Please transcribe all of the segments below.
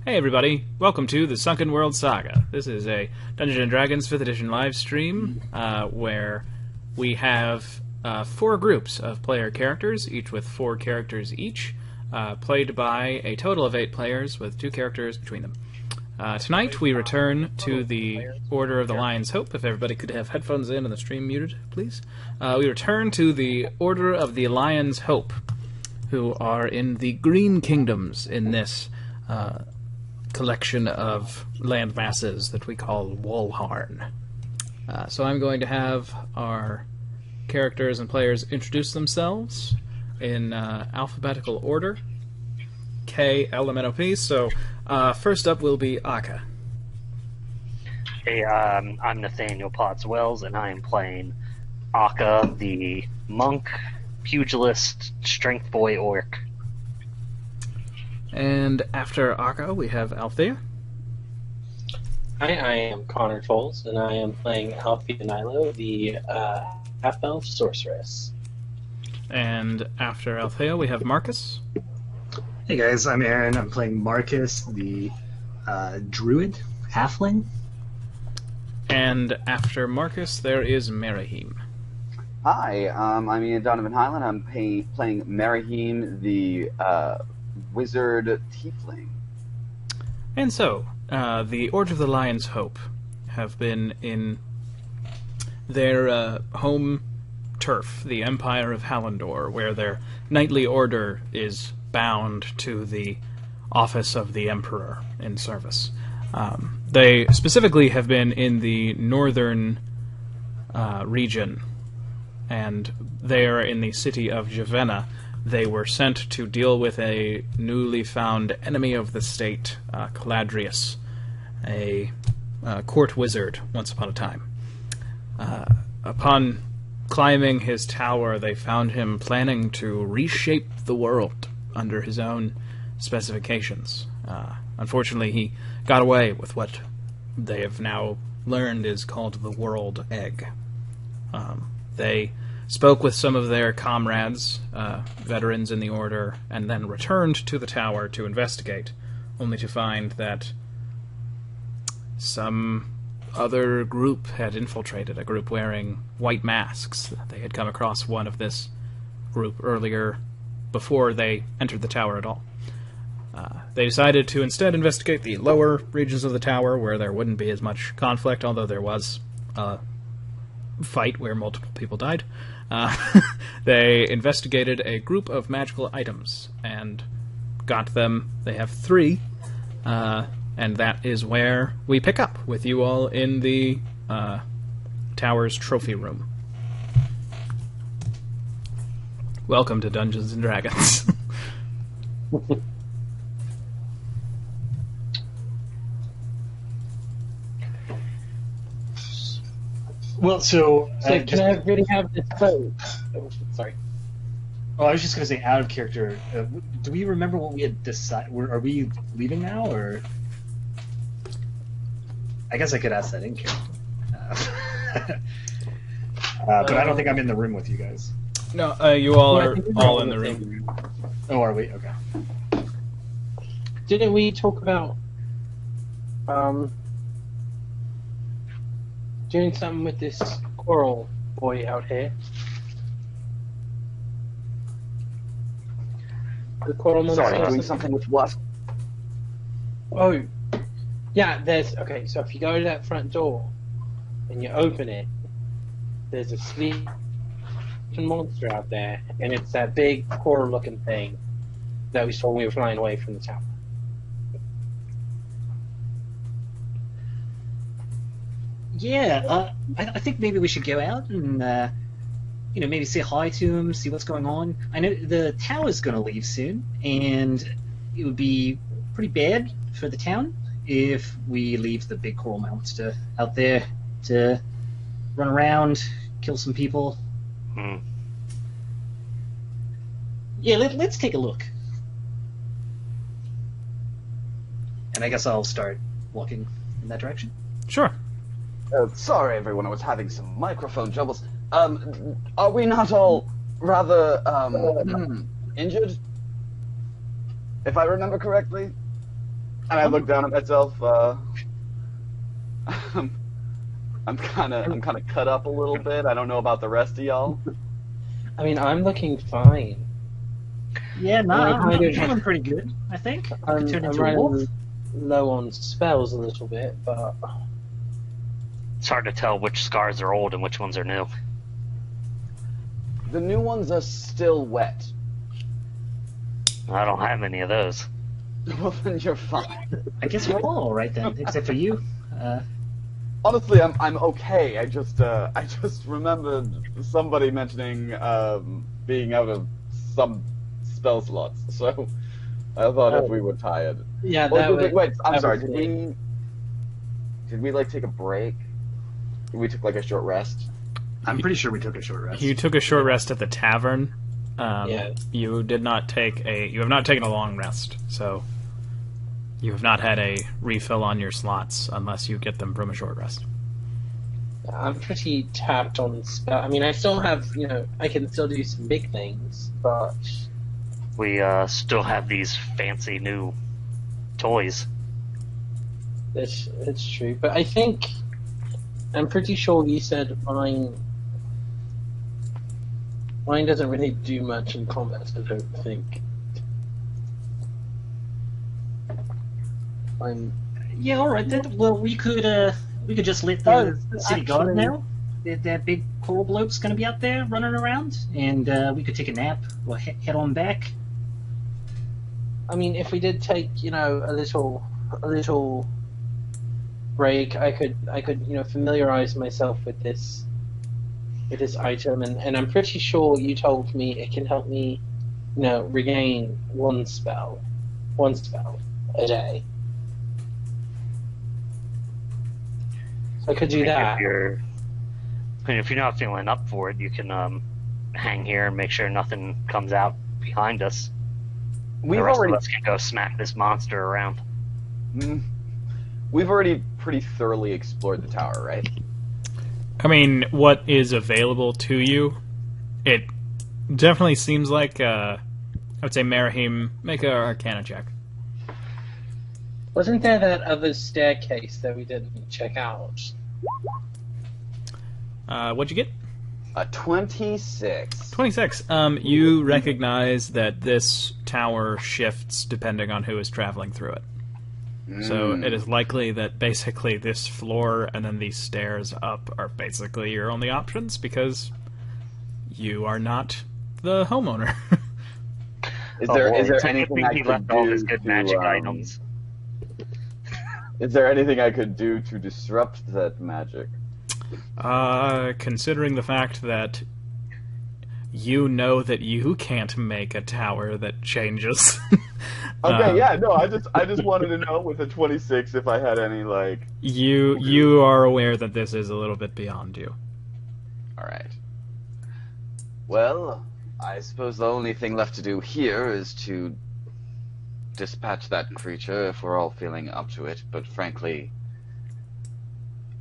Hey everybody, welcome to the Sunken World Saga. This is a Dungeons & Dragons 5th edition live stream where we have 4 groups of player characters, each with 4 characters each, played by a total of 8 players with 2 characters between them. Tonight we return to the Order of the Lion's Hope. If everybody could have headphones in and the stream muted, please. We return to the Order of the Lion's Hope, who are in the Green Kingdoms in this collection of land masses that we call Walharn. So I'm going to have our characters and players introduce themselves in alphabetical order. K, L, M, N, O, P. So first up will be Akka. Hey, I'm Nathaniel Potts Wells, and I am playing Akka, the monk, pugilist, strength boy orc. And after Akka, we have Althea. Hi, I am Connor Tolles, and I am playing Althea Nilo, the half-elf sorceress. And after Althea, we have Marcus. Hey guys, I'm Aaron. I'm playing Marcus, the druid halfling. And after Marcus, there is Merahim. Hi, I'm Ian Donovan Highland. I'm playing Merahim, the wizard tiefling. And so, the Order of the Lion's Hope have been in their home turf, the Empire of Hallandor, where their knightly order is bound to the office of the Emperor in service. They specifically have been in the northern region, and there in the city of Javenna, they were sent to deal with a newly found enemy of the state, Caladrius, a court wizard once upon a time. Upon climbing his tower, they found him planning to reshape the world under his own specifications. Unfortunately, he got away with what they have now learned is called the World Egg. They spoke with some of their comrades, veterans in the Order, and then returned to the tower to investigate, only to find that some other group had infiltrated, a group wearing white masks. They had come across one of this group earlier, before they entered the tower at all. They decided to instead investigate the lower regions of the tower, where there wouldn't be as much conflict, although there was a fight where multiple people died. They investigated a group of magical items and got them. They have 3, and that is where we pick up with you all in the tower's trophy room. Welcome to Dungeons and Dragons. Well, so Can I really have this vote? Oh, sorry. I was just going to say, out of character, do we remember what we had decided? Are we leaving now, or? I guess I could ask that in character. But I don't think I'm in the room with you guys. No, you all are all in the room. Oh, are we? Okay. Didn't we talk about doing something with this coral boy out here? The coral monster. Sorry, doing something with what? Oh, yeah. Okay. So if you go to that front door and you open it, there's a sleeping monster out there, and it's that big coral-looking thing that we saw when we were flying away from the tower. Yeah, I think maybe we should go out and, maybe say hi to him, see what's going on. I know the tower's going to leave soon, and it would be pretty bad for the town if we leave the big coral monster out there to run around, kill some people. Yeah, let's take a look. And I guess I'll start walking in that direction. Sure. Sorry, everyone, I was having some microphone troubles. Are we not all rather, injured? If I remember correctly? And I look down at myself. I'm kind of cut up a little bit. I don't know about the rest of y'all. I mean, I'm looking fine. Yeah, no, Well, I'm I feeling pretty good, I think. I I'm, could turn I'm into a wolf. running low on spells a little bit, but It's hard to tell which scars are old and which ones are new. The new ones are still wet. I don't have any of those. Well, then you're fine. I guess we're all alright then, except for you. Honestly, I'm okay. I just remembered somebody mentioning being out of some spell slots. So I thought if we were tired. yeah, Or that did we- was, wait, I'm that sorry. was Did me. we like take a break? We took like a short rest. I'm pretty sure we took a short rest. You took a short rest at the tavern. Yeah. You did not take a. You have not taken a long rest, so you have not had a refill on your slots unless you get them from a short rest. I'm pretty tapped on spell. I mean, I still have, I can still do some big things, but We still have these fancy new toys. it's true. But I think I'm pretty sure you said mine doesn't really do much in combat. I don't think. Yeah, alright then. Well, we could just let the city guard actually- know that big coral bloke's gonna be out there running around, and we could take a nap or head on back. I mean, if we did take, a little break, I could, familiarize myself with this item, and I'm pretty sure you told me it can help me, regain one spell a day. So I could do that. If you're not feeling up for it, you can hang here and make sure nothing comes out behind us. We've The rest already of us can go smack this monster around. we've already pretty thoroughly explored the tower, right? I mean, what is available to you? It definitely seems like. I would say, Merahim, make a Arcana check. Wasn't there that other staircase that we didn't check out? What'd you get? 26. 26. You recognize that this tower shifts depending on who is traveling through it. So it is likely that basically this floor and then these stairs up are basically your only options because you are not the homeowner. Is there It's a anything good I thing he could left all do his good to, magic items? Is there anything I could do to disrupt that magic? Considering the fact that you know that you can't make a tower that changes. Okay, yeah, no, I just wanted to know with a 26 if I had any You are aware that this is a little bit beyond you. All right. Well, I suppose the only thing left to do here is to dispatch that creature if we're all feeling up to it. But frankly,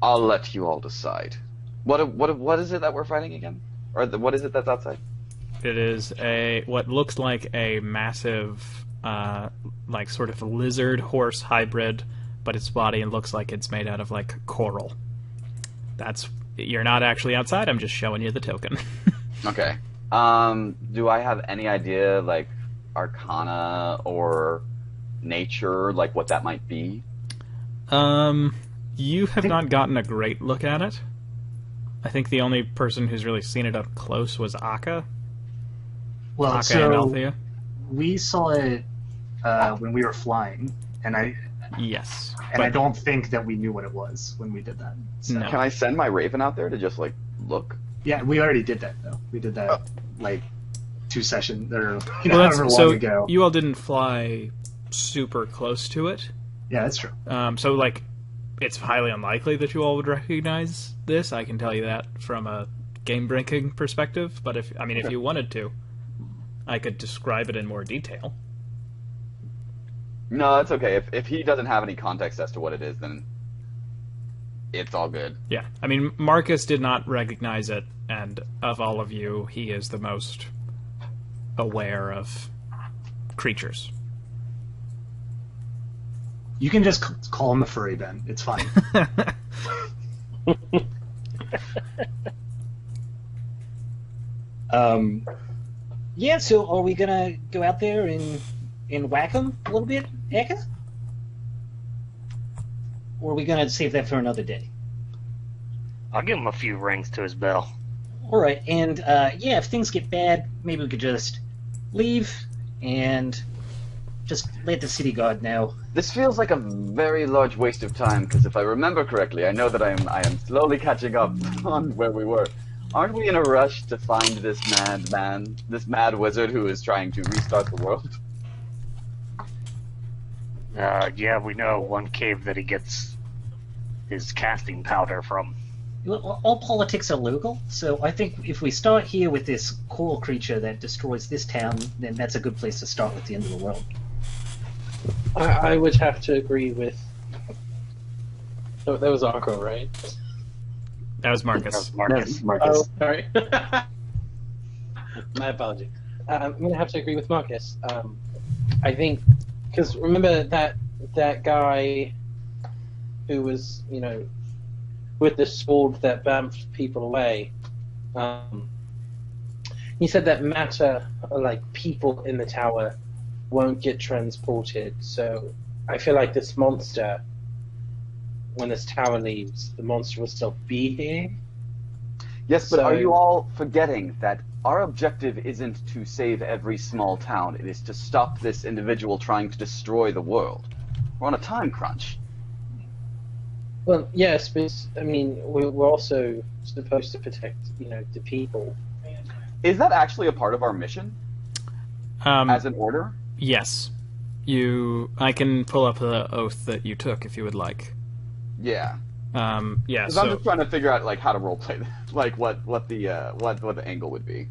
I'll let you all decide. What is it that we're fighting again? Or what is it that's outside? It is what looks like a massive, sort of lizard horse hybrid, but its body looks like it's made out of coral. You're not actually outside. I'm just showing you the token. Okay. Do I have any idea, Arcana or nature, what that might be? You have not gotten a great look at it. I think the only person who's really seen it up close was Akka. Well, Akka and so Althea. we saw it when we were flying, and I Yes. don't think that we knew what it was when we did that. So. No. Can I send my Raven out there to just look? Yeah, we already did that though. We did that 2 sessions or Well, however long so ago. you all didn't fly super close to it. Yeah, that's true. So it's highly unlikely that you all would recognize this. I can tell you that from a game breaking perspective. But if you wanted to, I could describe it in more detail. No, that's okay. If he doesn't have any context as to what it is, then it's all good. Yeah, Marcus did not recognize it, and of all of you, he is the most aware of creatures. You can just call him a furry, Ben. It's fine. Yeah, so are we gonna go out there and whack him a little bit, Eka? Or are we gonna save that for another day? I'll give him a few rings to his bell. Alright, and yeah, if things get bad, maybe we could just leave and just let the city guard know. This feels like a very large waste of time, because if I remember correctly, I know that I am slowly catching up on where we were. Aren't we in a rush to find this mad man, this mad wizard who is trying to restart the world? Yeah, we know one cave that he gets his casting powder from. All politics are legal, so I think if we start here with this coral creature that destroys this town, then that's a good place to start with the end of the world. I would have to agree with. Oh, that was Arco, right? That was Marcus. Marcus. Oh, sorry. My apology. I'm going to have to agree with Marcus. I think, because remember that guy who was, with the sword that bamfed people away. He said that matter, like people in the tower, won't get transported. So I feel like this monster, when this tower leaves, the monster will still be here. Yes, but are you all forgetting that our objective isn't to save every small town, it is to stop this individual trying to destroy the world. We're on a time crunch. Well, yes, but we're also supposed to protect, the people. Is that actually a part of our mission? As an order? Yes. I can pull up the oath that you took if you would like. Yeah. Yeah. Because I'm just trying to figure out how to roleplay that, what the angle would be.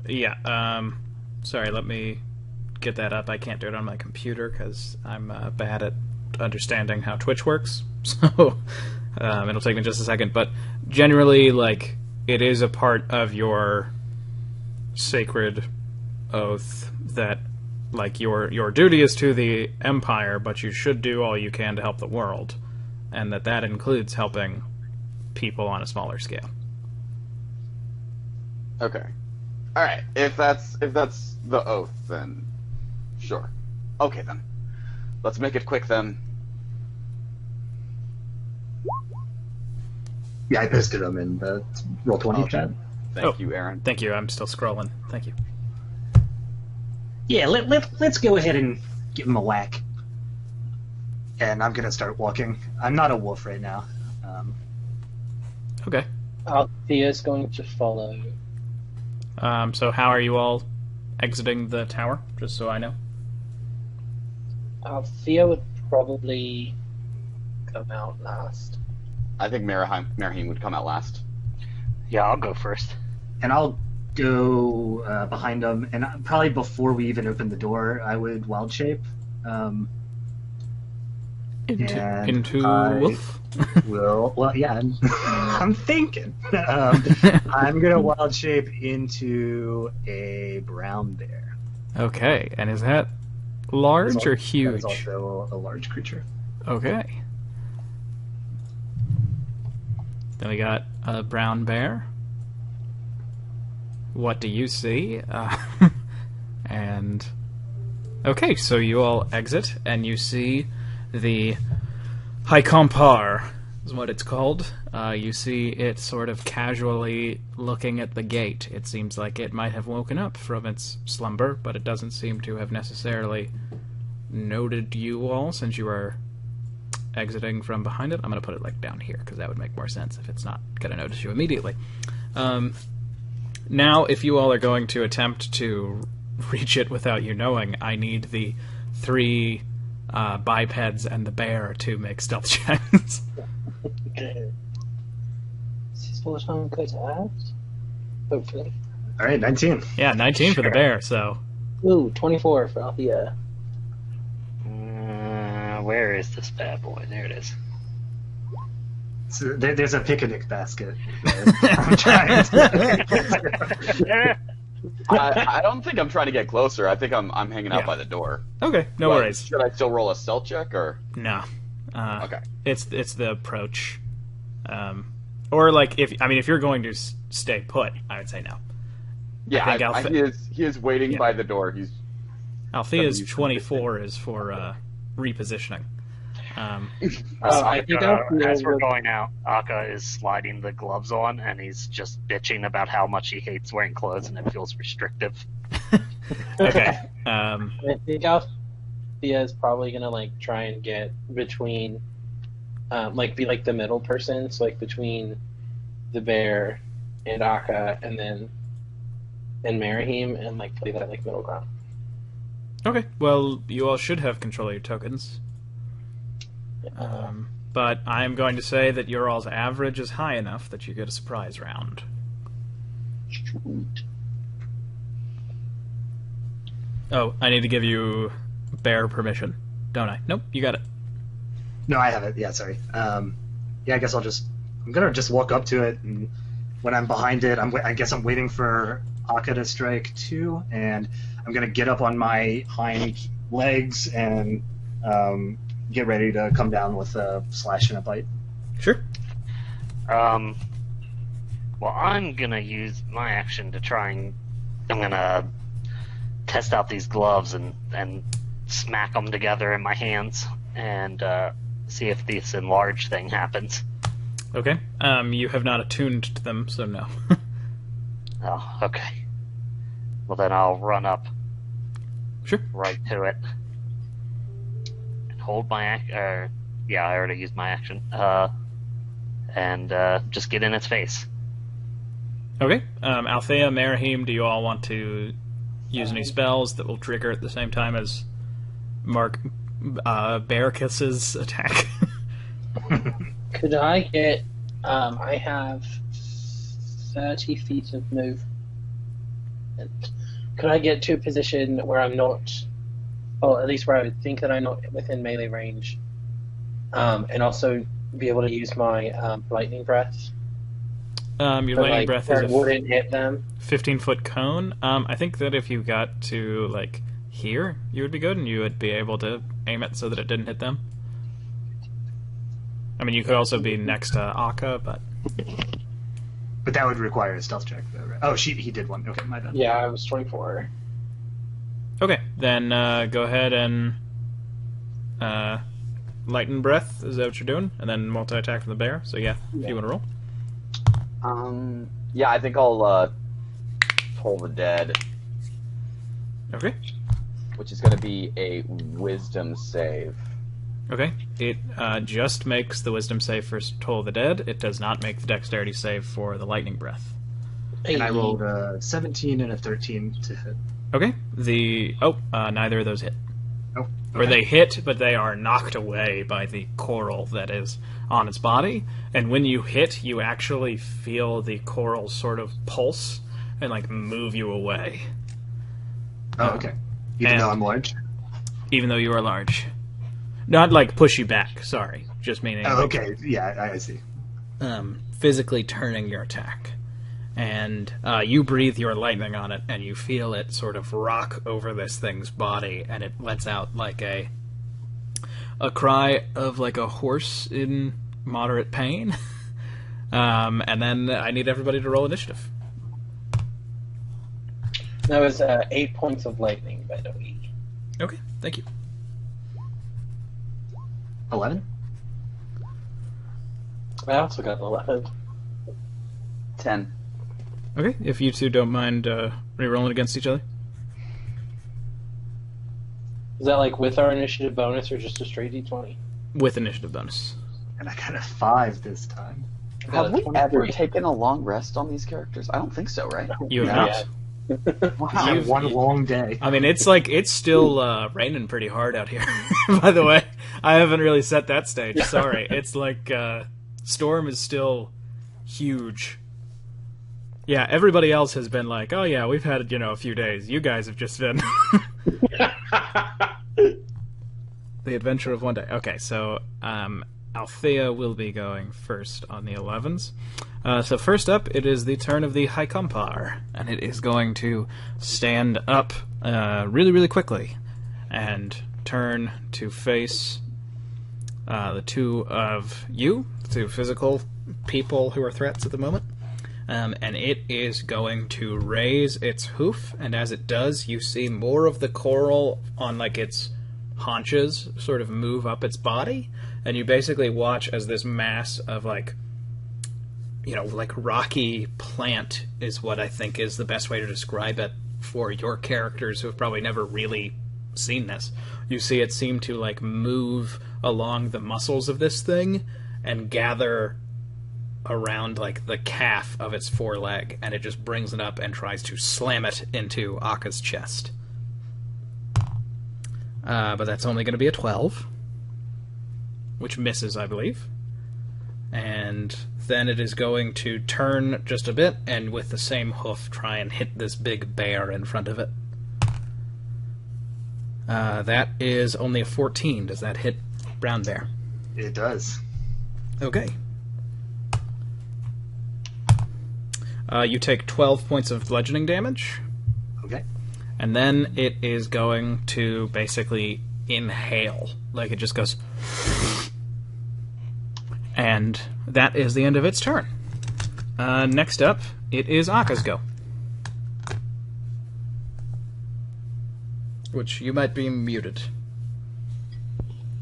Yeah. Sorry, let me get that up. I can't do it on my computer because I'm bad at understanding how Twitch works. So it'll take me just a second. But generally, it is a part of your sacred oath that, your duty is to the Empire, but you should do all you can to help the world. And that includes helping people on a smaller scale. Okay. Alright, if that's the oath, then sure. Okay then. Let's make it quick then. Yeah, I posted them in the Roll20 chat. Thank you, Aaron. Thank you, I'm still scrolling. Thank you. Yeah, let's go ahead and give him a whack. And I'm gonna start walking. I'm not a wolf right now. Okay. Althea's going to follow. So how are you all exiting the tower, just so I know? Althea would probably come out last. I think Merheim would come out last. Yeah, I'll go first. And I'll go behind him, and probably before we even open the door, I would wild shape. Into wolf? Yeah, I'm thinking. I'm gonna wild shape into a brown bear. Okay, and is that large or huge? That is also a large creature. Okay. Then we got a brown bear. What do you see? And okay, so you all exit, and you see the High Compar is what it's called. You see it sort of casually looking at the gate. It seems like it might have woken up from its slumber, but it doesn't seem to have necessarily noted you all since you are exiting from behind it. I'm going to put it down here because that would make more sense if it's not going to notice you immediately. Now, if you all are going to attempt to reach it without you knowing, I need the 3 bipeds and the bear to make stealth checks. Okay. This is what I'm good at. Hopefully. Alright, 19. Yeah, 19 for the bear, so... Ooh, 24 for Althea. Where is this bad boy? There it is. So there's a picnic basket. I'm trying to... I don't think I'm trying to get closer. I think I'm hanging out by the door. Okay, no worries. Should I still roll a stealth check or? No. Okay. It's the approach. Or like if you're going to stay put, I would say no. Yeah, he is waiting by the door. Althea's 24 is for repositioning. I think as we're going out, Akka is sliding the gloves on, and he's just bitching about how much he hates wearing clothes and it feels restrictive. Okay. I think Althea is probably gonna like try and get between, like be like the middle person, so like between the bear and Akka, and Marahim, and like play that like middle ground. Okay. Well, you all should have control of your tokens. But I'm going to say that your all's average is high enough that you get a surprise round. Sweet. Oh, I need to give you bear permission, don't I? Nope, you got it. No, I have it. Yeah, sorry. I guess I'm gonna just walk up to it, and when I'm behind it, I guess I'm waiting for Akka to strike too, and I'm gonna get up on my hind legs and get ready to come down with a slash and a bite. Sure. Well, I'm gonna use my action to try and I'm gonna test out these gloves and smack them together in my hands and see if this enlarge thing happens. Okay. You have not attuned to them, so no. Oh, okay. Well, then I'll run up Sure. right to it and hold my action. Yeah, I already used my action. And just get in its face. Okay. Althea, Marahim, do you all want to use any spells that will trigger at the same time as Mark Barricus's attack? Could I get? I have 30 feet of movement. Could I get to a position where I'm not, or at least where I would think that I'm not within melee range, and also be able to use my lightning breath? Your lightning breath is wouldn't hit them. 15-foot cone. I think that if you got to like here, you would be good, and you would be able to aim it so that it didn't hit them. I mean, you could also be next to Akka, but that would require a stealth check, though, right? Oh, he did one. Okay, my bad. Yeah, I was 24. Okay, then go ahead and lightning breath. Is that what you're doing? And then multi-attack from the bear. So yeah, if you want to roll. Yeah, I think I'll Toll the Dead, Okay. which is going to be a Wisdom save. Okay. It just makes the wisdom save for Toll the Dead. It does not make the dexterity save for the lightning breath. And I rolled a 17 and a 13 to hit. Okay. Neither of those hit. Oh, okay. Or they hit, but they are knocked away by the coral that is on its body. And when you hit, you actually feel the coral sort of pulse and like move you away. Oh, okay. Even though I'm large? Even though you are large. Not like push you back, sorry. Just meaning... Oh, okay. Yeah, I see. Physically turning your attack. And you breathe your lightning on it, and you feel it sort of rock over this thing's body, and it lets out like a cry of like a horse in moderate pain. And then I need everybody to roll initiative. That was 8 points of lightning, by the way. Okay, thank you. 11? I also got 11. 10. Okay, if you two don't mind re-rolling against each other. Is that like with our initiative bonus or just a straight d20? With initiative bonus. And I got a 5 this time. Have we 23. ever taken a long rest on these characters? I don't think so, right? You have not. Wow. I had one long day. I mean, it's still raining pretty hard out here, by the way. I haven't really set that stage, sorry. It's like, storm is still huge. Yeah, everybody else has been like, oh yeah, we've had, a few days. You guys have just been... The adventure of one day. Okay, so, Althea will be going first on the 11s. So first up, it is the turn of the High Compar, and it is going to stand up really, really quickly and turn to face the two of you, the two physical people who are threats at the moment. And it is going to raise its hoof, and as it does, you see more of the coral on, like, its haunches sort of move up its body, and you basically watch as this mass of, like, you know, like rocky plant is what I think is the best way to describe it for your characters who have probably never really seen this. You see it seem to, like, move along the muscles of this thing and gather around, like, the calf of its foreleg, and it just brings it up and tries to slam it into Akka's chest. But that's only going to be a 12, which misses, I believe. And then it is going to turn just a bit, and with the same hoof try and hit this big bear in front of it. That is only a 14. Does that hit Brown Bear? It does. Okay. You take 12 points of bludgeoning damage. Okay. And then it is going to basically inhale. Like, it just goes... And that is the end of its turn. Next up, it is Akka's go. Which, you might be muted.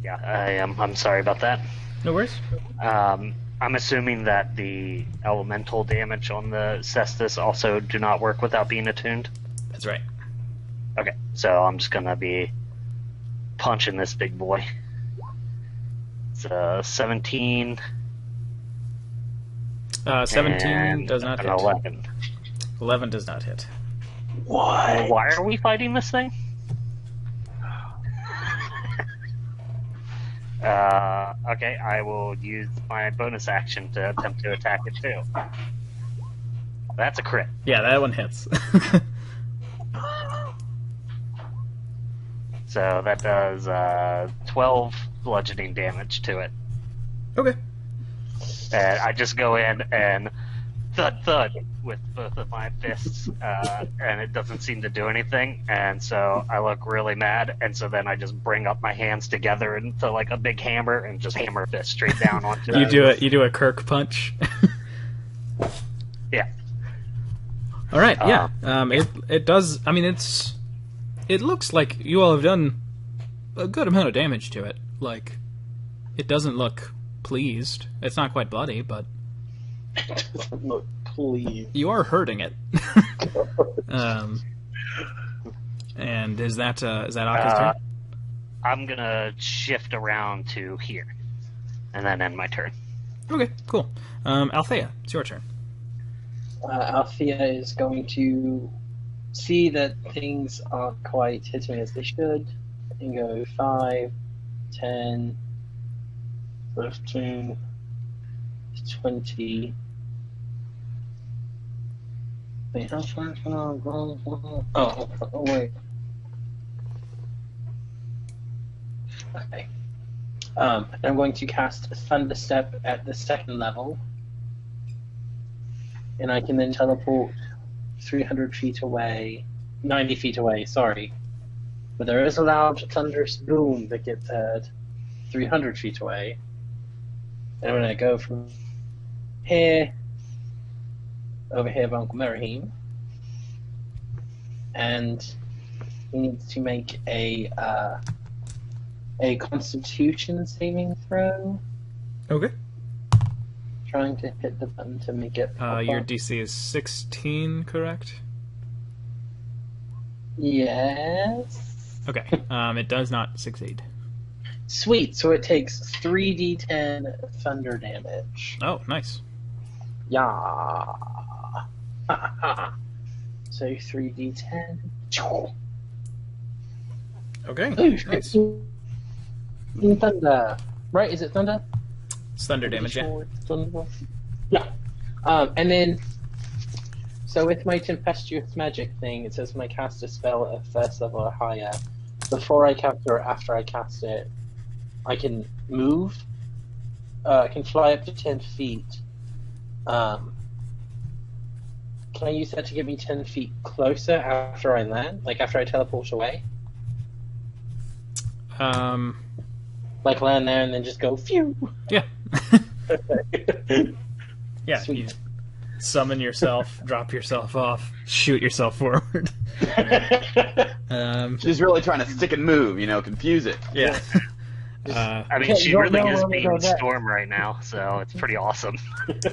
Yeah, I am. I'm sorry about that. No worries. I'm assuming that the elemental damage on the cestus also do not work without being attuned. That's right. Okay, so I'm just gonna be punching this big boy. It's 17. 17 does not an hit. 11. 11 does not hit. Why are we fighting this thing? Okay, I will use my bonus action to attempt to attack it too. That's a crit. Yeah, that one hits. So that does 12 bludgeoning damage to it. Okay. And I just go in and thud with both of my fists, and it doesn't seem to do anything, and so I look really mad, and so then I just bring up my hands together into like a big hammer and just hammer fist straight down onto it. You do a Kirk punch. Yeah. All right. Yeah. It does. I mean, it looks like you all have done a good amount of damage to it. Like, it doesn't look pleased. It's not quite bloody, but It doesn't look pleased. you are hurting it. And is that Akka's turn? I'm gonna shift around to here, and then end my turn. Okay, cool. Althea, it's your turn. Althea is going to see that things aren't quite hitting as they should, and go 5, 10, 15, 20. Wait, how far is it? Oh, wait. Okay. I'm going to cast a Thunder Step at the second level, and I can then teleport 300 feet away, 90 feet away, sorry. But there is a loud thunderous boom that gets heard 300 feet away. And I'm going to go from here, over here by Uncle Merahim, and he needs to make a Constitution saving throw. Okay. Trying to hit the button to make it pop Your up. DC is 16, correct? Yes. Okay. It does not succeed. Sweet, so it takes 3d10 thunder damage. Oh, nice. Yeah. So 3d10. Okay. Ooh, Nice. Thunder. Right, is it thunder? It's thunder damage, yeah. Sure it's thunder. Yeah. And then, so with my tempestuous magic thing, it says when I cast a spell at first level or higher, before I cast it or after I cast it, I can move. can fly up to 10 feet. Can I use that to get me 10 feet closer after I land? Like after I teleport away? Like land there and then just go phew. Yeah. Okay. Yeah. Sweet. You summon yourself, drop yourself off, shoot yourself forward. She's really trying to stick and move, confuse it. Yeah. I mean, Yeah, she you don't really know is where we're being going next. Storm right now, so it's pretty awesome.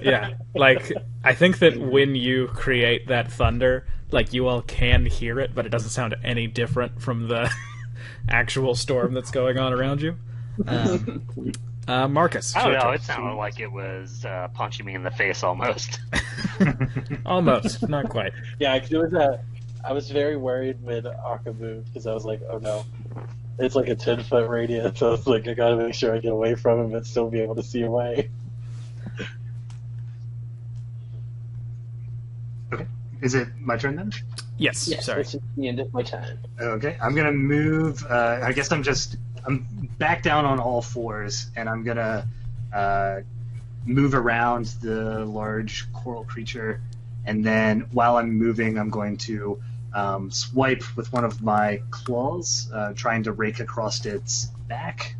Yeah. Like, I think that when you create that thunder, like, you all can hear it, but it doesn't sound any different from the actual storm that's going on around you. Marcus. I don't your know, turn. it sounded like it was punching me in the face almost. Almost. Not quite. Yeah, 'cause it was I was very worried when Arca moved because I was like, oh no. It's like a 10-foot radius, so it's like I gotta make sure I get away from him but still be able to see away. Okay. Is it my turn then? Yes. Yes, Sorry. this is the end of my time. Okay. I'm gonna move. I guess I'm back down on all fours, and I'm gonna move around the large coral creature, and then while I'm moving, I'm going to swipe with one of my claws, trying to rake across its back,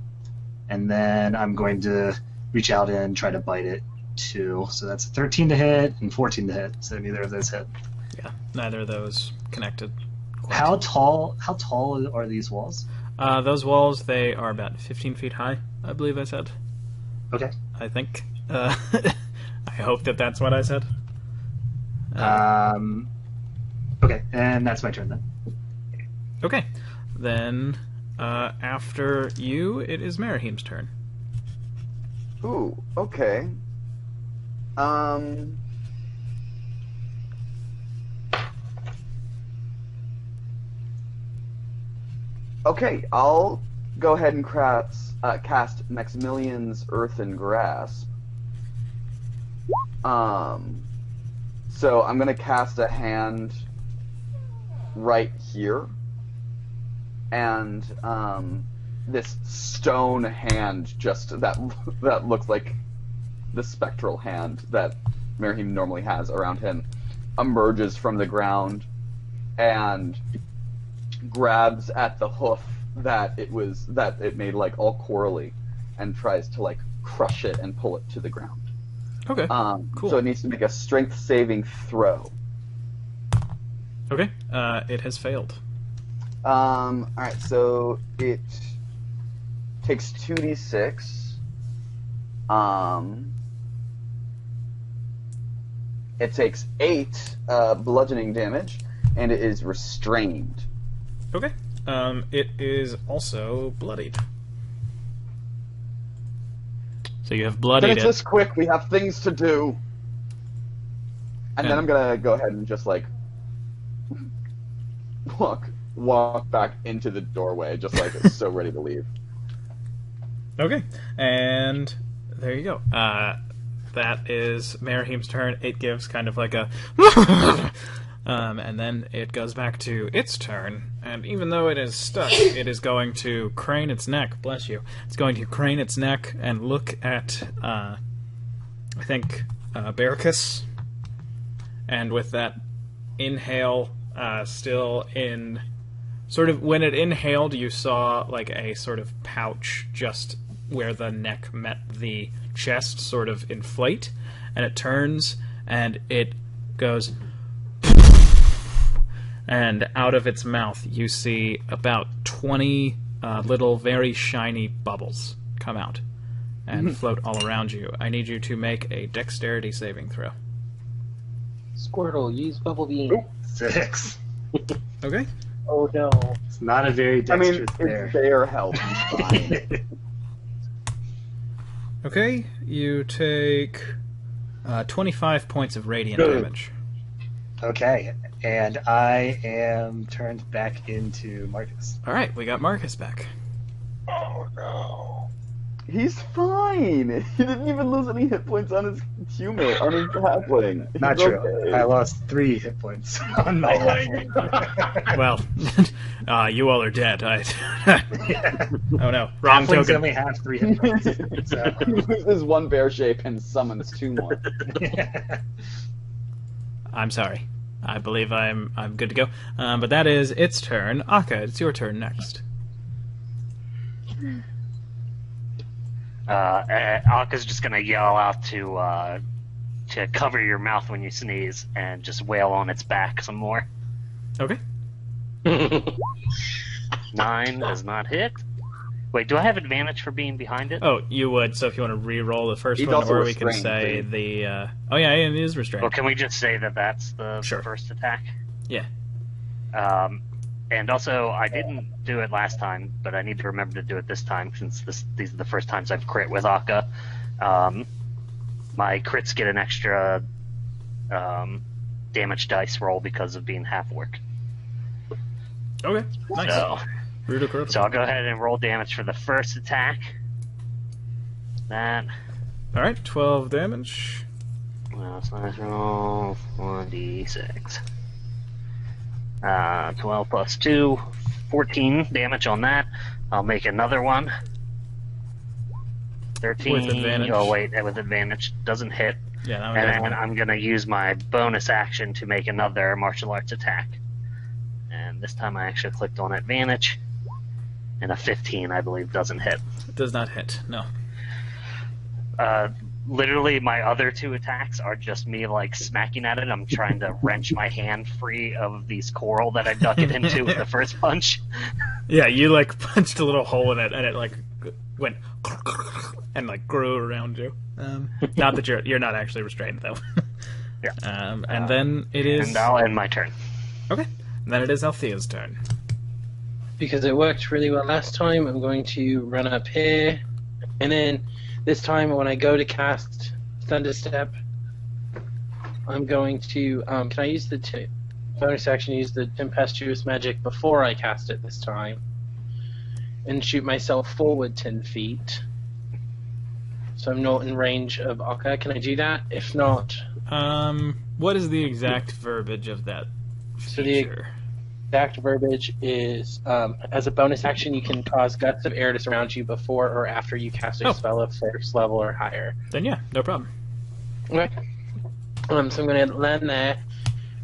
and then I'm going to reach out and try to bite it too. So that's 13 to hit and 14 to hit. So neither of those hit. Yeah. Neither of those connected. Quite. How tall are these walls? Those walls, they are about 15 feet high, I believe I said. Okay. I think. I hope that that's what I said. Okay, and that's my turn then. Okay. Then, after you, it is Marahim's turn. Ooh, okay. Okay, I'll go ahead and cast Maximilian's Earthen Grasp. So I'm gonna cast a hand right here, and this stone hand that looks like the spectral hand that Marahim normally has around him emerges from the ground and grabs at the hoof that it made like all corally and tries to like crush it and pull it to the ground. Okay. Cool. So it needs to make a strength saving throw. Okay. It has failed. Alright, so it takes 2d6. It takes 8 bludgeoning damage, and it is restrained. Okay. It is also bloodied. So you have bloodied Finish it. this quick, we have things to do. And then I'm gonna go ahead and just like walk back into the doorway, just like it's so ready to leave. Okay. And there you go. That is Marahim's turn. It gives kind of like a and then it goes back to its turn, and even though it is stuck, it is going to crane its neck. Bless you. It's going to crane its neck and look at, I think, Barricus. And with that inhale, still in... Sort of, when it inhaled, you saw like a sort of pouch just where the neck met the chest sort of inflate, and it turns, and it goes... And out of its mouth, you see about 20 little, very shiny bubbles come out and float all around you. I need you to make a dexterity saving throw. Squirtle, use bubble beam. 6. Okay. Oh no. It's not a very I mean, dexterous it's bear. their health. It's fine. Okay, you take 25 points of radiant Good. damage. Okay, and I am turned back into Marcus. All right, we got Marcus back. Oh no. He's fine. He didn't even lose any hit points on his halfling. Not He's true. okay. I lost 3 hit points on my halfling. Well, you all are dead. Oh no, wrong Halflings token. only have 3 hit points. So. He loses 1 bear shape and summons 2 more. I'm sorry. I believe I'm good to go. But that is its turn. Akka, it's your turn next. Aka's just gonna yell out to cover your mouth when you sneeze and just wail on its back some more. Okay. 9 does not hit. Wait, do I have advantage for being behind it? Oh, you would. So if you want to re-roll the first He's one, also or we can restrained, say too. the. Oh yeah, it is restrained. Well, can we just say that that's the Sure. first attack? Yeah. And also, I didn't do it last time, but I need to remember to do it this time since these are the first times I've crit with Akka. My crits get an extra damage dice roll because of being half orc. Okay. Nice. So I'll go ahead and roll damage for the first attack. That. All right, 12 damage. Well, so let's roll 1d6. 12 plus 2, 14 damage on that. I'll make another one. 13. With advantage. Oh, wait, with advantage. Doesn't hit. Yeah, that one And doesn't then hit. I'm going to use my bonus action to make another martial arts attack. And this time I actually clicked on advantage. And a 15, I believe, doesn't hit. It does not hit. No. Literally, my other 2 attacks are just me, like, smacking at it. I'm trying to wrench my hand free of these coral that I duck it into with the first punch. Yeah, you like punched a little hole in it, and it like went and like grew around you. Not that you're not actually restrained though. Yeah. And then it is. And I'll end my turn. Okay. And then it is Althea's turn. Because it worked really well last time, I'm going to run up here, and then this time when I go to cast Thunderstep, I'm going to, can I use the bonus action, use the Tempestuous Magic before I cast it this time, and shoot myself forward 10 feet, so I'm not in range of Akka. Can I do that? If not... What is the exact verbiage of that So the feature? exact verbiage is, as a bonus action, you can cause gusts of air to surround you before or after you cast a Oh. spell of first level or higher. Then yeah, no problem. Okay. So I'm going to land there,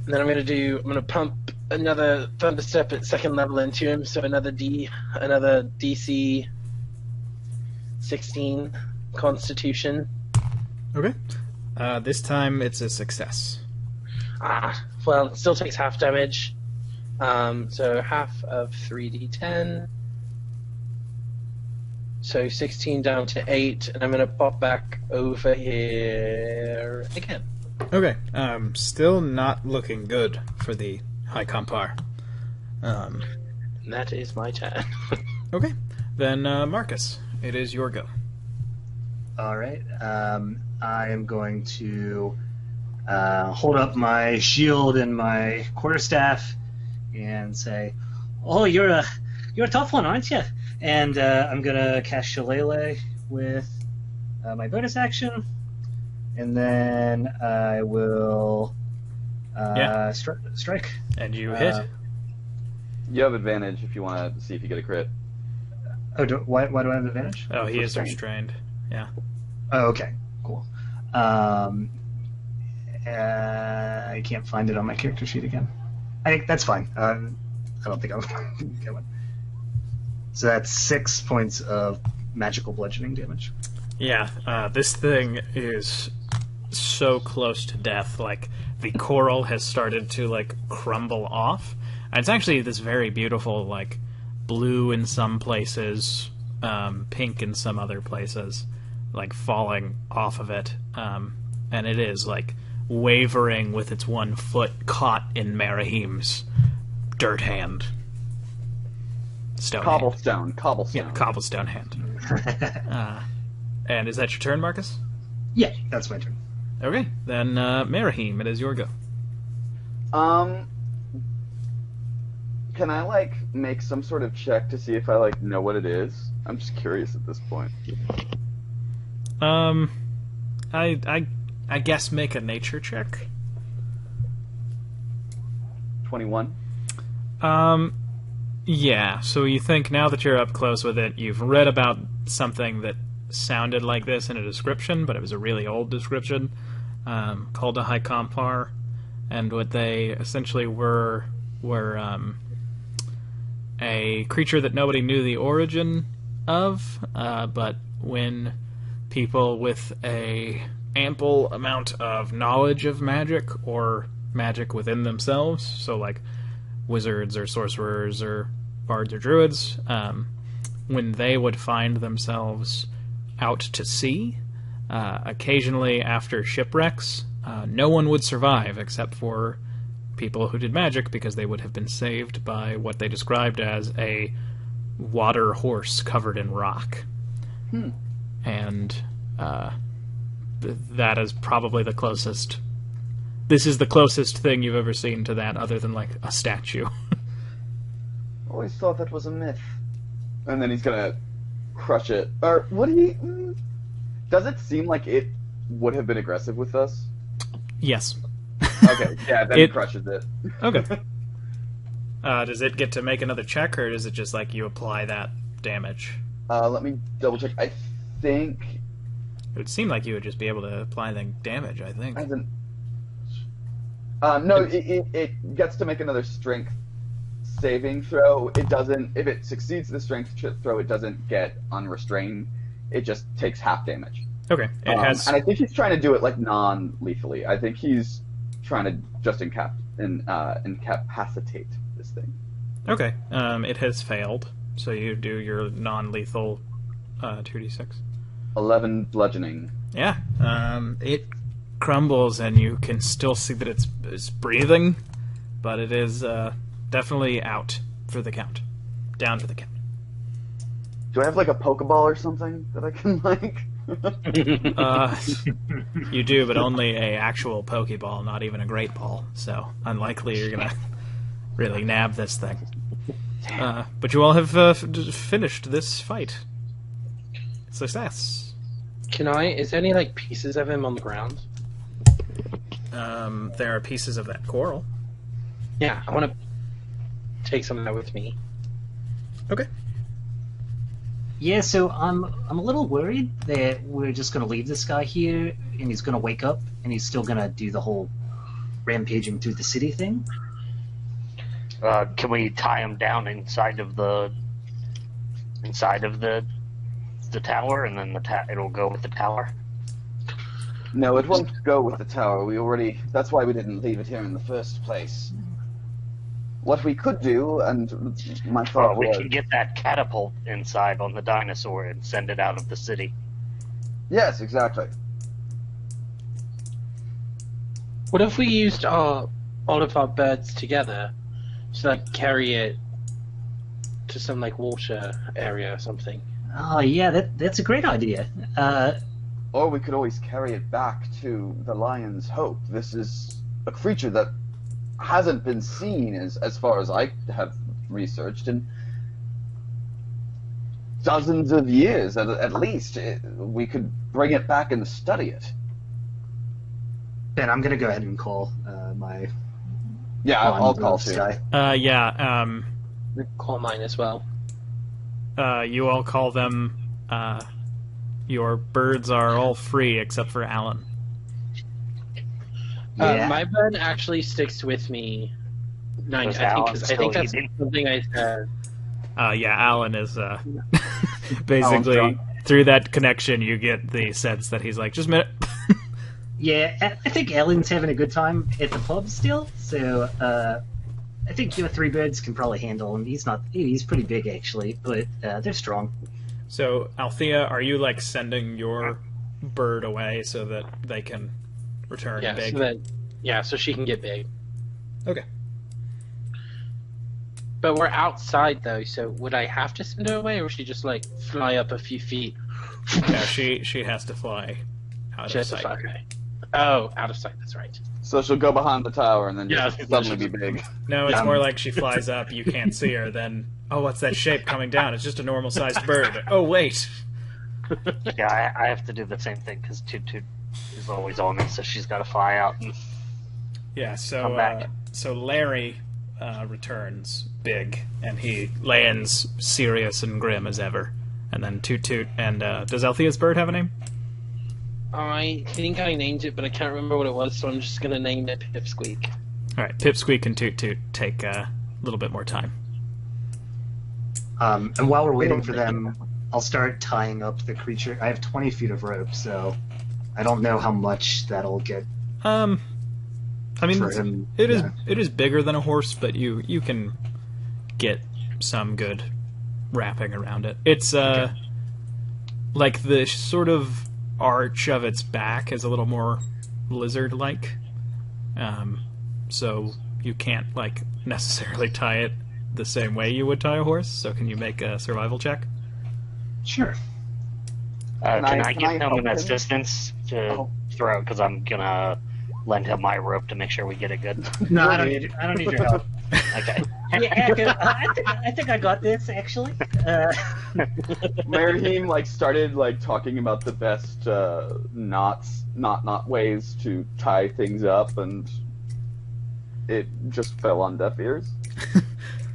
and then I'm going to pump another Thunderstep at second level into him, so another DC 16 Constitution. Okay. This time it's a success. Well, it still takes half damage. So half of 3d10. So 16 down to 8, and I'm going to pop back over here again. Okay. Still not looking good for the High Compar. And that is my turn. Okay. Then Marcus, it is your go. All right. I am going to hold up my shield and my quarterstaff and say, "Oh, you're a tough one, aren't you?" And I'm gonna cast Shillelagh with my bonus action, and then I will strike. And you hit. You have advantage if you want to see if you get a crit. Oh, why do I have advantage? Oh, he is Restrained. restrained. Yeah. Oh, okay, cool. I can't find it on my character sheet again. I think that's fine. I don't think I'll get one. So that's 6 points of magical bludgeoning damage. Yeah, this thing is so close to death. Like, the coral has started to, like, crumble off. And it's actually this very beautiful, like, blue in some places, pink in some other places, like, falling off of it. And it is, like, wavering with its 1 foot caught in Marahim's dirt hand. Stone hand. Cobblestone. Yeah, cobblestone hand. And is that your turn, Marcus? Yeah, that's my turn. Okay, then Marahim, it is your go. Can I like make some sort of check to see if I like know what it is? I'm just curious at this point. I guess make a nature check. 21. Yeah, so you think now that you're up close with it, you've read about something that sounded like this in a description, but it was a really old description, called a Hycompar, and what they essentially were a creature that nobody knew the origin of, but when people with a ample amount of knowledge of magic, or magic within themselves, so like wizards or sorcerers or bards or druids, when they would find themselves out to sea, occasionally after shipwrecks, no one would survive except for people who did magic, because they would have been saved by what they described as a water horse covered in rock. And that is probably the closest. This is the closest thing you've ever seen to that, other than like a statue. Always thought that was a myth. And then he's gonna crush it. Or what do you? Does it seem like it would have been aggressive with us? Yes. Okay, yeah, then he crushes it. Okay. Does it get to make another check, or is it just like you apply that damage? Let me double check. I think It would seem like you would just be able to apply the damage, I think. No, it gets to make another strength saving throw. It doesn't. If it succeeds the strength throw, it doesn't get unrestrained. It just takes half damage. Okay. It has. And I think he's trying to do it like non-lethally. I think he's trying to just incapacitate this thing. Okay. It has failed, so you do your non-lethal 2d6. 11 bludgeoning. Yeah. It crumbles, and you can still see that it's breathing, but it is definitely out for the count. Down for the count. Do I have like a Pokeball or something that I can like? You do, but only a actual Pokeball, not even a Great Ball. So unlikely you're gonna really nab this thing. But you all have finished this fight. Success. Is there any like pieces of him on the ground? There are pieces of that coral. Yeah, I want to take some of that with me. Okay. Yeah, so I'm a little worried that we're just gonna leave this guy here and he's gonna wake up and he's still gonna do the whole rampaging through the city thing. Can we tie him down inside of the tower, and then it'll go with the tower? No, it won't go with the tower. That's why we didn't leave it here in the first place. What we could do, and my thought we was... can get that catapult inside on the dinosaur and send it out of the city. Yes, exactly. What if we used all of our birds together to like carry it to some like water area or something? Oh yeah, that's a great idea. Or we could always carry it back to the Lion's Hope. This is a creature that hasn't been seen, as far as I have researched, in dozens of years at least. We could bring it back and study it. Ben, I'm gonna go ahead and call my... Yeah, I'll call too. Yeah, Call mine as well. you all call them, your birds are all free except for Alan. Yeah. My bird actually sticks with me. I think that's something I said. Yeah, Alan is, basically, through that connection, you get the sense that he's like, just a minute. Yeah, I think Alan's having a good time at the pub still, so I think your three birds can probably handle him. He's pretty big actually, but they're strong. So, Althea, are you like sending your bird away so that they can return big? So she can get big. Okay. But we're outside though, so would I have to send her away, or would she just like fly up a few feet? Yeah, she has to fly out of sight. Okay. Oh, out of sight. That's right. So she'll go behind the tower and then Yeah, just suddenly be big. No, it's more like she flies up, you can't see her, then, oh, what's that shape coming down? It's just a normal-sized bird. Oh, wait. Yeah, I have to do the same thing because Toot Toot is always on me, so she's got to fly out and Yeah, come back. so Larry returns big, and he lands serious and grim as ever. And then Toot Toot, and does Althea's bird have a name? I think I named it, but I can't remember what it was, so I'm just gonna name it Pipsqueak. Alright, Pipsqueak and Toot Toot take a little bit more time. And while we're waiting for them, I'll start tying up the creature. I have 20 feet of rope, so I don't know how much that'll get I mean, for him. it is Yeah. it is bigger than a horse, but you can get some good wrapping around it. It's like the sort of arch of its back is a little more lizard-like, so you can't like necessarily tie it the same way you would tie a horse. So can you make a survival check? Sure. Can I can give I him help an him? assistance to throw? Because I'm gonna lend him my rope to make sure we get it good. No, I don't need your help. Okay. Yeah, I think I got this actually. Marahim started talking about the best not ways to tie things up, and it just fell on deaf ears.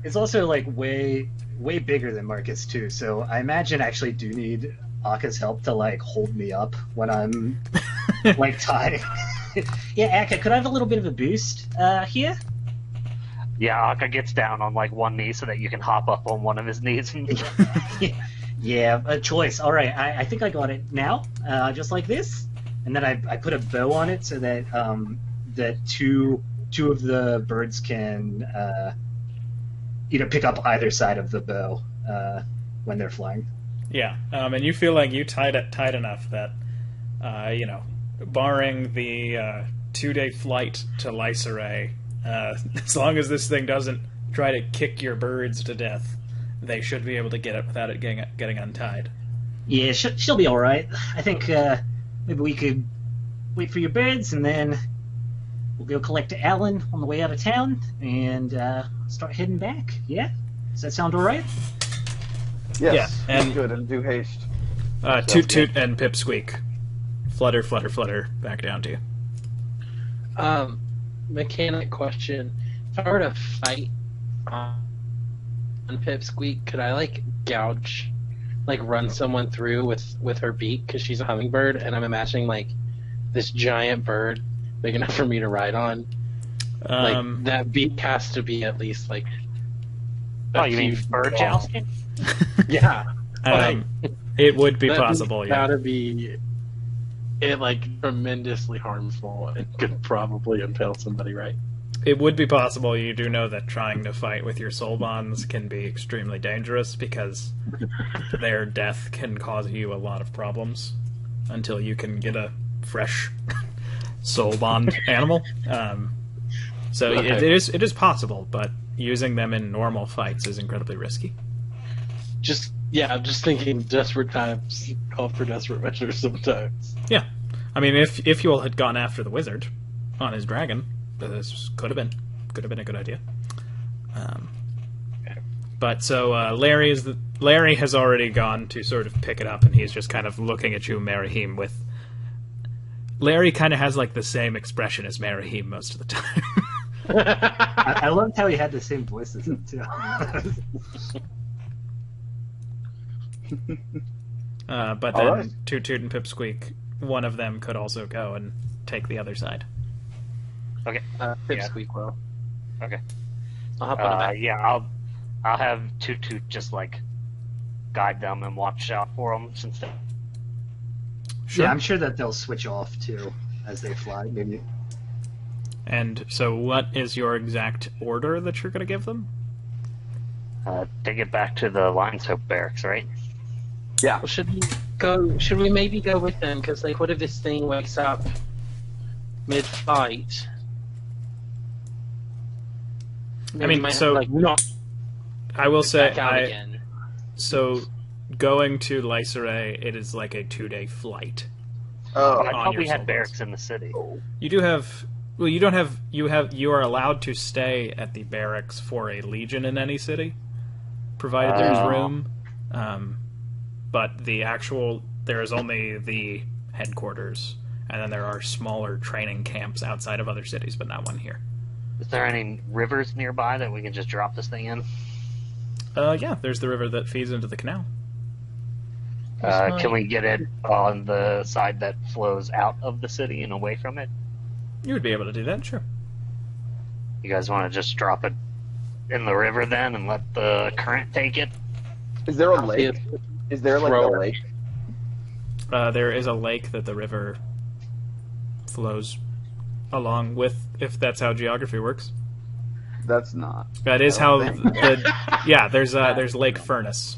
It's also way bigger than Marcus too, so I imagine I actually do need Aka's help to hold me up when I'm tied. Yeah, Aka, could I have a little bit of a boost here? Yeah, Akka gets down on one knee so that you can hop up on one of his knees. Yeah, a choice. All right, I think I got it now, just like this, and then I put a bow on it so that that two of the birds can pick up either side of the bow when they're flying. Yeah, and you feel like you tied it tight enough that barring the 2-day flight to Lysaray, as long as this thing doesn't try to kick your birds to death, they should be able to get it without it getting untied. Yeah, she'll be all right. I think maybe we could wait for your birds, and then we'll go collect Alan on the way out of town, and start heading back. Yeah, does that sound all right? Yes, Yeah, and- good, and do haste. Toot Toot and Pipsqueak, flutter, flutter, flutter, back down to you. Mechanic question: if I were to fight on Pipsqueak, could I gouge, run someone through with her beak because she's a hummingbird, and I'm imagining this giant bird big enough for me to ride on. That beak has to be at least Oh, you mean bird jousting? Yeah. It would be That possible, yeah. Gotta be tremendously harmful and could probably impale somebody, right? It would be possible. You do know that trying to fight with your soul bonds can be extremely dangerous because their death can cause you a lot of problems until you can get a fresh soul bond animal. So it is possible, but using them in normal fights is incredibly risky. I'm just thinking desperate times call for desperate measures sometimes. Yeah. I mean, if you all had gone after the wizard on his dragon, this could have been a good idea. But so Larry has already gone to sort of pick it up, and he's just kind of looking at you, Marahim, with... Larry kind of has the same expression as Marahim most of the time. I loved how he had the same voice as him too. But All then right. Toot Toot and Pipsqueak, one of them could also go and take the other side. Okay. Pipsqueak will. Okay. I'll hop on the back. Yeah, I'll have Toot Toot just guide them and watch out for them since they... Sure. Yeah, I'm sure that they'll switch off too as they fly. Maybe. And so what is your exact order that you're going to give them? Take it back to the Lion's Hope barracks, right? Yeah. Well, should we maybe go with them? Because what if this thing wakes up mid-fight? I mean, might so- have to, not I will say, back out again. so going to Lysaray, it is a 2-day flight. Oh, I on thought your we soul had bones. barracks in the city. You do have. Well, you don't have. You are allowed to stay at the barracks for a legion in any city, provided there's Oh. room. But there is only the headquarters, and then there are smaller training camps outside of other cities, but not one here. Is there any rivers nearby that we can just drop this thing in? Yeah, there's the river that feeds into the canal. Can we get it on the side that flows out of the city and away from it? You would be able to do that, sure. You guys want to just drop it in the river then and let the current take it? is there a Althea, lake? Is there like throw a it. lake? There is a lake that the river flows along with, if that's how geography works. That's not. That is I how don't think- there's Lake Furnace.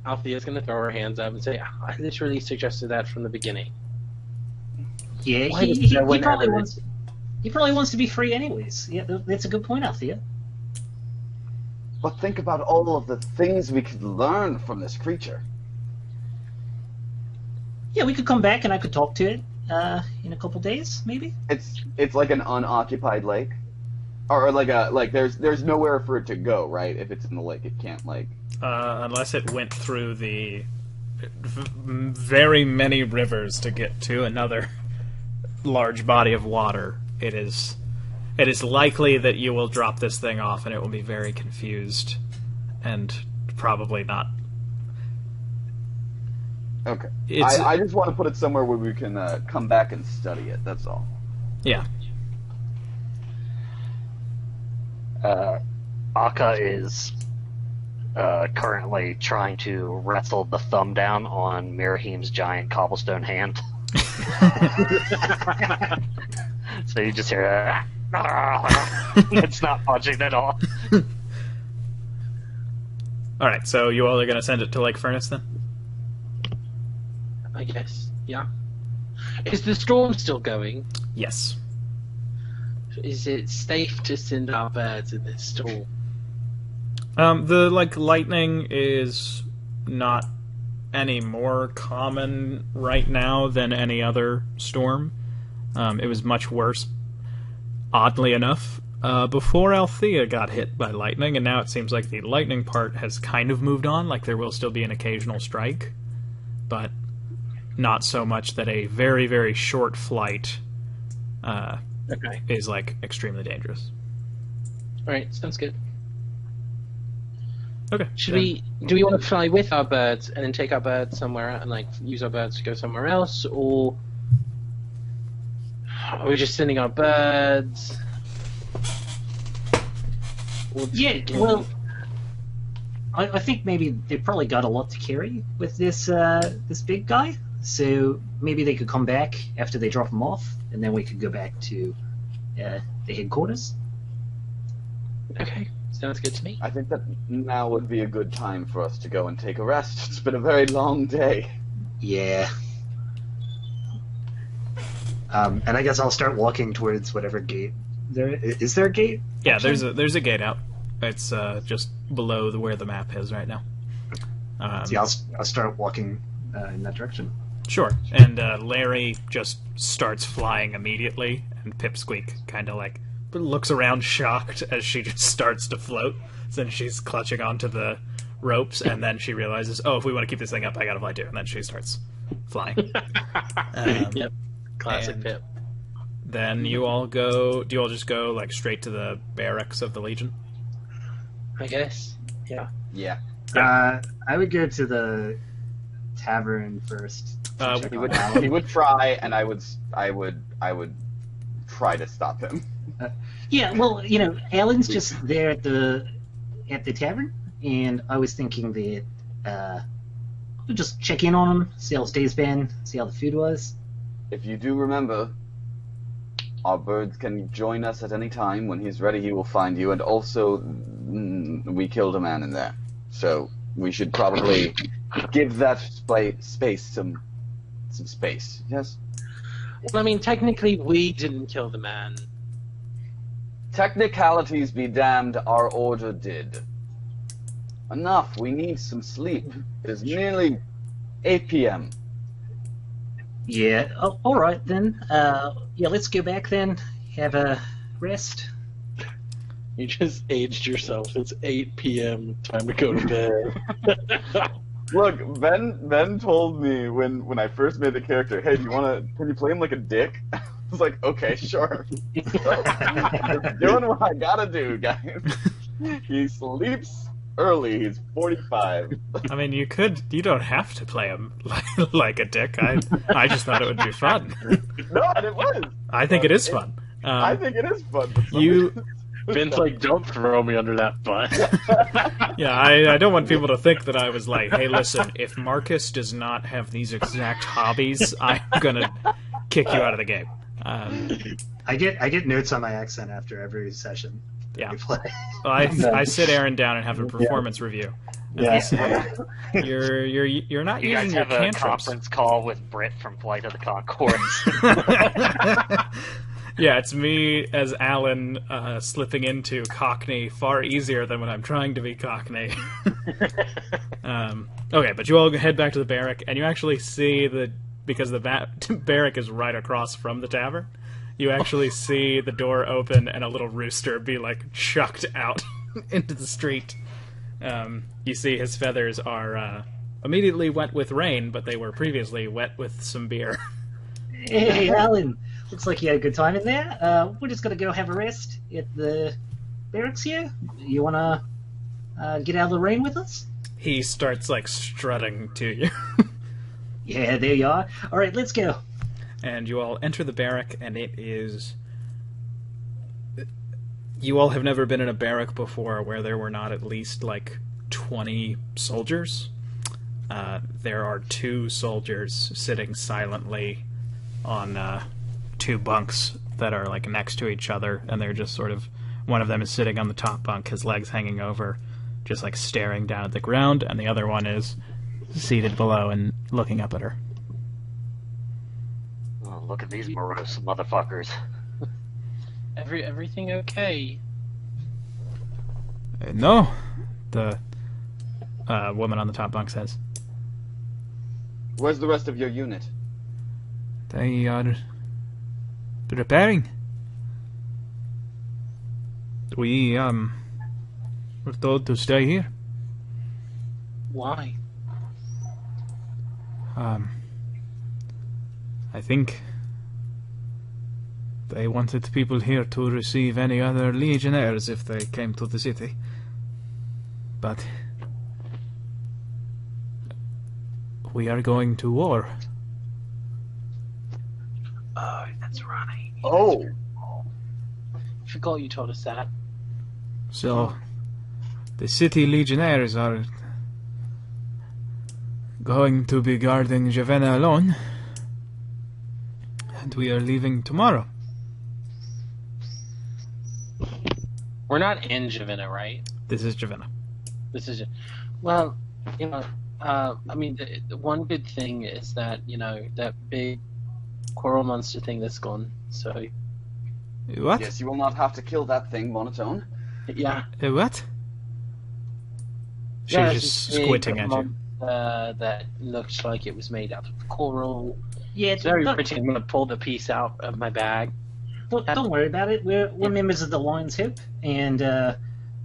Althea's going to throw her hands up and say, I literally suggested that from the beginning. Yeah, Why he, does he, no he one probably ever- wants. He probably wants to be free, anyways. Yeah, that's a good point, Althea. But think about all of the things we could learn from this creature. Yeah, we could come back and I could talk to it in a couple days, maybe. It's like an unoccupied lake, or like there's nowhere for it to go, right? If it's in the lake, it can't like. Unless it went through the very many rivers to get to another large body of water, it is likely that you will drop this thing off and it will be very confused and probably not. Okay. It's- I just want to put it somewhere where we can come back and study it. That's all. Yeah. Akka is currently trying to wrestle the thumb down on Mirahim's giant cobblestone hand. So you just hear it's not punching at all. Alright, so you all are going to send it to Lake Furnace then? I guess. Yeah. Is the storm still going? Yes. Is it safe to send our birds in this storm? The lightning is not any more common right now than any other storm. It was much worse, oddly enough, before Althea got hit by lightning, and now it seems like the lightning part has kind of moved on. Like there will still be an occasional strike, but not so much that a very, very short flight Okay. is like extremely dangerous. Alright, sounds good. Okay. Do then- we want to fly with our birds and then take our birds somewhere and like use our birds to go somewhere else, or are we just sending our birds? Or Yeah, well, I think maybe they probably got a lot to carry with this big guy. So maybe they could come back after they drop him off, and then we could go back to the headquarters. Okay, sounds good to me. I think that now would be a good time for us to go and take a rest. It's been a very long day. Yeah. And I guess I'll start walking towards whatever gate there is. There a gate? Yeah, there's a gate out. It's just below where the map is right now. See, I'll start walking in that direction. Sure. And Larry just starts flying immediately, and Pipsqueak kind of like looks around shocked as she just starts to float. Then she's clutching onto the ropes, and then she realizes, oh, if we want to keep this thing up, I gotta fly too. And then she starts flying. Yep. Classic and- Pip. Then you all go. Do you all just go like straight to the barracks of the Legion? I guess. Yeah. Yeah. I would go to the tavern first. to check He on would Alan. he would try, and I would try to stop him. Yeah, well, Alan's just there at the tavern, and I was thinking that we'll just check in on him, see how his day's been, see how the food was. If you do remember, our birds can join us at any time. When he's ready, he will find you. And also, we killed a man in there, so we should probably give that space some space. Yes. Well, I mean, technically, we didn't kill the man. Technicalities be damned, our order did. Enough, we need some sleep. It is nearly 8 p.m. Yeah. Oh, all right then. Yeah, let's go back then. Have a rest. You just aged yourself. It's 8 p.m. Time to go to bed. Look, Ben told me when I first made the character, hey, can you play him like a dick? I was like, okay, sure. Just doing what I gotta do, guys. He sleeps early. He's 45. I mean, you don't have to play him like a dick. I just thought it would be fun. No, and it was. I think it is fun. I think it is fun. Ben's like, don't throw me under that bus. Yeah, I don't want people to think that I was like, hey, listen, if Marcus does not have these exact hobbies, I'm gonna kick you out of the game. I get notes on my accent after every session. Yeah. We play. Well, I sit Aaron down and have a performance review. And I say, you're not You guys using your have a cantrips. conference call with Britt from Flight of the Conchords. Yeah, it's me as Alan slipping into Cockney far easier than when I'm trying to be Cockney. Okay, but you all head back to the barrack, and you actually see because the barrack is right across from the tavern, you actually see the door open and a little rooster be like chucked out into the street. You see his feathers are immediately wet with rain, but they were previously wet with some beer. Hey, Alan. Looks like you had a good time in there. We're just gonna go have a rest at the barracks here. You wanna get out of the rain with us? He starts like strutting to you. Yeah, there you are. All right, let's go. And you all enter the barrack, and it is... You all have never been in a barrack before where there were not at least, like, 20 soldiers. There are 2 soldiers sitting silently on 2 bunks that are, like, next to each other, and they're just sort of... One of them is sitting on the top bunk, his legs hanging over, just, like, staring down at the ground, and the other one is seated below and looking up at her. Oh, look at these morose motherfuckers. Everything okay? No, the woman on the top bunk says. Where's the rest of your unit? They are preparing. We were told to stay here. Why? I think they wanted people here to receive any other legionnaires if they came to the city. But we are going to war. Oh, that's right. Oh! I forgot you told us that. So the city legionnaires are going to be guarding Javenna alone. And we are leaving tomorrow. We're not in Javenna, right? This is Javenna. This is, well, I mean, the one good thing is that, that big coral monster thing that's gone. So, What? Yes, you will not have to kill that thing, Monotone. yeah. What? She's Yeah, just it's a big squinting at you. monster that looks like it was made out of coral. Yeah, It's very don't, pretty. I'm gonna pull the piece out of my bag. don't worry about it. We're members of the Lion's Hip, and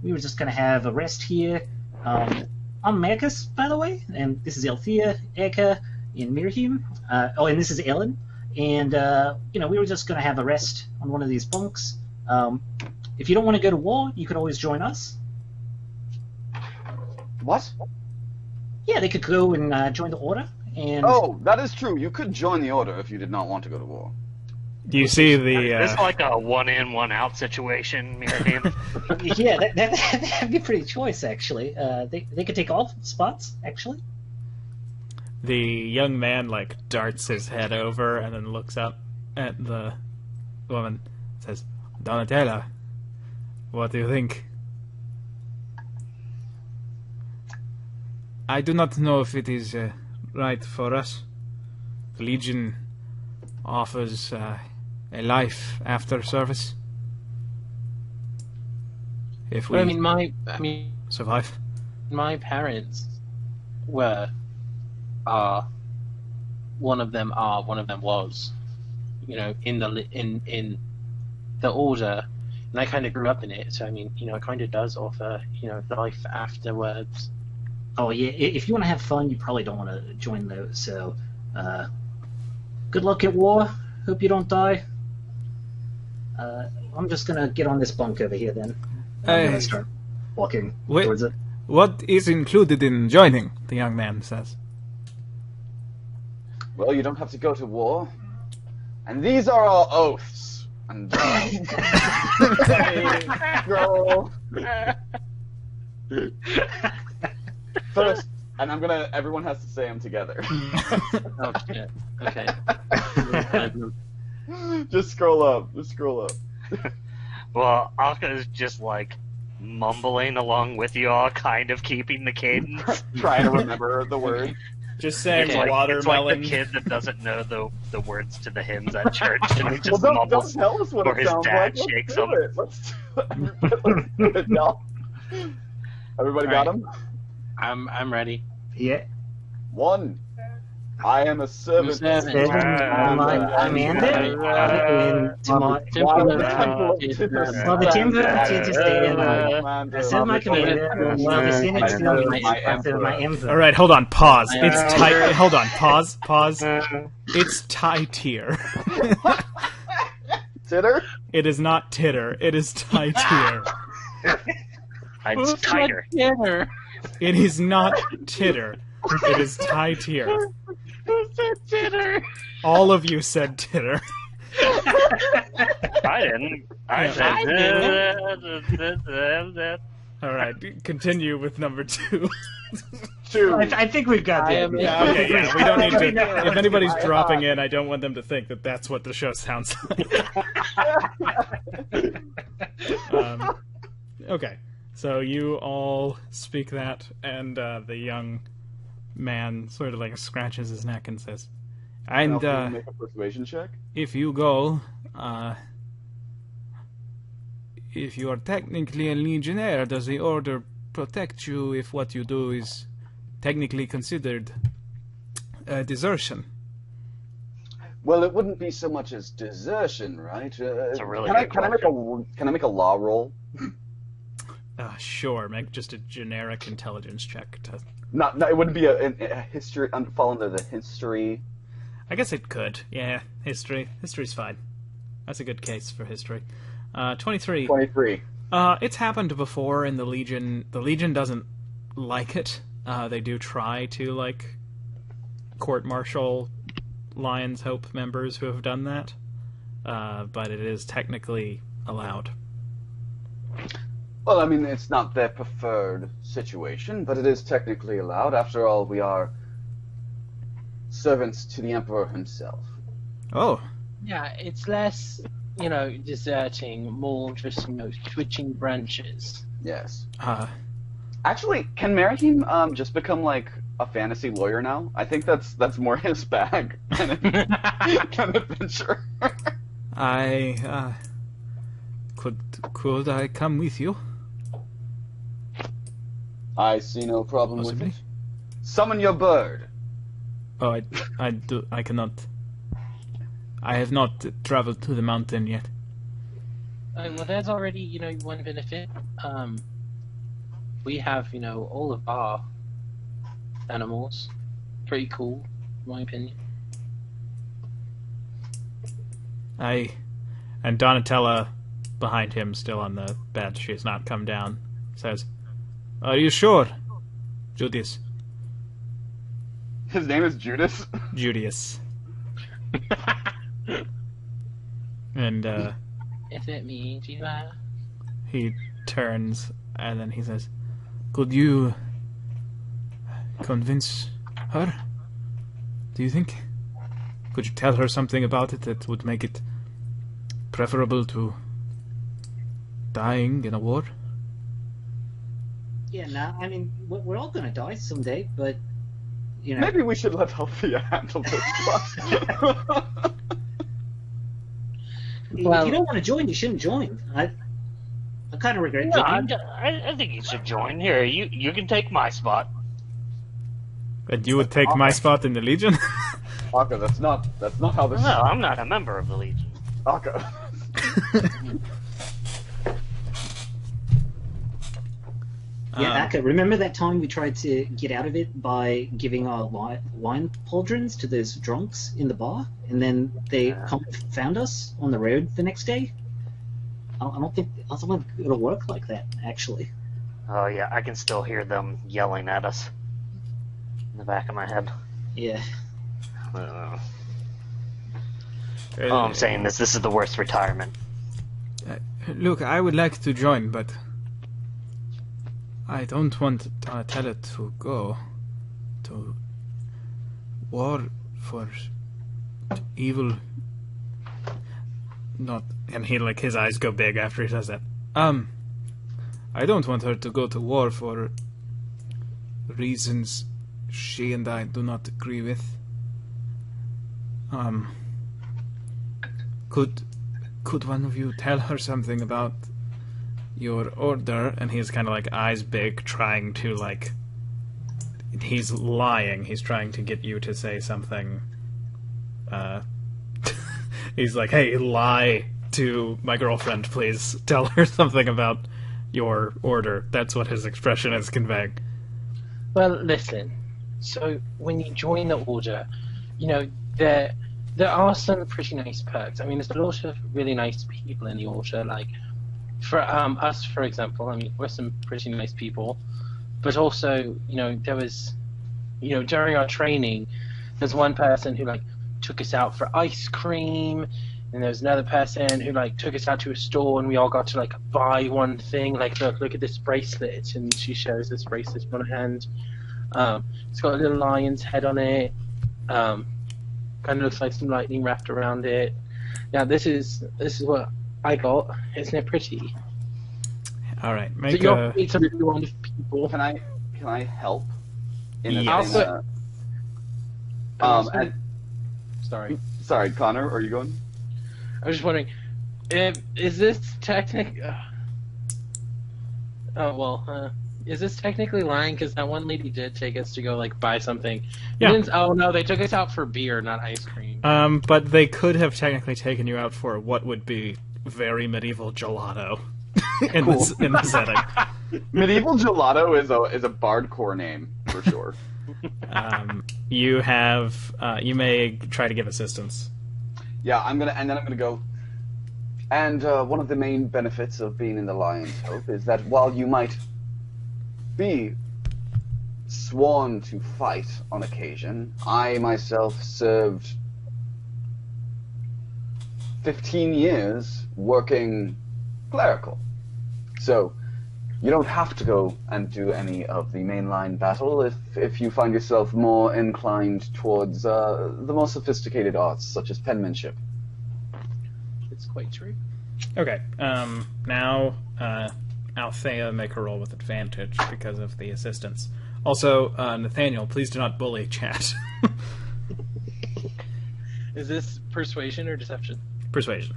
we were just gonna have a rest here. I'm Marcus, by the way, and this is Althea, Eka, and Mirhum. And this is Ellen. And we were just gonna have a rest on one of these bunks. If you don't want to go to war, you could always join us. What? Yeah, they could go and join the Order. And Oh, that is true. You could join the Order if you did not want to go to war. You see Is the this like a one in, one out situation, Miriam? yeah, that'd be a pretty choice, actually. They could take all spots, actually. the young man like darts his head over and then looks up at the woman. Says, "Donatella, what do you think?" I do not know if it is right for us. The Legion offers a life after service. If we But I mean, survive. my parents are one of them was, in the order, and I kind of grew up in it. So I mean, it kind of does offer, life afterwards. Oh yeah, if you want to have fun, you probably don't want to join those. So, good luck at war. Hope you don't die. I'm just gonna get on this bunk over here then. I'm gonna start walking towards it. What is included in joining? The young man says. Well, you don't have to go to war. And these are our oaths. And scroll. First, and everyone has to say them together. Oh shit. Okay. Just scroll up. Well, Aka's just like mumbling along with you all, kind of keeping the cadence. Trying to remember the word. Just saying It's like watermelon. the kid that doesn't know the words to the hymns at church, and he just Don't mumbles. tell us what or it his sounds dad like. shakes Let's do him. it. Let's do it. No. Everybody got him? I'm ready. Yeah. 1. I am a servant. Servant. I'm Andy. Well, the timber to stay in I serve my commander. Well, the Senate still my emperor. All right, hold on. Pause. It's Hold on. Pause. It's Tytyr. Titter? It is not Titter. It is Tytyr. It's Tytyr. Titter? It is not Titter. It is Tytyr. Who said Titter? All of you said Titter. I didn't. I said. All right, continue with number 2. 2. I think we've got that. Okay, yeah, we don't need to. If anybody's dropping in, I don't want them to think that that's what the show sounds like. Okay, so you all speak that, and the young man sort of like scratches his neck and says, "And make a persuasion check. if you go, if you are technically a legionnaire, does the order protect you if what you do is technically considered desertion?" Well, it wouldn't be so much as desertion, right? It's a really can I good make a law roll? Sure, make just a generic intelligence check. No, it wouldn't be a history. Fall under the history. I guess it could. Yeah, history. History's fine. That's a good case for history. 23. 23. It's happened before in the Legion. The Legion doesn't like it. They do try to, court-martial Lion's Hope members who have done that. But it is technically allowed. Well, I mean, it's not their preferred situation, but it is technically allowed. After all, we are servants to the Emperor himself. Oh. Yeah, it's less, deserting, more just, switching branches. Yes. Uh, Actually, can Merahim just become like a fantasy lawyer now? I think that's more his bag than an adventure. Could I come with you? I see no problem Possibly. with it. Summon your bird. Oh, I cannot. I have not traveled to the mountain yet. Well, there's already, one benefit. We have, all of our animals. Pretty cool, in my opinion. And Donatella, behind him, still on the bed, she has not come down, says, "Are you sure, Judas?" His name is Judas. Judas. And Is it me, Jiva? he turns and then he says, "Could you convince her? Do you think? Could you tell her something about it that would make it preferable to dying in a war?" Yeah, no, I mean, we're all gonna die someday, but, Maybe we should let Althea handle this one. If you don't want to join, you shouldn't join. I kind of regret No, taking. I think you should join. Here, you can take my spot. And you would take my spot in the Legion? Akka, that's not how this. No, I'm not a member of the Legion. Akka. Yeah, Akka, remember that time we tried to get out of it by giving our wine pauldrons to those drunks in the bar, and then they found us on the road the next day? I don't think it'll work like that, actually. Oh yeah, I can still hear them yelling at us in the back of my head. Yeah. All I'm saying is this is the worst retirement. Look, I would like to join, but I don't want Tytyr to go to war for evil. Not, and he his eyes go big after he says that. I don't want her to go to war for reasons she and I do not agree with. Could one of you tell her something about your order? And he's kind of eyes big, trying to he's lying. He's trying to get you to say something. He's like, hey, lie to my girlfriend, please. Tell her something about your order. That's what his expression is conveying. Well, listen. So when you join the order, there are some pretty nice perks. I mean, there's a lot of really nice people in the order. Like, for us, for example, I mean, we're some pretty nice people. But also, there was, during our training, there's one person who, took us out for ice cream, and there was another person who, took us out to a store, and we all got to, buy one thing. Look at this bracelet, and she shows this bracelet on her hand. It's got a little lion's head on it. Kind of looks like some lightning wrapped around it. Now this is what I got. Isn't it pretty? All right, So you're it's a really wonderful people. Can I help? Yes. Sorry, Connor, are you going? I was just wondering, is this is this technically lying? Because that one lady did take us to go buy something. Yeah. Oh no, they took us out for beer, not ice cream. But they could have technically taken you out for what would be very medieval gelato in the setting. Medieval gelato is a bardcore name for sure. You may try to give assistance. Yeah, I'm gonna go. And one of the main benefits of being in the Lion's Hope is that while you might be sworn to fight on occasion, I myself served 15 years working clerical. So you don't have to go and do any of the mainline battle if you find yourself more inclined towards the more sophisticated arts, such as penmanship. It's quite true. Okay, now Althea make a roll with advantage because of the assistance. Also, Nathaniel, please do not bully chat. Is this persuasion or deception? Persuasion.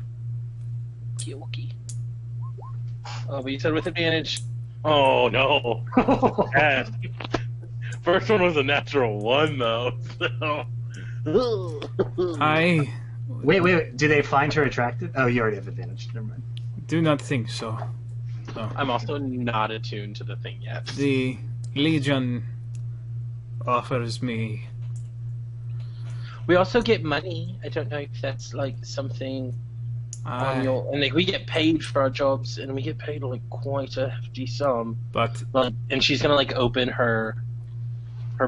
Okay. Oh, but you said with advantage. Oh no! Yes. First one was a natural 1 though. So. Wait. Do they find her attractive? Oh, you already have advantage. Never mind. Do not think so. I'm also not attuned to the thing yet. The Legion offers me. We also get money. I don't know if that's something on your. And we get paid for our jobs, and we get paid quite a hefty sum. But and she's gonna open her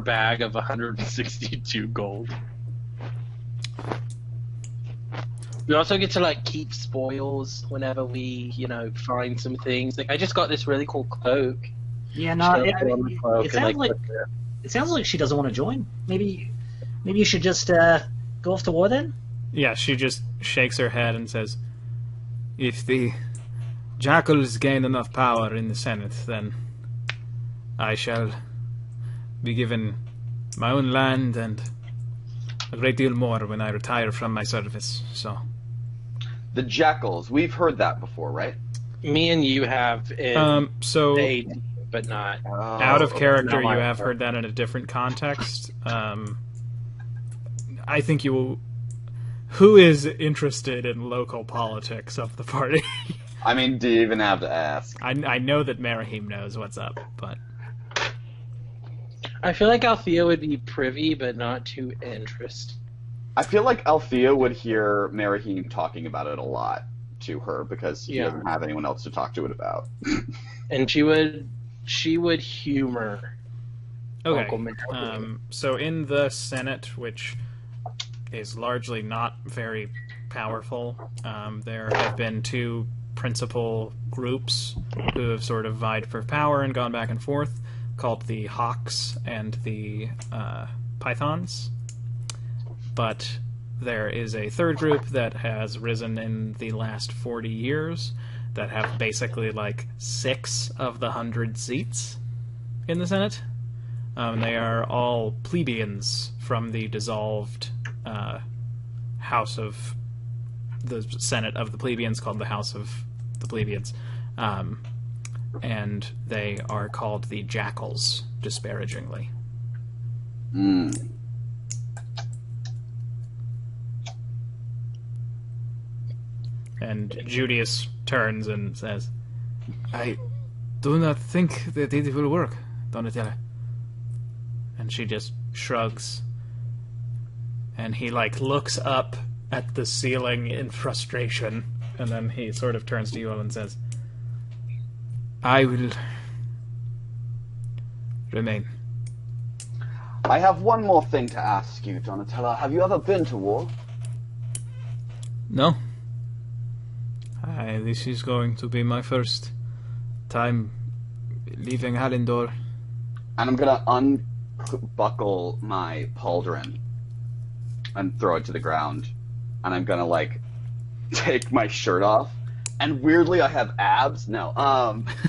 bag of 162 gold. We also get to keep spoils whenever we find some things. I just got this really cool cloak. Yeah, no, it sounds like she doesn't want to join. Maybe you should just go off to war then. Yeah, she just shakes her head and says, "If the Jackals gain enough power in the Senate, then I shall be given my own land and a great deal more when I retire from my service." So. The Jackals, we've heard that before, right? Me and you have so but not out of character. You have heard that in a different context. I think you will... Who is interested in local politics of the party? I mean, do you even have to ask? I know that Merahim knows what's up, but... I feel like Althea would be privy, but not too interested. I feel like Althea would hear Merahim talking about it a lot to her because he doesn't have anyone else to talk to it about. And she would humor. Okay. Uncle Merahim. So in the Senate, which is largely not very powerful, there have been two principal groups who have sort of vied for power and gone back and forth, called the Hawks and the Pythons. But there is a third group that has risen in the last 40 years that have basically like 6 of the 100 seats in the Senate. They are all plebeians from the dissolved House of the Senate of the plebeians, called the House of the Plebeians. And they are called the Jackals, disparagingly. And Judius turns and says, I do not think that it will work, Donatella. And she just shrugs. And he, like, looks up at the ceiling in frustration. And then he sort of turns to you all and says, I will remain. I have one more thing to ask you, Donatella. Have you ever been to war? No. This is going to be my first time leaving Halindor. And I'm gonna unbuckle my pauldron and throw it to the ground. And I'm gonna, like, take my shirt off. And weirdly, I have abs. No.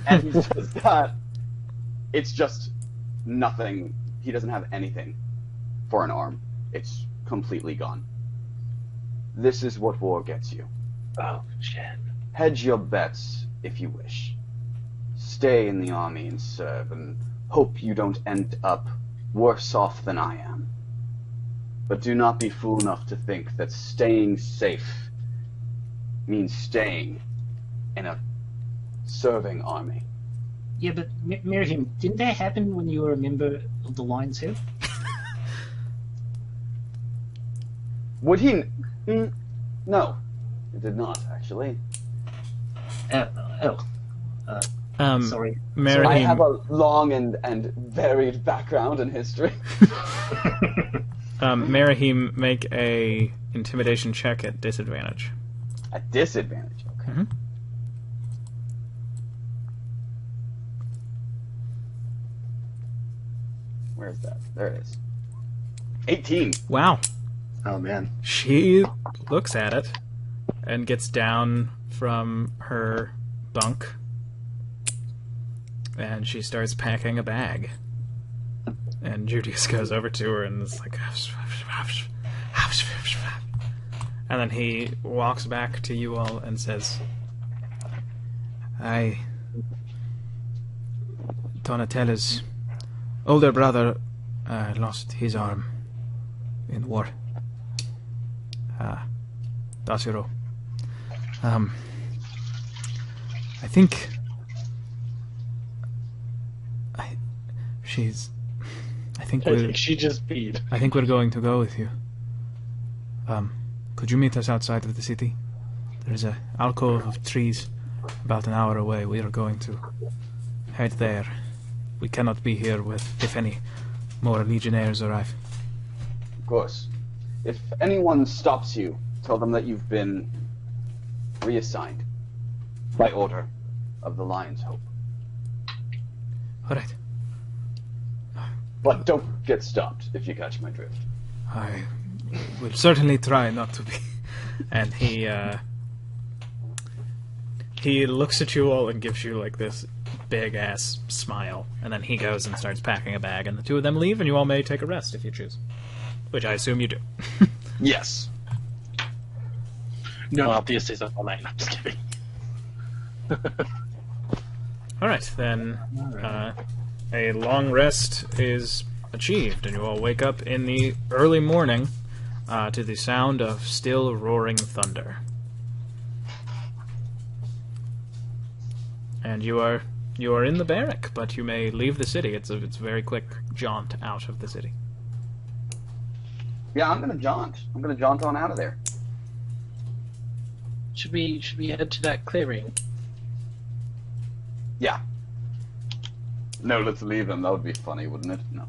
And he's just got... It's just nothing. He doesn't have anything for an arm. It's completely gone. This is what war gets you. Oh, shit. Hedge your bets if you wish. Stay in the army and serve, and hope you don't end up worse off than I am. But do not be fool enough to think that staying safe means staying in a serving army. Yeah, but Merahim, didn't that happen when you were a member of the Lion's Head? Would he? No, it did not, actually. Sorry. Merahim, I have a long and varied background in history. Merahim, make a intimidation check at disadvantage. At disadvantage, okay. Mm-hmm. Where's that? There it is. 18. Wow. Oh man. She looks at it and gets down from her bunk and she starts packing a bag. And Judius goes over to her and is like... And then he walks back to you all and says, Donatella's older brother lost his arm in war. Dasiro. I think... I think she just peed. I think we're going to go with you. Could you meet us outside of the city? There's an alcove of trees about an hour away. We are going to head there. We cannot be here if any more legionnaires arrive. Of course. If anyone stops you, tell them that you've been reassigned by order of the Lion's Hope. All right. But don't get stopped, if you catch my drift. I will certainly try not to be. And he looks at you all and gives you like this big ass smile, and then he goes and starts packing a bag, and the two of them leave, and you all may take a rest if you choose, which I assume you do. Yes. No, Althea stays up all night. I'm just kidding. All right, then. A long rest is achieved, and you all wake up in the early morning to the sound of still roaring thunder. And you are in the barrack, but you may leave the city. It's a very quick jaunt out of the city. Yeah, I'm gonna jaunt. I'm gonna jaunt on out of there. Should we head to that clearing? Yeah. No, let's leave them. That would be funny, wouldn't it? No.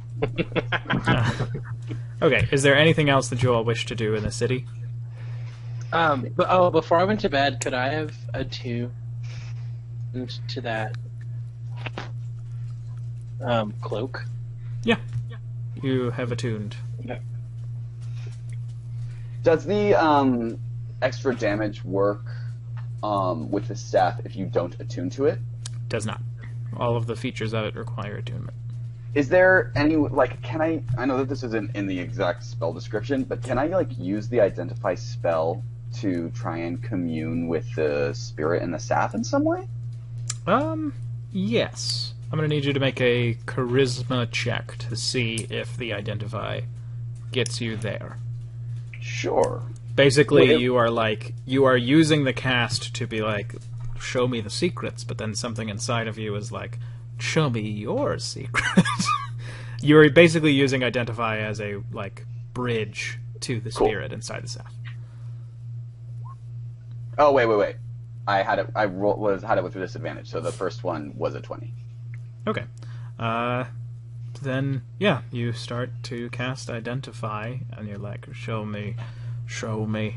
Okay, is there anything else that you all wish to do in the city? But before I went to bed, could I have attuned to that cloak? Yeah. You have attuned. Okay. Does the extra damage work with the staff if you don't attune to it? Does not. All of the features of it require attunement. Is there any, like, can I know that this isn't in the exact spell description, but can I, like, use the Identify spell to try and commune with the spirit in the staff in some way? Yes. I'm going to need you to make a charisma check to see if the Identify gets you there. Sure. Basically, you are using the cast to be like, show me the secrets, but then something inside of you is like, show me your secret. You're basically using Identify as a, like, bridge to the spirit inside the staff. Oh, wait. I had it with a disadvantage, so the first one was a 20. Okay. Then, yeah, you start to cast Identify, and you're like, show me. Show me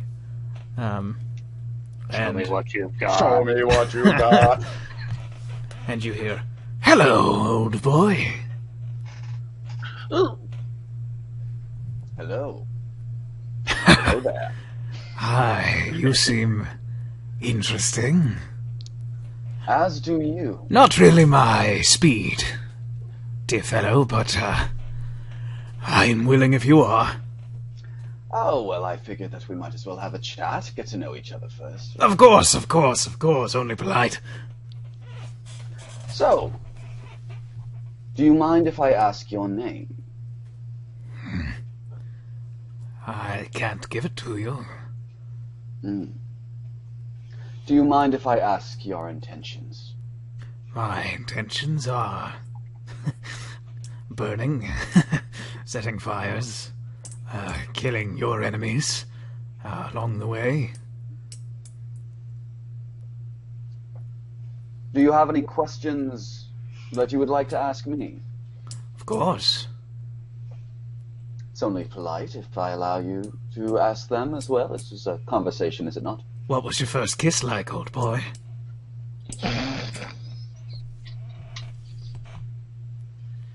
what you've got. Show me what you got. And you hear, hello, old boy. Ooh. Hello. Hello there. Hi, you seem interesting. As do you. Not really my speed, dear fellow, but I'm willing if you are. Oh, well, I figured that we might as well have a chat, get to know each other first. Of course, only polite. So, do you mind if I ask your name? I can't give it to you. Do you mind if I ask your intentions? My intentions are burning, setting fires, killing your enemies along the way. Do you have any questions that you would like to ask me? Of course. It's only polite if I allow you to ask them as well. This is a conversation, is it not? What was your first kiss like, old boy?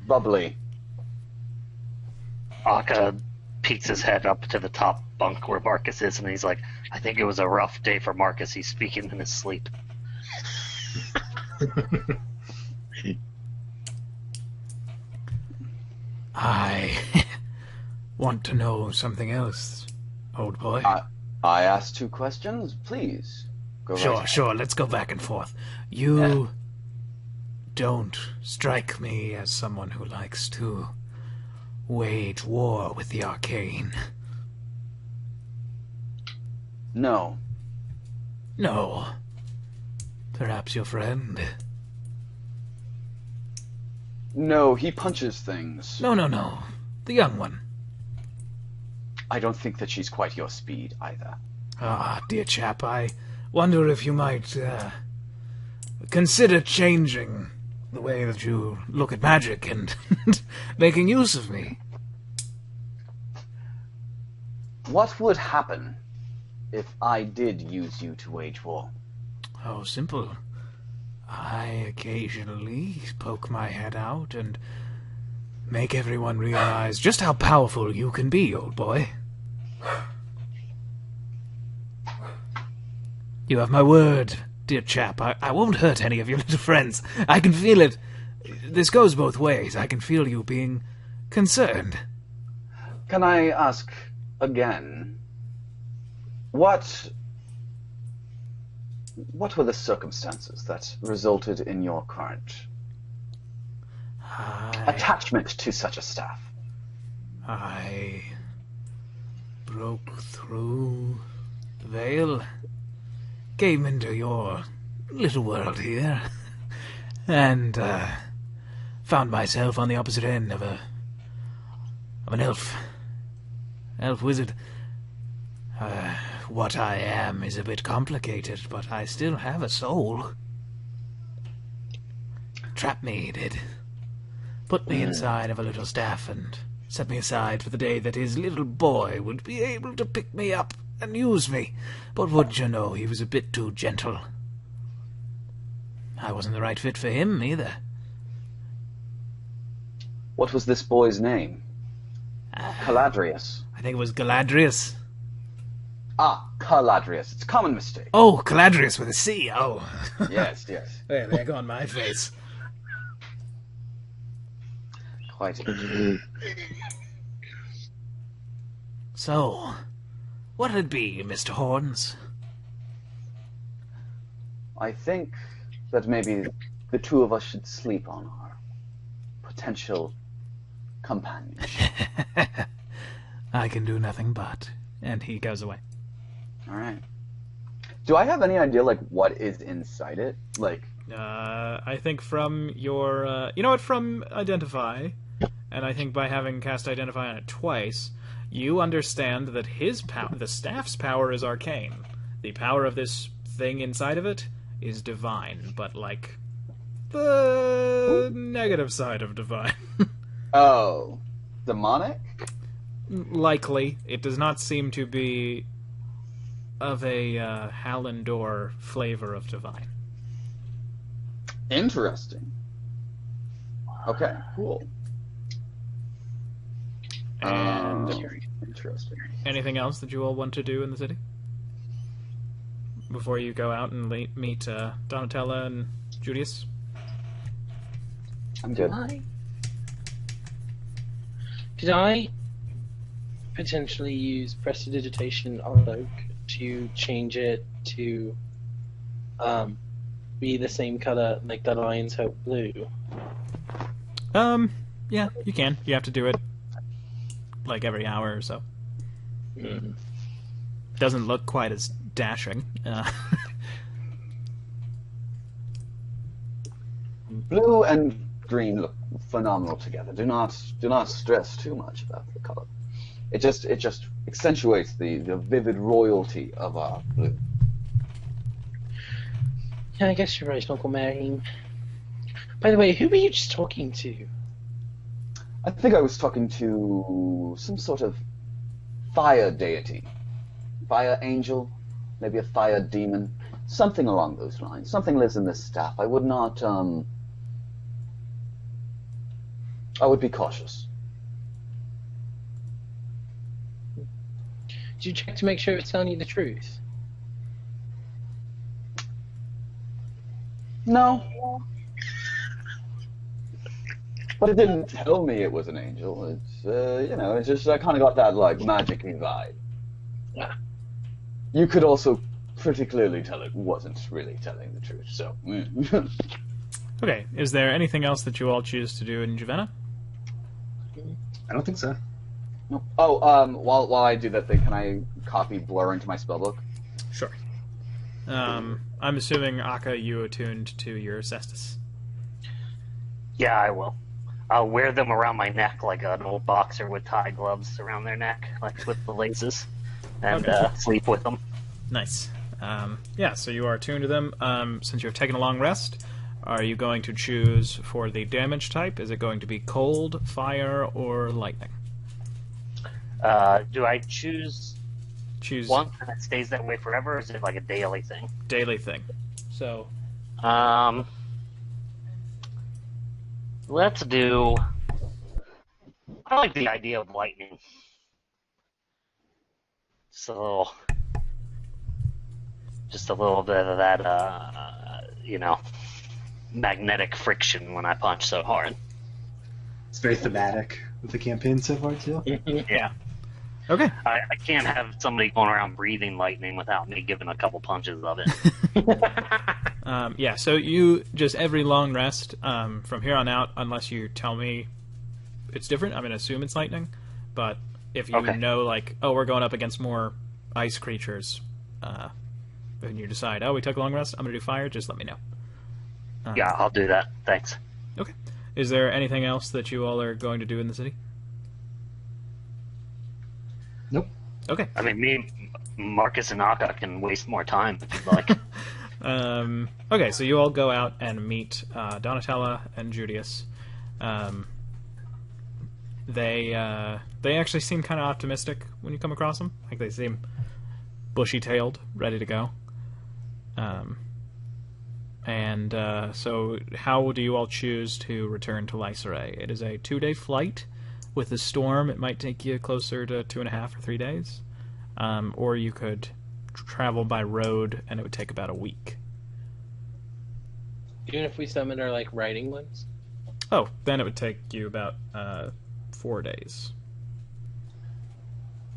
Bubbly. Akka peeks his head up to the top bunk where Marcus is, and he's like, I think it was a rough day for Marcus. He's speaking in his sleep. I want to know something else, old boy. I asked 2 questions. Please, go right ahead. Sure, let's go back and forth. You don't strike me as someone who likes to wage war with the arcane. No. No. Perhaps your friend? No, he punches things. No. The young one. I don't think that she's quite your speed, either. Ah, dear chap, I wonder if you might, consider changing the way that you look at magic and making use of me. What would happen if I did use you to wage war? Oh, simple. I occasionally poke my head out and make everyone realize just how powerful you can be, old boy. You have my word, dear chap. I won't hurt any of your little friends. I can feel it. This goes both ways. I can feel you being concerned. Can I ask again, what were the circumstances that resulted in your current attachment to such a staff? I broke through the veil, came into your little world here, and found myself on the opposite end of an elf wizard. What I am is a bit complicated, but I still have a soul. Trapped me, he did. Put me inside of a little staff and set me aside for the day that his little boy would be able to pick me up and use me. But wouldn't you know, he was a bit too gentle. I wasn't the right fit for him, either. What was this boy's name? Caladrius. I think it was Caladrius. Ah, Caladrius. It's a common mistake. Oh, Caladrius with a C. Oh. Yes, yes. There go on my face. Quite. So, what'd it be, Mr. Horns? I think that maybe the two of us should sleep on our potential companions. I can do nothing but. And he goes away. All right. Do I have any idea, like, what is inside it? Like, I think from your, from Identify, and I think by having cast Identify on it twice, you understand that the staff's power is arcane. The power of this thing inside of it is divine, but like the negative side of divine. oh, demonic? Likely. It does not seem to be of a Hallandor flavor of divine. Interesting. Okay, cool. And interesting. anything else that you all want to do in the city? Before you go out and meet Donatella and Julius? I'm good. Could I potentially use prestidigitation on Oak to change it to be the same color like the Lion's Hope blue? Yeah, you can. You have to do it like every hour or so. Doesn't look quite as dashing. Blue and green look phenomenal together. Do not stress too much about the color. It just accentuates the vivid royalty of our blue. Yeah, I guess you're right, Uncle Mary. By the way, who were you just talking to? I think I was talking to some sort of fire deity. Fire angel, maybe a fire demon, something along those lines. Something lives in this staff. I would not, I would be cautious. Did you check to make sure it's telling you the truth? No. But it didn't tell me it was an angel. It's, it's just, I kind of got that, like, magic-y vibe. Yeah. You could also pretty clearly tell it wasn't really telling the truth, so... Okay, is there anything else that you all choose to do in Javenna? I don't think so. No. Oh, while I do that thing, can I copy Blur into my spellbook? Sure. I'm assuming, Akka, you attuned to your cestus. Yeah, I will. I'll wear them around my neck like an old boxer with tie gloves around their neck, like with the laces, and sleep with them. Nice. So you are attuned to them. Since you have taken a long rest, are you going to choose for the damage type? Is it going to be cold, fire, or lightning? Do I choose one and it stays that way forever, or is it like a daily thing? Daily thing. So... let's do... I like the idea of lightning. So... just a little bit of that, magnetic friction when I punch so hard. It's very thematic with the campaign so far, too. Yeah. Okay. I can't have somebody going around breathing lightning without me giving a couple punches of it. So you just every long rest from here on out, unless you tell me it's different, I'm going to assume it's lightning, but if you Okay. know, like, oh, we're going up against more ice creatures, and you decide, oh, we took a long rest, I'm going to do fire, just let me know. Yeah, I'll do that. Thanks. Okay. Is there anything else that you all are going to do in the city? Nope. Okay. I mean, me, Marcus, and Akka can waste more time if you'd like. Okay, so you all go out and meet Donatella and Judius. They actually seem kind of optimistic when you come across them. Like, they seem bushy-tailed, ready to go. So how do you all choose to return to Lyceray? It is a 2-day flight. With the storm, it might take you closer to 2.5 or 3 days. Or you could travel by road, and it would take about a week. Even if we summon our like riding limbs. Oh, then it would take you about 4 days.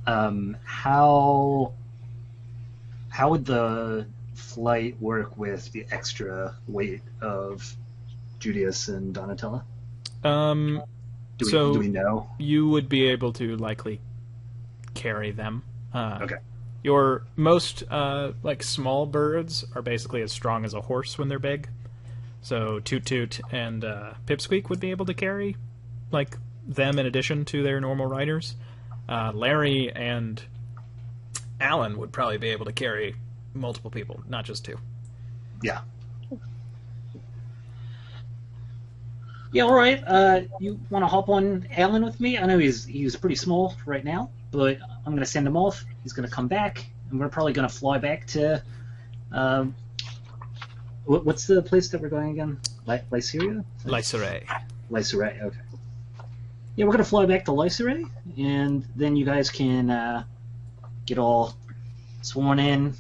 How would the flight work with the extra weight of Judius and Donatella? Do we know? You would be able to likely carry them. Okay. Your most like small birds are basically as strong as a horse when they're big. So Toot Toot and Pipsqueak would be able to carry like them in addition to their normal riders. Larry and Alan would probably be able to carry multiple people, not just 2. Yeah. Yeah, all right. You want to hop on Alan with me? I know he's pretty small right now, but I'm going to send him off. He's going to come back, and we're probably going to fly back to... what's the place that we're going again? Lyceria? Lyceray. Lyceray, okay. Yeah, we're going to fly back to Lyceray, and then you guys can get all sworn in,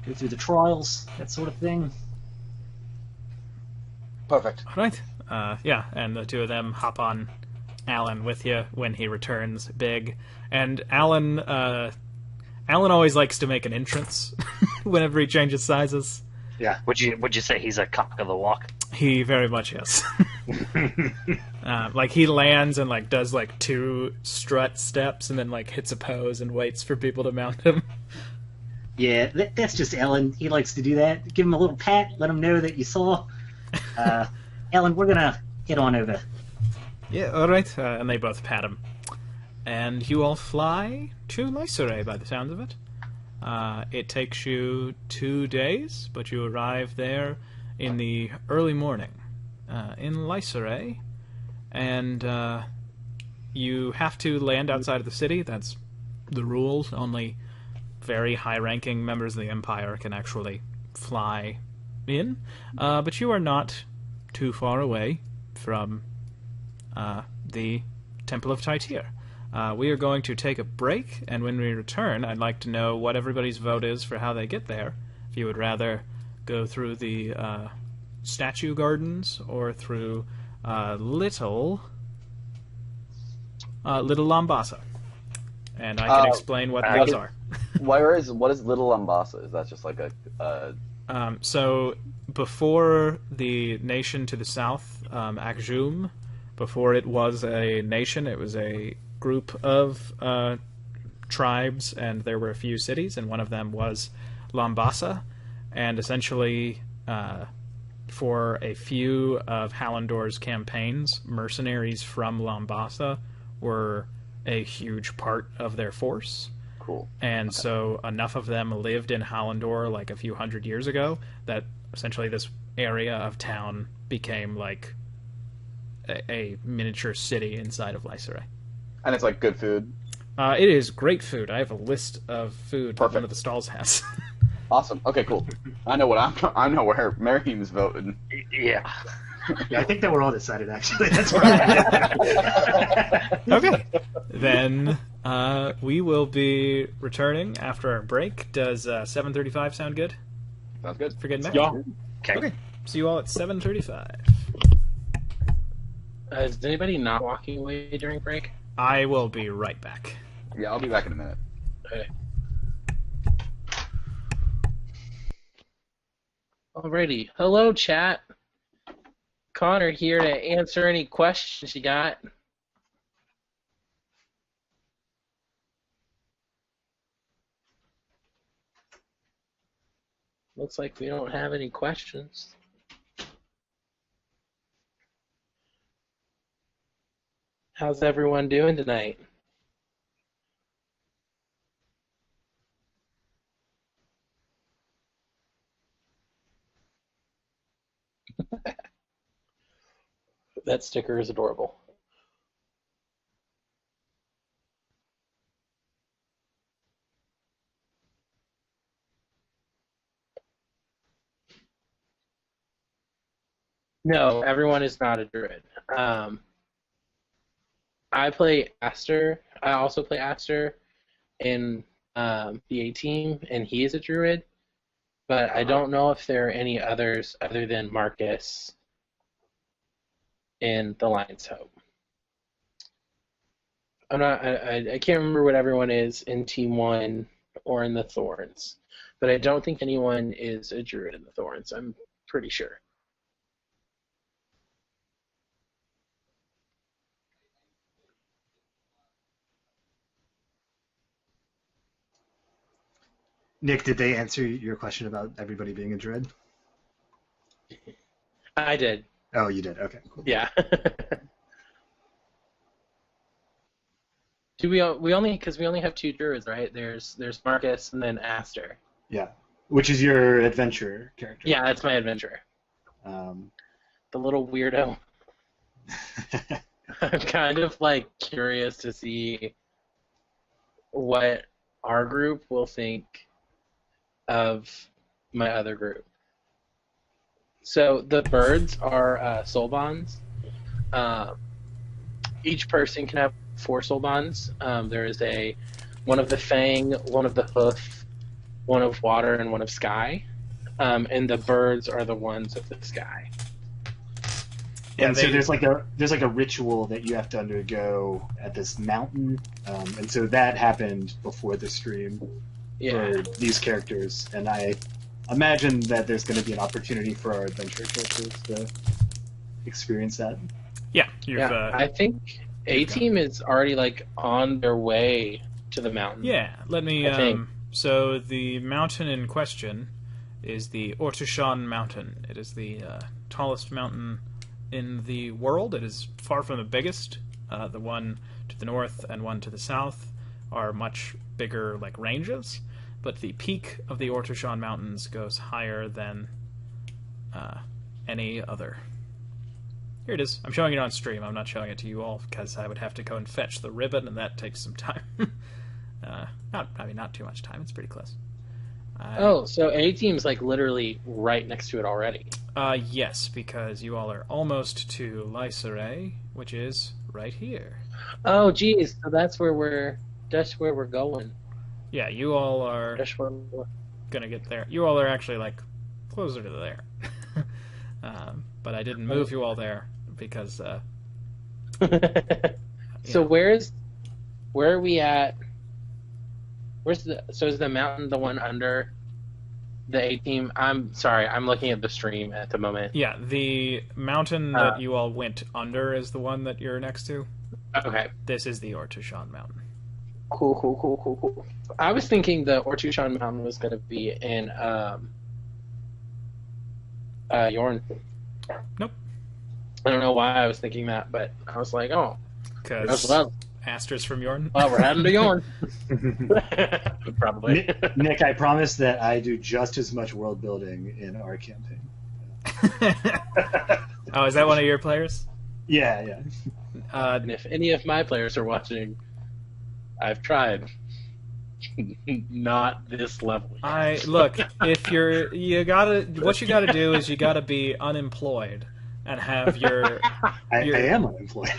go through the trials, that sort of thing. Perfect. All right. Yeah, and the 2 of them hop on Alan with you when he returns big. And Alan always likes to make an entrance whenever he changes sizes. Yeah. Would you say he's a cock of the walk? He very much is. Like, he lands and like does like 2 strut steps and then like hits a pose and waits for people to mount him. Yeah, that's just Alan. He likes to do that. Give him a little pat, let him know that you saw. Alan, we're going to head on over. Yeah, all right. And they both pat him. And you all fly to Lyceray by the sounds of it. It takes you 2 days, but you arrive there in the early morning in Lyceray. And you have to land outside of the city. That's the rule. Only very high-ranking members of the Empire can actually fly in. But you are not too far away from the Temple of Tytyr. We are going to take a break, and when we return, I'd like to know what everybody's vote is for how they get there. If you would rather go through the statue gardens or through Little Lambasa. And I can explain what those are. What is Little Lambasa? Is that just like a So before the nation to the south, Akjum, before it was a nation, it was a group of tribes, and there were a few cities, and one of them was Lambasa. And essentially, for a few of Hallandor's campaigns, mercenaries from Lambasa were a huge part of their force. Cool. And so enough of them lived in Hallandor like a few hundred years ago that essentially this area of town became like a miniature city inside of Lyceray. And it's like good food. It is great food. I have a list of food that Perfect. one of the stalls has. Awesome. Okay, cool. I know where Miriam's voting. Yeah. Yeah, I think that we're all decided, actually. That's right. Okay. Then we will be returning after our break. Does 7:35 sound good? Sounds good. For getting back? Yeah. Okay. See you all at 7:35. Is anybody not walking away during break? I will be right back. Yeah, I'll be back in a minute. Okay. Alrighty. Hello, chat. Connor here to answer any questions you got. looks like we don't have any questions. How's everyone doing tonight? That sticker is adorable. No, everyone is not a druid. I play Aster. I also play Aster in the A team, and he is a druid. But I don't know if there are any others other than Marcus in the Lion's Hope. I can't remember what everyone is in Team 1 or in the Thorns. But I don't think anyone is a druid in the Thorns. I'm pretty sure. Nick, did they answer your question about everybody being a druid? I did. Oh, you did. Okay, cool. Yeah. Do we only because we only have 2 druids, right? There's Marcus and then Aster. Yeah, which is your adventurer character. Yeah, that's my adventurer. The little weirdo. I'm kind of like curious to see what our group will think of my other group. So the birds are soul bonds. Each person can have 4 soul bonds. There is one of the fang, one of the hoof, one of water, and one of sky. And the birds are the ones of the sky. And so there's like a ritual that you have to undergo at this mountain, and so that happened before the stream for these characters, and I imagine that there's going to be an opportunity for our adventure characters to experience that. Yeah, I think A team is already like on their way to the mountain. Yeah, let me. So the mountain in question is the Ortushan Mountain. It is the tallest mountain in the world. It is far from the biggest. The one to the north and one to the south are much bigger, like ranges. But the peak of the Ortushan Mountains goes higher than any other. Here it is. I'm showing it on stream. I'm not showing it to you all because I would have to go and fetch the ribbon, and that takes some time. Not too much time. It's pretty close. So A team's like literally right next to it already. Yes, because you all are almost to Lyserae, which is right here. Oh, geez. So that's where we're going. Yeah, you all are gonna get there. You all are actually like closer to there. But I didn't move you all there because. So where are we at? So is the mountain the one under the A team? I'm sorry, I'm looking at the stream at the moment. Yeah, the mountain that you all went under is the one that you're next to. Okay. This is the Ortushan Mountain. Cool. I was thinking the Ortushan Mountain was going to be in Yorn. Nope. I don't know why I was thinking that, but I was like, oh. Because Aster's from Yorn? Well, we're heading to Yorn. Probably. Nick, I promise that I do just as much world building in our campaign. Oh, is that one of your players? Yeah. And if any of my players are watching, I've tried. Not this level. Look, if what you gotta do is you gotta be unemployed and have your. I am unemployed.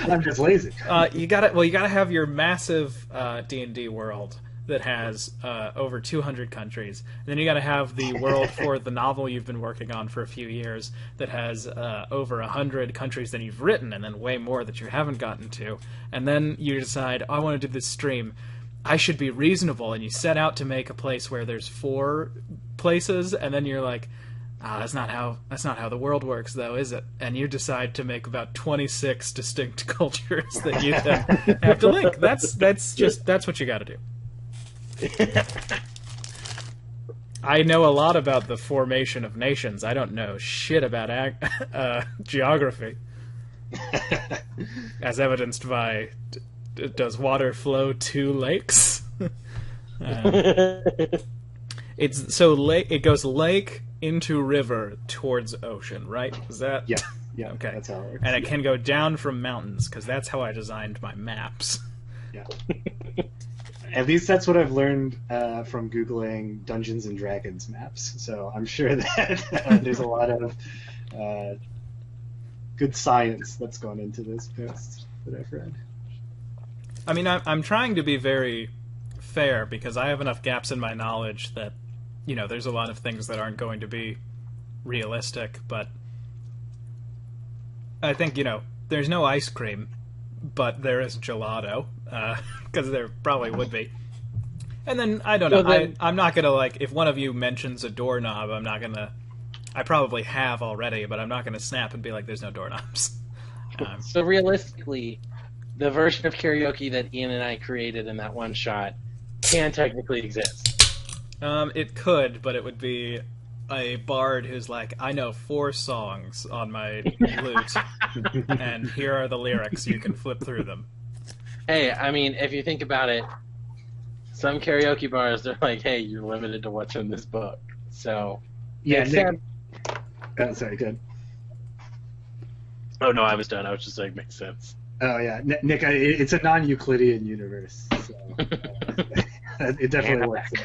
I'm just lazy. You gotta have your massive D&D world that has over 200 countries. And then you gotta have the world for the novel you've been working on for a few years that has over 100 countries that you've written, and then way more that you haven't gotten to. And then you decide, I want to do this stream. I should be reasonable, and you set out to make a place where there's 4 places, and then you're like, that's not how the world works, though, is it? And you decide to make about 26 distinct cultures that you then have to link. That's what you got to do. I know a lot about the formation of nations. I don't know shit about geography, as evidenced by does water flow to lakes? It's so lake. It goes lake into river towards ocean, right? Is that? Yeah, yeah. Okay. That's how it works. And it can go down from mountains because that's how I designed my maps. Yeah. At least that's what I've learned from Googling Dungeons and Dragons maps. So I'm sure that there's a lot of good science that's gone into this post that I've read. I mean, I'm trying to be very fair because I have enough gaps in my knowledge that, you know, there's a lot of things that aren't going to be realistic, but I think, you know, there's no ice cream, but there is gelato, because there probably would be. And then, I don't know, I'm not going to, like, if one of you mentions a doorknob, I'm not going to, I probably have already, but I'm not going to snap and be like, there's no doorknobs. So realistically, the version of karaoke that Ian and I created in that one shot can technically exist. It could, but it would be a bard who's like, I know 4 songs on my lute, and here are the lyrics. You can flip through them. Hey, I mean, if you think about it, some karaoke bars, they're like, hey, you're limited to what's in this book. So, Yeah, Nick, sorry, good. oh no, I was done. I was just saying, makes sense. Oh yeah, Nick, it's a non-Euclidean universe, so it definitely works that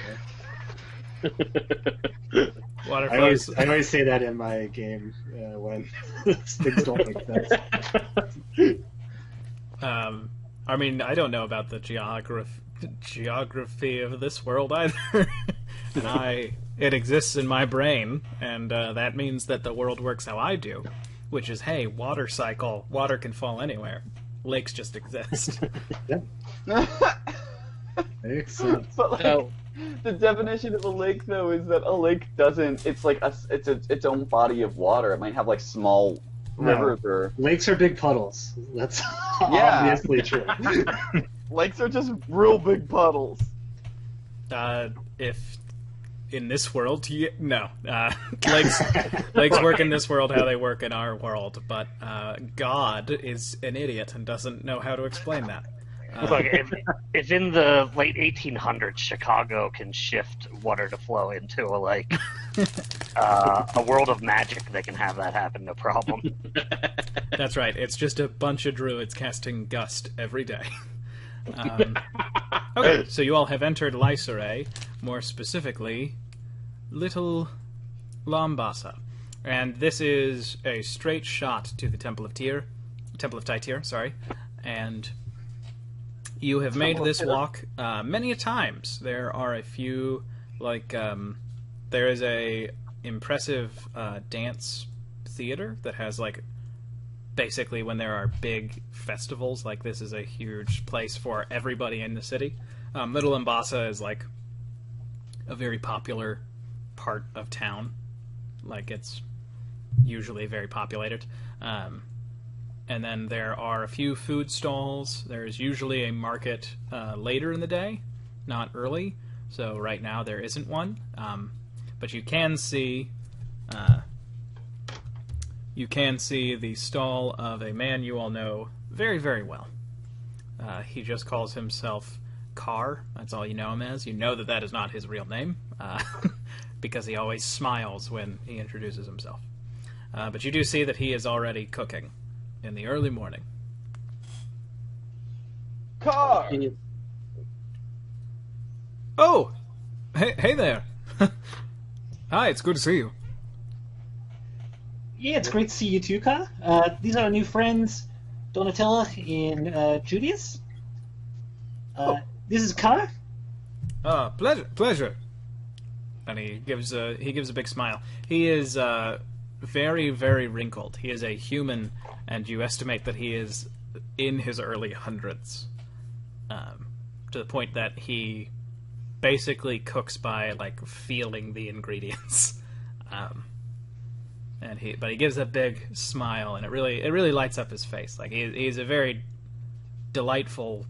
way. Waterfalls. I always say that in my game when things don't make sense. I mean, I don't know about the geography of this world either. And it exists in my brain, and that means that the world works how I do, which is, hey, water cycle. Water can fall anywhere. Lakes just exist. Makes sense. But like, So, the definition of a lake, though, is that a lake doesn't. It's like its own body of water. It might have like small rivers or Lakes are big puddles. That's Yeah. obviously true. lakes are just real big puddles. If in this world, no. Lakes work in this world how they work in our world, but God is an idiot and doesn't know how to explain that. Look, if in the late 1800s Chicago can shift water to flow into a lake, a world of magic, they can have that happen, no problem. That's right. It's just a bunch of druids casting Gust every day. Okay, so you all have entered Lyserae, more specifically, Little Lombasa. And this is a straight shot to the Temple of Tytyr, sorry. And you have made this walk many a times. There are a few, like, there is a impressive dance theater that has, like, basically when there are big festivals, like this is a huge place for everybody in the city. Little Lombasa is, like, a very popular part of town. Like, it's usually very populated. And then there are a few food stalls. There's usually a market later in the day, not early. So right now there isn't one. But you can see the stall of a man you all know very, very well. He just calls himself Carr. That's all you know him as. You know that that is not his real name, because he always smiles when he introduces himself. But you do see that he is already cooking in the early morning. Car! Oh! Hey there! Hi, it's good to see you. Yeah, it's great to see you too, Ka. These are our new friends, Donatella and Julius. This is Ka. Pleasure. And he gives a big smile. He is very, very wrinkled. He is a human, and you estimate that he is in his early hundreds, to the point that he basically cooks by, like, feeling the ingredients. But he gives a big smile, and it really lights up his face. Like, he's a very delightful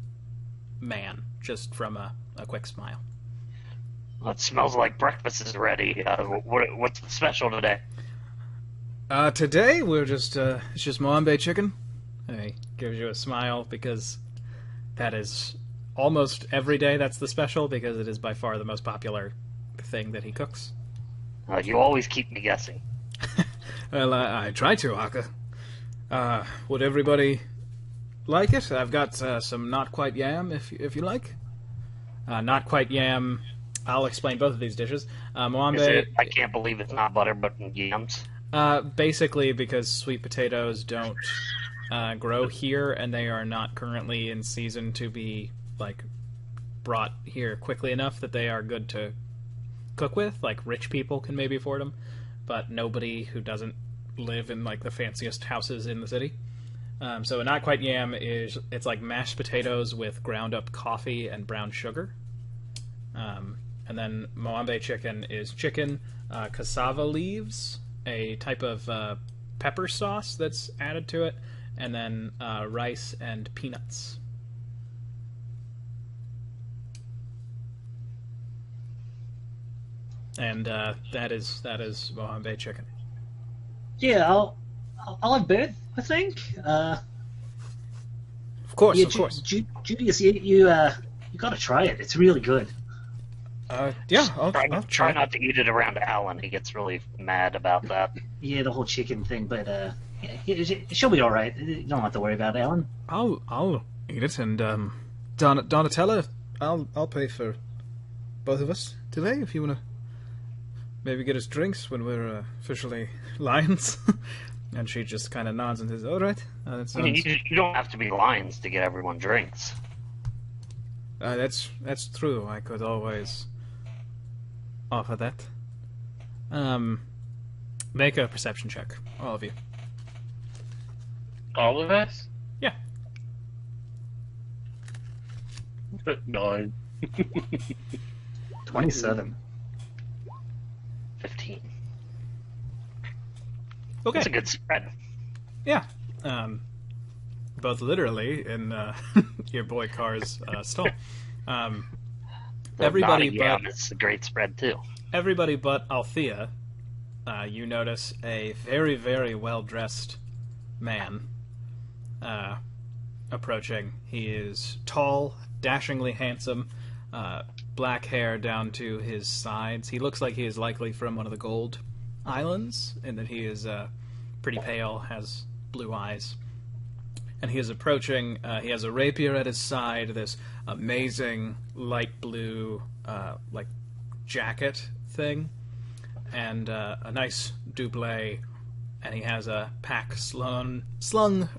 man, just from a quick smile. Well, it smells like breakfast is ready. What's the special today? Today we're just it's just Moambe chicken. He gives you a smile because that is almost every day that's the special because it is by far the most popular thing that he cooks. You always keep me guessing. Well, I try to, Aka. Would everybody like it? I've got some not quite yam if you like. Not quite yam. I'll explain both of these dishes. Moambe. I can't believe it's not butter, but yams. Basically, because sweet potatoes don't grow here, and they are not currently in season to be brought here quickly enough that they are good to cook with. Like rich people can maybe afford them, but nobody who doesn't live in the fanciest houses in the city. So a not quite yam it's like mashed potatoes with ground up coffee and brown sugar. And then Moambe chicken is chicken, cassava leaves, a type of pepper sauce that's added to it, and then rice and peanuts. And that is Moambe chicken. Yeah, I'll have both, I think. Of course, yeah, of course. Julius, you got to try it. It's really good. Yeah, I'll Try try. not to eat it around Alan. He gets really mad about that. Yeah, the whole chicken thing, but she'll be all right. You don't have to worry about it, Alan. I'll eat it, and Donatella, I'll pay for both of us today if you want to maybe get us drinks when we're officially lions. And she just kind of nods and says, "All right." That I mean, sounds... you don't have to be lions to get everyone drinks. That's true. I could always offer that. Make a perception check, all of you. All of us? Yeah. 9. 27. 15. Okay. That's a good spread. Yeah. Both literally in your boy Carr's stall. Everybody Nottingham but is a great spread too. everybody but Althea, you notice a very, very well dressed man approaching. He is tall, dashingly handsome, black hair down to his sides. He looks like he is likely from one of the Gold Islands, in that he is pretty pale, has blue eyes. And he is approaching, he has a rapier at his side, this amazing light blue, jacket thing, and a nice doublet, and he has a pack slung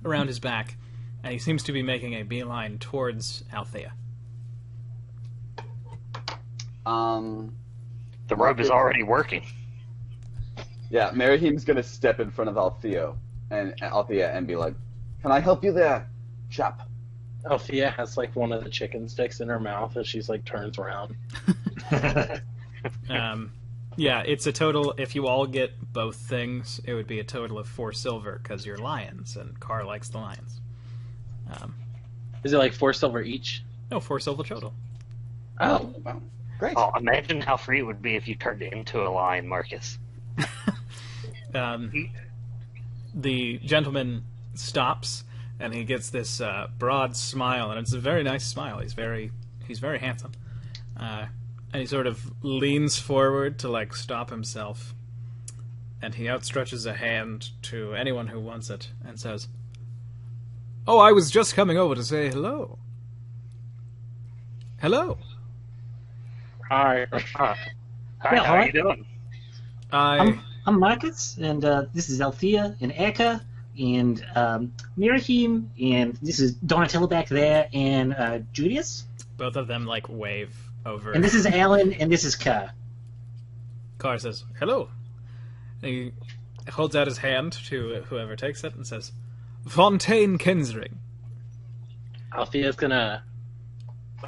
around his back, and he seems to be making a beeline towards Althea. The robe is already working. Yeah, Merihim's gonna step in front of Althea and be like, "Can I help you there, chap?" Althea has one of the chicken sticks in her mouth as she's turns around. Yeah, it's a total, if you all get both things, it would be a total of 4 silver, because you're lions, and Carr likes the lions. Is it 4 silver each? No, 4 silver total. Oh. Wow. Great. Oh, imagine how free it would be if you turned into a lion, Marcus. The gentleman stops, and he gets this broad smile, and it's a very nice smile. He's very handsome, and he sort of leans forward to stop himself, and he outstretches a hand to anyone who wants it, and says, "Oh, I was just coming over to say hello. Hello. Hi. Hi, Yeah, how are hi. you doing? I'm Marcus, and this is Althea and Eka and Mirahim, and this is Donatella back there, and Julius. Both of them wave over. And this is Alan, and this is Ka. Carr says, "Hello." And he holds out his hand to whoever takes it and says, "Fontaine Kinsring." Althea's gonna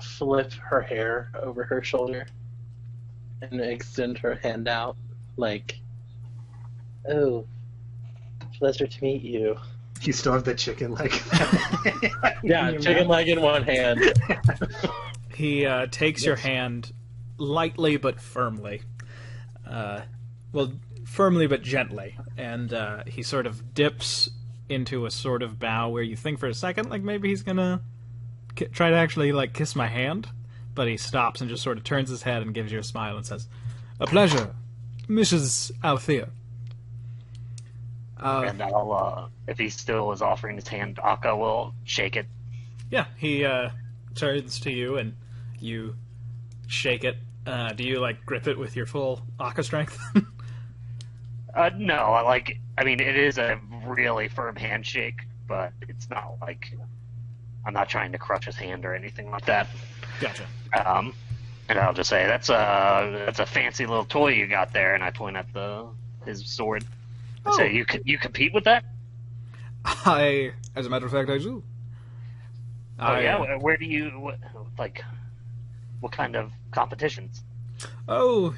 flip her hair over her shoulder and extend her hand out "Oh, pleasure to meet you." You still have the chicken leg. Yeah, chicken leg in one hand. He takes your hand lightly but firmly. Firmly but gently. And he sort of dips into a sort of bow where you think for a second, like, maybe he's gonna try to actually, like, kiss my hand. But he stops and just sort of turns his head and gives you a smile and says, "A pleasure, Mrs. Althea." And I'll, if he still is offering his hand, Akka will shake it. Yeah, he turns to you and you shake it. Do you, like, grip it with your full Akka strength? No, I mean, it is a really firm handshake, but it's not like I'm not trying to crush his hand or anything like that. Gotcha. And I'll just say, that's a fancy little toy you got there, and I point at his sword. I say, you compete with that? As a matter of fact, I do. Yeah? Where do you, what kind of competitions? Oh,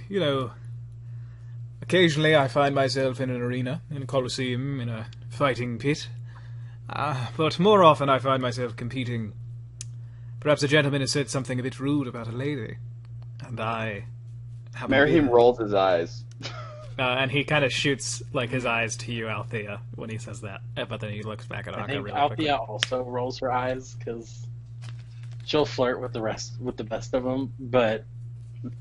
occasionally I find myself in an arena, in a coliseum, in a fighting pit. But more often I find myself competing. Perhaps a gentleman has said something a bit rude about a lady, and I... Merheim rolls his eyes. And he kind of shoots, like, his eyes to you, Althea, when he says that. But then he looks back at Akka really quickly. Althea also rolls her eyes, because she'll flirt with the best of them, but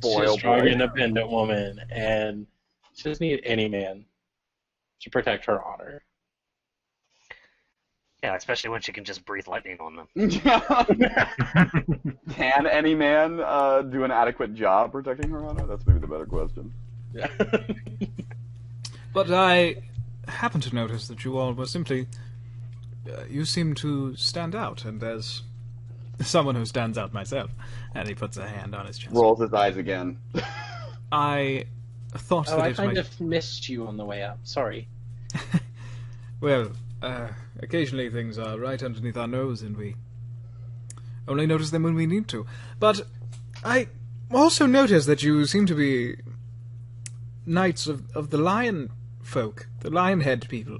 she's a strong, independent woman, and she doesn't need any man to protect her honor. Yeah, especially when she can just breathe lightning on them. Can any man do an adequate job protecting her honor? That's maybe the better question. Yeah. But I happen to notice that you all were simply... you seem to stand out, and as someone who stands out myself, and he puts a hand on his chest. Rolls his eyes again. I thought that I kind of missed you on the way up. Sorry. Well, occasionally things are right underneath our nose, and we only notice them when we need to. But I also noticed that you seem to be knights of the lion folk, the lion head people.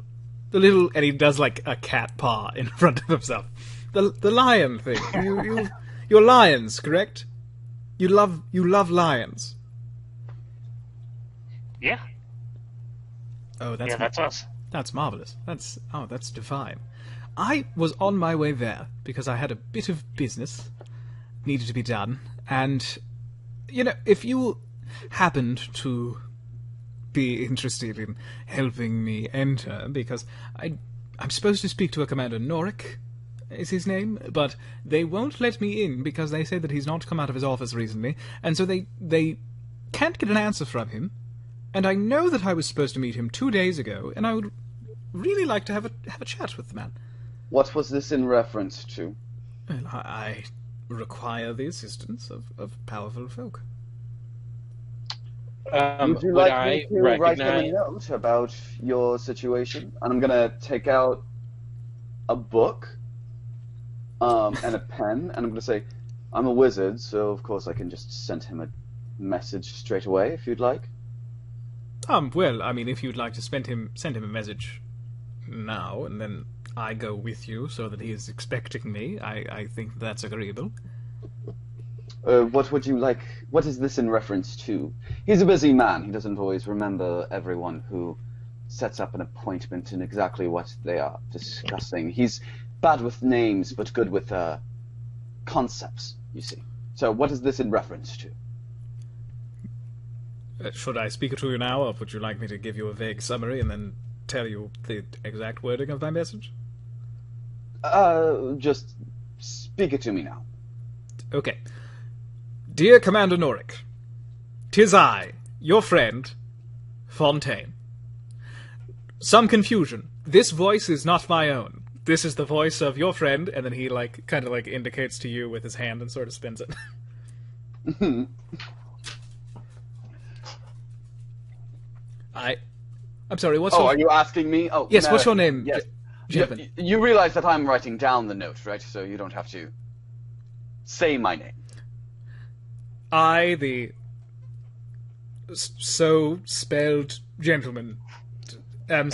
The little... And he does, like, a cat paw in front of himself. The lion thing. You're lions, correct? You love lions. Yeah. Oh, that's us. That's marvelous. That's divine. I was on my way there because I had a bit of business needed to be done, and if you happened to be interested in helping me enter, because I'm supposed to speak to a Commander Noric, is his name, but they won't let me in because they say that he's not come out of his office recently, and so they can't get an answer from him. And I know that I was supposed to meet him 2 days ago, and I would really like to have a chat with the man. What was this in reference to? Well, I require the assistance of powerful folk. Would you like me to write them a note about your situation? And I'm going to take out a book and a pen, and I'm going to say, I'm a wizard, so of course I can just send him a message straight away, if you'd like. Well, I mean, if you'd like to send him a message now, and then I go with you so that he is expecting me, I think that's agreeable. What would you like? What is this in reference to? He's a busy man. He doesn't always remember everyone who sets up an appointment and exactly what they are discussing. He's bad with names, but good with concepts, you see. So what is this in reference to? Should I speak it to you now, or would you like me to give you a vague summary and then tell you the exact wording of my message? Just speak it to me now. Okay. Dear Commander Noric, 'tis I, your friend, Fontaine. Some confusion. This voice is not my own. This is the voice of your friend, and then he kind of indicates to you with his hand and sort of spins it. I'm sorry, what's your... are you asking me? Oh, yes, what's your name? Yes. Javenna. You realize that I'm writing down the note, right? So you don't have to say my name. I, the so spelled gentleman, am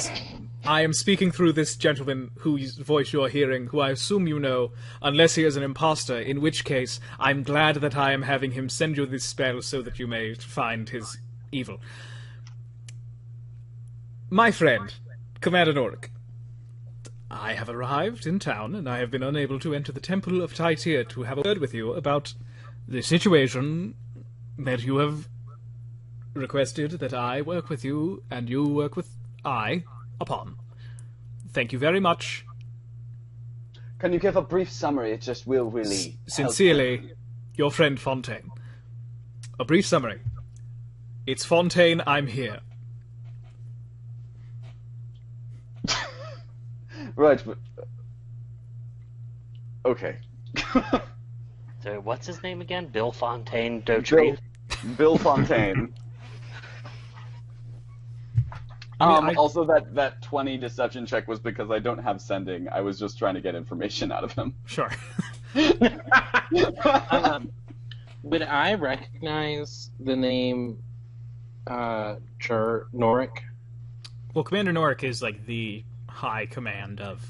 I am speaking through this gentleman whose voice you're hearing, who I assume you know, unless he is an imposter, in which case I'm glad that I am having him send you this spell so that you may find his evil. My friend, Commander Noric, I have arrived in town, and I have been unable to enter the Temple of Tytyr to have a word with you about the situation that you have requested that I work with you, and you work with I upon. Thank you very much. Can you give a brief summary? It just will really help. Sincerely, your friend Fontaine. A brief summary. It's Fontaine, I'm here. Right, but... Okay. So what's his name again? Bill Fontaine Dautrieve? Bill Fontaine. Also, that 20 deception check was because I don't have sending. I was just trying to get information out of him. Sure. Would I recognize the name Noric? Well, Commander Noric is like the high command of...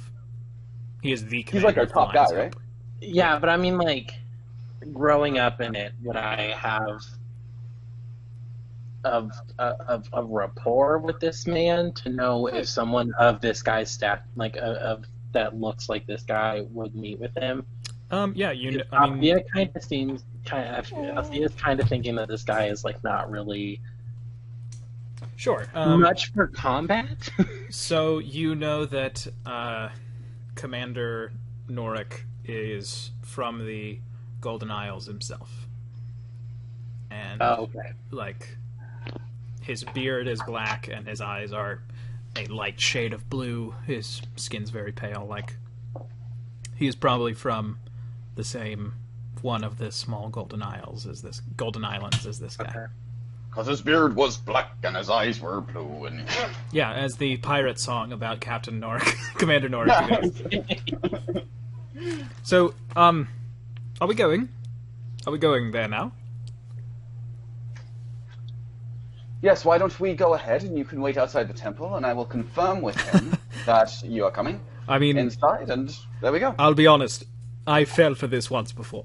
He is the commander. He's like our of the top guy, Lions right? Group. Yeah, but I mean, like, growing up in it, would I have of rapport with this man to know if someone of this guy's staff, like of that looks like this guy, would meet with him? Yeah, you know, I Althea mean... kind of seems Althea's kind of thinking that this guy is like not really Sure. much for combat. So you know that Commander Noric is from the Golden Isles himself. And, okay. like, his beard is black and his eyes are a light shade of blue. His skin's very pale. Like, he is probably from the same one of the small Golden Isles as this Golden Islands as this guy. Okay. Because his beard was black and his eyes were blue. And Yeah, as the pirate song about Captain Noric, Commander Noric goes. So, are we going? Are we going there now? Yes, why don't we go ahead and you can wait outside the temple and I will confirm with him that you are coming I mean, inside and there we go. I'll be honest, I fell for this once before.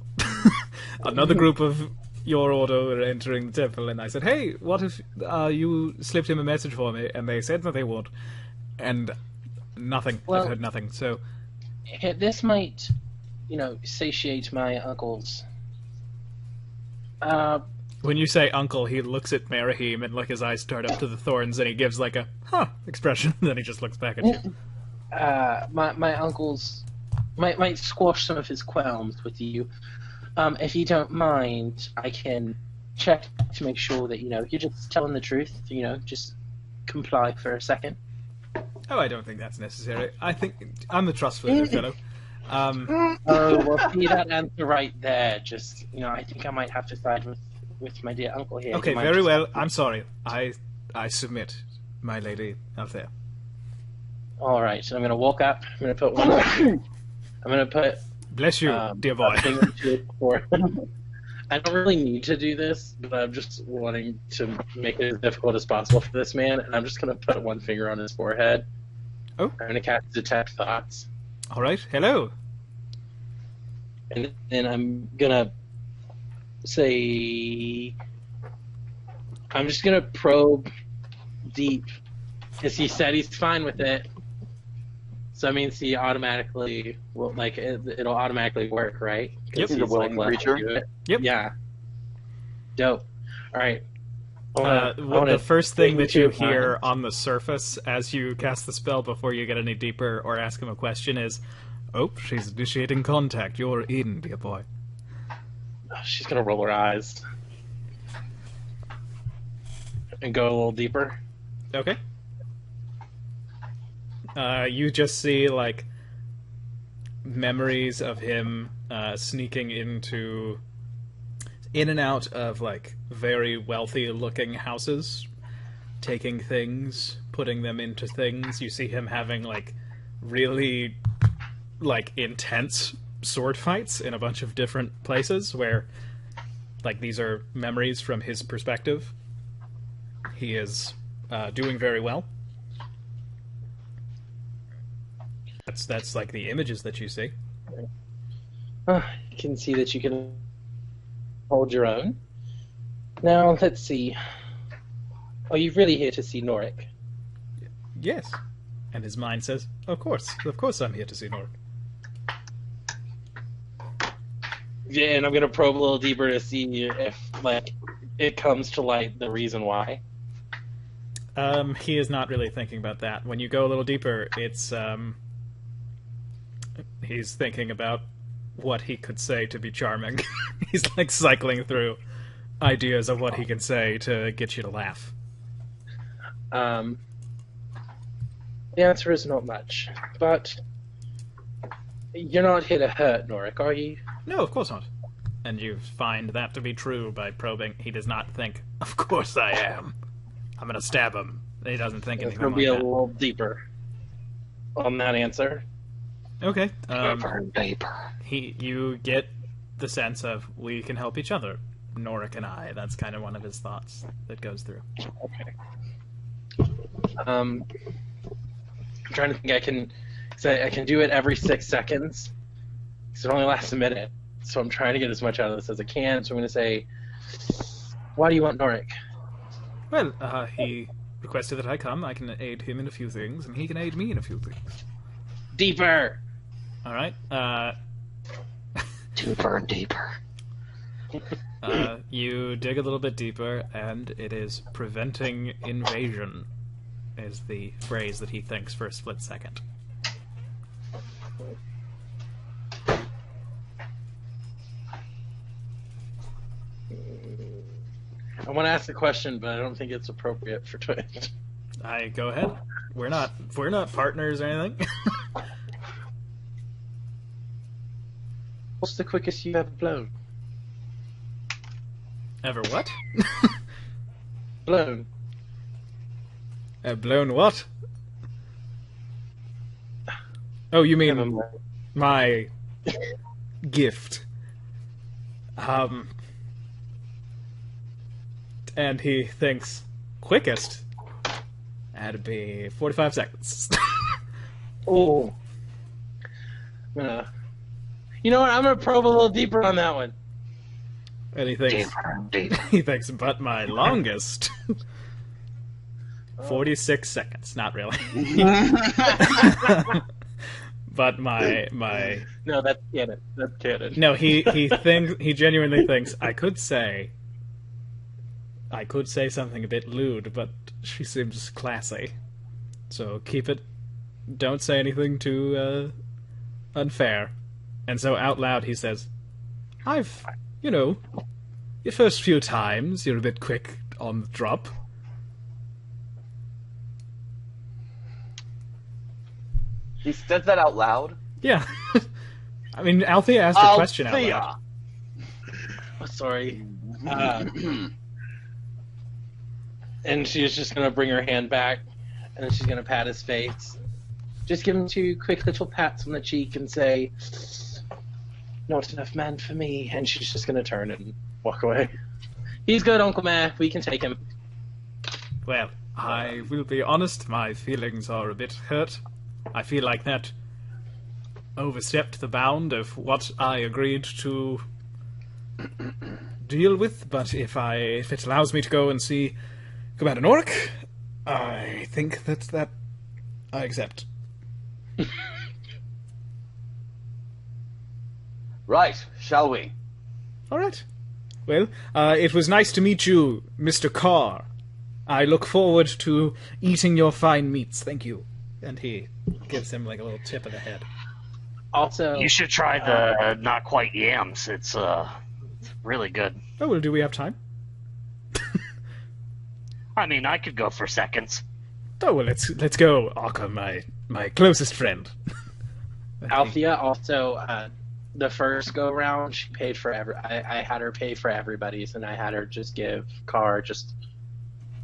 Another group of your order were entering the temple, and I said, hey, what if you slipped him a message for me? And they said that they would. And nothing. Well- I've heard nothing. So, This might, satiate my uncle's. when you say uncle, he looks at Merahim, and like his eyes start up to the thorns, and he gives like a, huh, expression, and then he just looks back at you. My uncle's might squash some of his qualms with you. If you don't mind, I can check to make sure that you're just telling the truth. Just comply for a second. Oh, I don't think that's necessary. I think I'm the trustworthy fellow. Oh, well, see that answer right there. Just I think I might have to side with my dear uncle here. Okay, He might very just- well. I'm sorry. I submit, my lady Althea. All right, so I'm gonna walk up. I'm gonna put one. I'm gonna put Bless you, dear boy. a finger to his forehead. I don't really need to do this, but I'm just wanting to make it as difficult as possible for this man, and I'm just gonna put one finger on his forehead. Oh. I'm gonna cast Detect Thoughts, All right. Hello. and then I'm gonna say, I'm just gonna probe deep, because he said he's fine with it. So that means he automatically will, like, it'll automatically work, right? 'Cause Yep. He's a willing left to creature. do it. Yep. Yeah. Dope. All right. The first thing that you hear on the surface as you cast the spell before you get any deeper or ask him a question is, oh, she's initiating contact. You're in, dear boy. She's gonna roll her eyes and go a little deeper. Okay. You just see, like, memories of him sneaking in and out of, like, very wealthy-looking houses, taking things, putting them into things. You see him having, like, really, like, intense sword fights in a bunch of different places where, like, these are memories from his perspective. He is doing very well. That's like the images that you see. You can see that you can hold your own. Now, let's see. Are you really here to see Norik? Yes. And his mind says, of course I'm here to see Norik. Yeah, and I'm going to probe a little deeper to see if, like, it comes to light the reason why. He is not really thinking about that. When you go a little deeper, it's, he's thinking about what he could say to be charming. He's, like, cycling through ideas of what he can say to get you to laugh. The answer is not much, but you're not here to hurt Norik, are you? No, of course not. And you find that to be true by probing. He does not think, of course I am. I'm going to stab him. He doesn't think It's anything going like to be a that. little deeper on that answer. Okay. Paper. You get the sense of we can help each other, Norik and I. That's kind of one of his thoughts that goes through. Okay. I'm trying to think. I can do it every 6 seconds. So it only lasts a minute. So I'm trying to get as much out of this as I can. So I'm going to say, why do you want Norik? Well, he requested that I come. I can aid him in a few things, and he can aid me in a few things. Deeper. All right. Deeper and deeper. You dig a little bit deeper, and it is preventing invasion, is the phrase that he thinks for a split second. I want to ask the question, but I don't think it's appropriate for Twitch. Go ahead. We're not partners or anything. What's the quickest you've ever blown? Ever what? Blown. Blown what? Oh, you Never mean mind. my gift. And he thinks, quickest? That'd be 45 seconds. Oh. You know what? I'm going to probe a little deeper on that one. And he thinks, Deeper and deeper. he thinks, but my longest. 46 seconds. Not really. But my No, that's canon. That's canon. no, he genuinely thinks I could say something a bit lewd, but she seems classy. So keep it. Don't say anything too unfair. And so out loud he says, your first few times you're a bit quick on the drop. He says that out loud? Yeah. I mean, Althea asked a question out Althea! loud. Oh, sorry. And she's just going to bring her hand back, and then she's going to pat his face. Just give him 2 quick little pats on the cheek and say, not enough man for me. And she's just going to turn and walk away. He's good, Uncle Mayor. We can take him. Well, I will be honest, my feelings are a bit hurt. I feel like that overstepped the bound of what I agreed to deal with, but if it allows me to go and see Commander Norik, I think that I accept. Right, shall we? All right. Well, it was nice to meet you, Mr. Carr. I look forward to eating your fine meats. Thank you. And he gives him like a little tip of the head. Also, You should try the not quite yams. It's really good. Oh, well, do we have time? I mean, I could go for seconds. Oh, well, let's go, Arca, my closest friend. Althea also, the first go round, she paid for I had her pay for everybody's, and I had her just give Carr just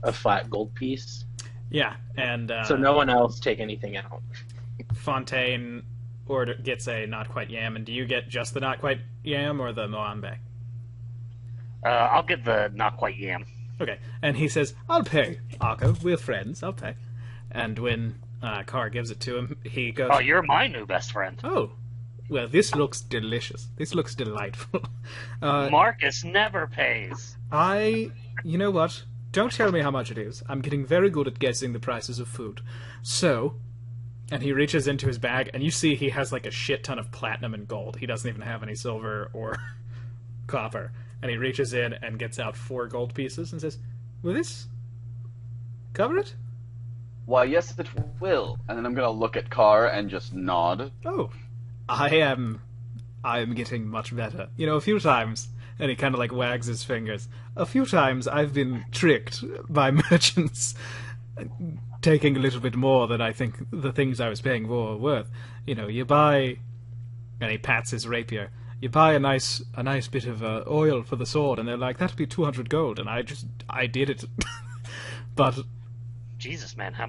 a flat gold piece. Yeah, and So no one else take anything out. Fontaine gets a not quite yam, and do you get just the not quite yam or the moambe? I'll get the not quite yam. Okay, and he says, I'll pay, Arca, we're friends, I'll pay. And when Carr gives it to him. He goes, Oh, you're my new best friend. "Oh, well, this looks delicious. This looks delightful." Marcus never pays. You know what? Don't tell me how much it is. I'm getting very good at guessing the prices of food. So, and he reaches into his bag, and you see he has like a shit ton of platinum and gold. He doesn't even have any silver or copper. And he reaches in and gets out 4 gold pieces and says, "Will this cover it?" Why, yes, it will. And then I'm gonna look at Carr and just nod. Oh, I am getting much better. You know, a few times, and he kind of like wags his fingers. A few times I've been tricked by merchants taking a little bit more than I think the things I was paying for were worth. You know, you buy, and he pats his rapier. You buy a nice bit of oil for the sword, and they're like, "That'd be 200 gold," and I did it. But Jesus, man, how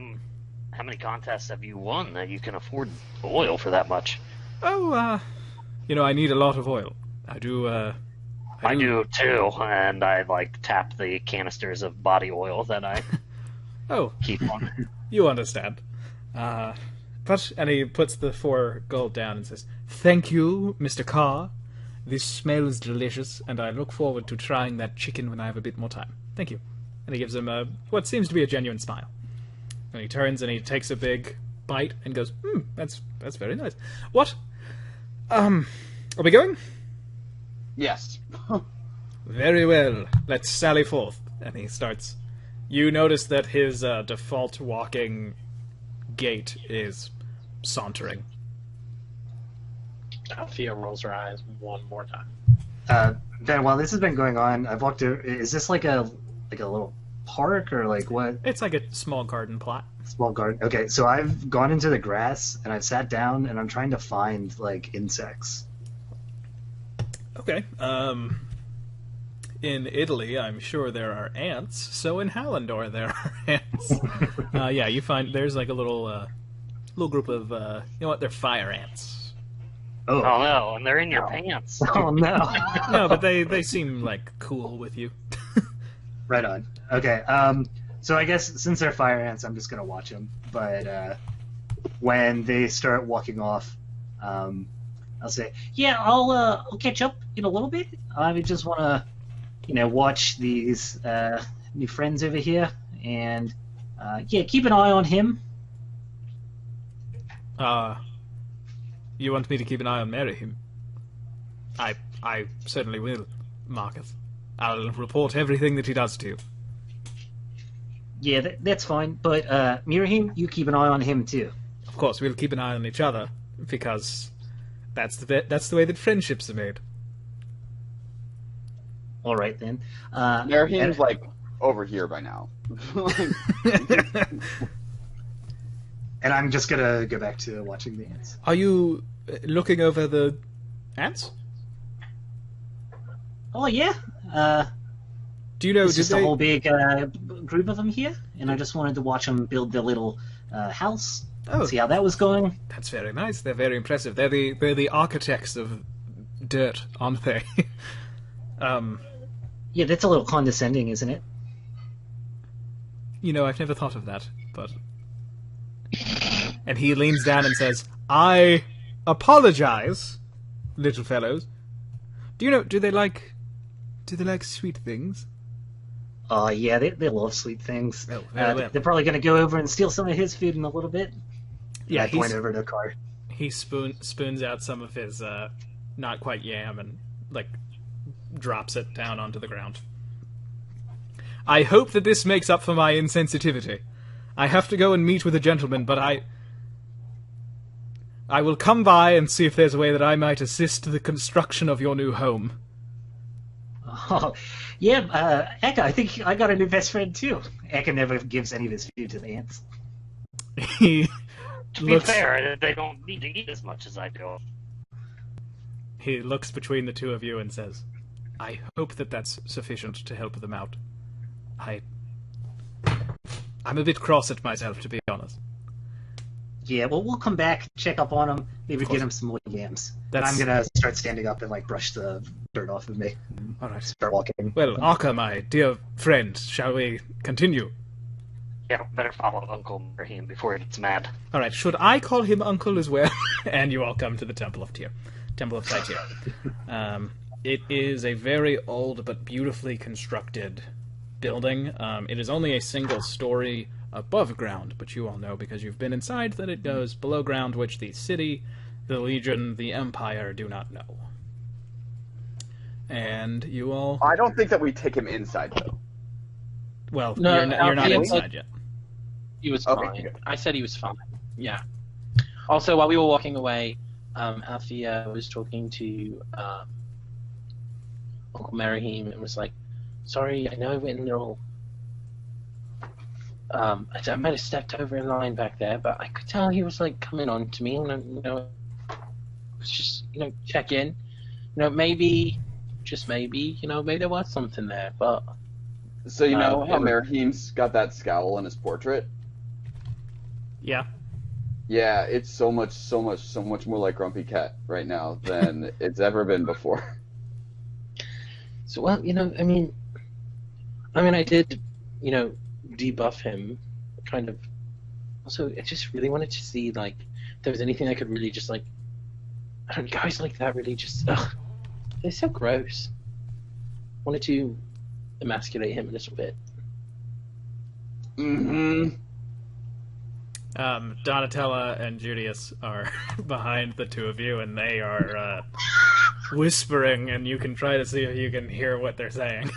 many contests have you won that you can afford oil for that much? You know, I need a lot of oil. I do. I do too, and I tap the canisters of body oil that I keep on. You understand. And he puts the 4 gold down and says, "Thank you, Mr. Carr. This smells delicious, and I look forward to trying that chicken when I have a bit more time. Thank you." And he gives him what seems to be a genuine smile. And he turns and he takes a big bite and goes, that's very nice. What? Are we going? Yes. Very well. Let's sally forth. And he starts. You notice that his default walking gait is sauntering. Althea rolls her eyes one more time. Ben, while this has been going on, I've walked to. Is this like a little park or like what? It's like a small garden plot. Small garden. Okay, so I've gone into the grass and I've sat down and I'm trying to find like insects. Okay. In Italy, I'm sure there are ants. So in Hallandor, there are ants. Yeah, you find there's like a little group of you know what? They're fire ants. Oh no, and they're in your pants. Oh no. No, but they seem like cool with you. Right on. Okay. So I guess since they're fire ants, I'm just gonna watch them. But when they start walking off, I'll say, Yeah, I'll catch up in a little bit. I just want to, watch these new friends over here, and keep an eye on him. You want me to keep an eye on Merihim? I certainly will, Marcus. I'll report everything that he does to you. Yeah, that's fine. But Mirahim, you keep an eye on him too. Of course, we'll keep an eye on each other because that's the way that friendships are made. All right then. Merihim's like over here by now. and I'm just gonna go back to watching the ants. Are you looking over the ants? Oh yeah. Do you know? It's just a whole big group of them here, and I just wanted to watch them build their little house. Oh, see how that was going. That's very nice. They're very impressive. They're the architects of dirt, aren't they? Yeah, that's a little condescending, isn't it? You know, I've never thought of that, but. And he leans down and says, "I apologize, little fellows. Do you know? Do they like sweet things?" Oh, yeah, they love sweet things. Oh, very well. They're probably going to go over and steal some of his food in a little bit. Yeah, I point over to Carr. He spoons out some of his not quite yam and drops it down onto the ground. I hope that this makes up for my insensitivity. I have to go and meet with a gentleman, but I will come by and see if there's a way that I might assist the construction of your new home. Oh, yeah, Eka, I think I got a new best friend too. Eka never gives any of his food to the ants. He To be fair, they don't need to eat as much as I do. He looks between the two of you and says, "I hope that that's sufficient to help them out. I'm a bit cross at myself, to be honest." Yeah, well, we'll come back, check up on him, maybe get him some more yams. I'm gonna start standing up and brush the dirt off of me. All right. Start walking. Well, Akka, my dear friend, shall we continue? Yeah, better follow Uncle Raheem before he gets mad. All right, should I call him Uncle as well? And you all come to the Temple of Tytyr. It is a very old but beautifully constructed building. It is only a single story above ground, but you all know because you've been inside that it goes below ground, which the city, the Legion, the Empire do not know. And you all... I don't think that we take him inside, though. Well, No, you're not Alfie, inside yet. He was Okay, fine. good. I said he was fine. Yeah. Also, while we were walking away, Althea was talking to Uncle Merihim and was like, "Sorry, I know I went in there all. I might have stepped over in line back there, but I could tell he was like coming on to me, and it was just check in. Maybe, just maybe, maybe there was something there, but." So you know how yeah. Merihim's got that scowl in his portrait? Yeah. Yeah, it's so much more like Grumpy Cat right now than it's ever been before. So, well, I mean, I did, debuff him, kind of. Also, I just really wanted to see, like, if there was anything I could really just, like, I don't know, guys like that really just, they're so gross. Wanted to emasculate him a little bit. Mm-hmm. Donatella and Judius are behind the two of you, and they are whispering, and you can try to see if you can hear what they're saying.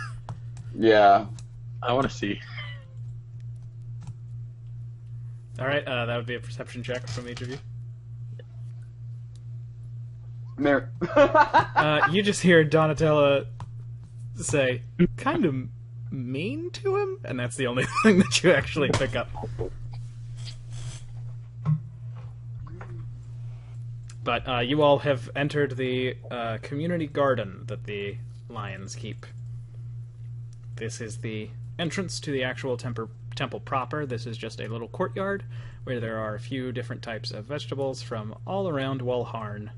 Yeah. I want to see. All right, that would be a perception check from each of you. You just hear Donatella say, kind of mean to him, and that's the only thing that you actually pick up. But you all have entered the community garden that the lions keep. This is the entrance to the actual temple proper. This is just a little courtyard where there are a few different types of vegetables from all around Walharn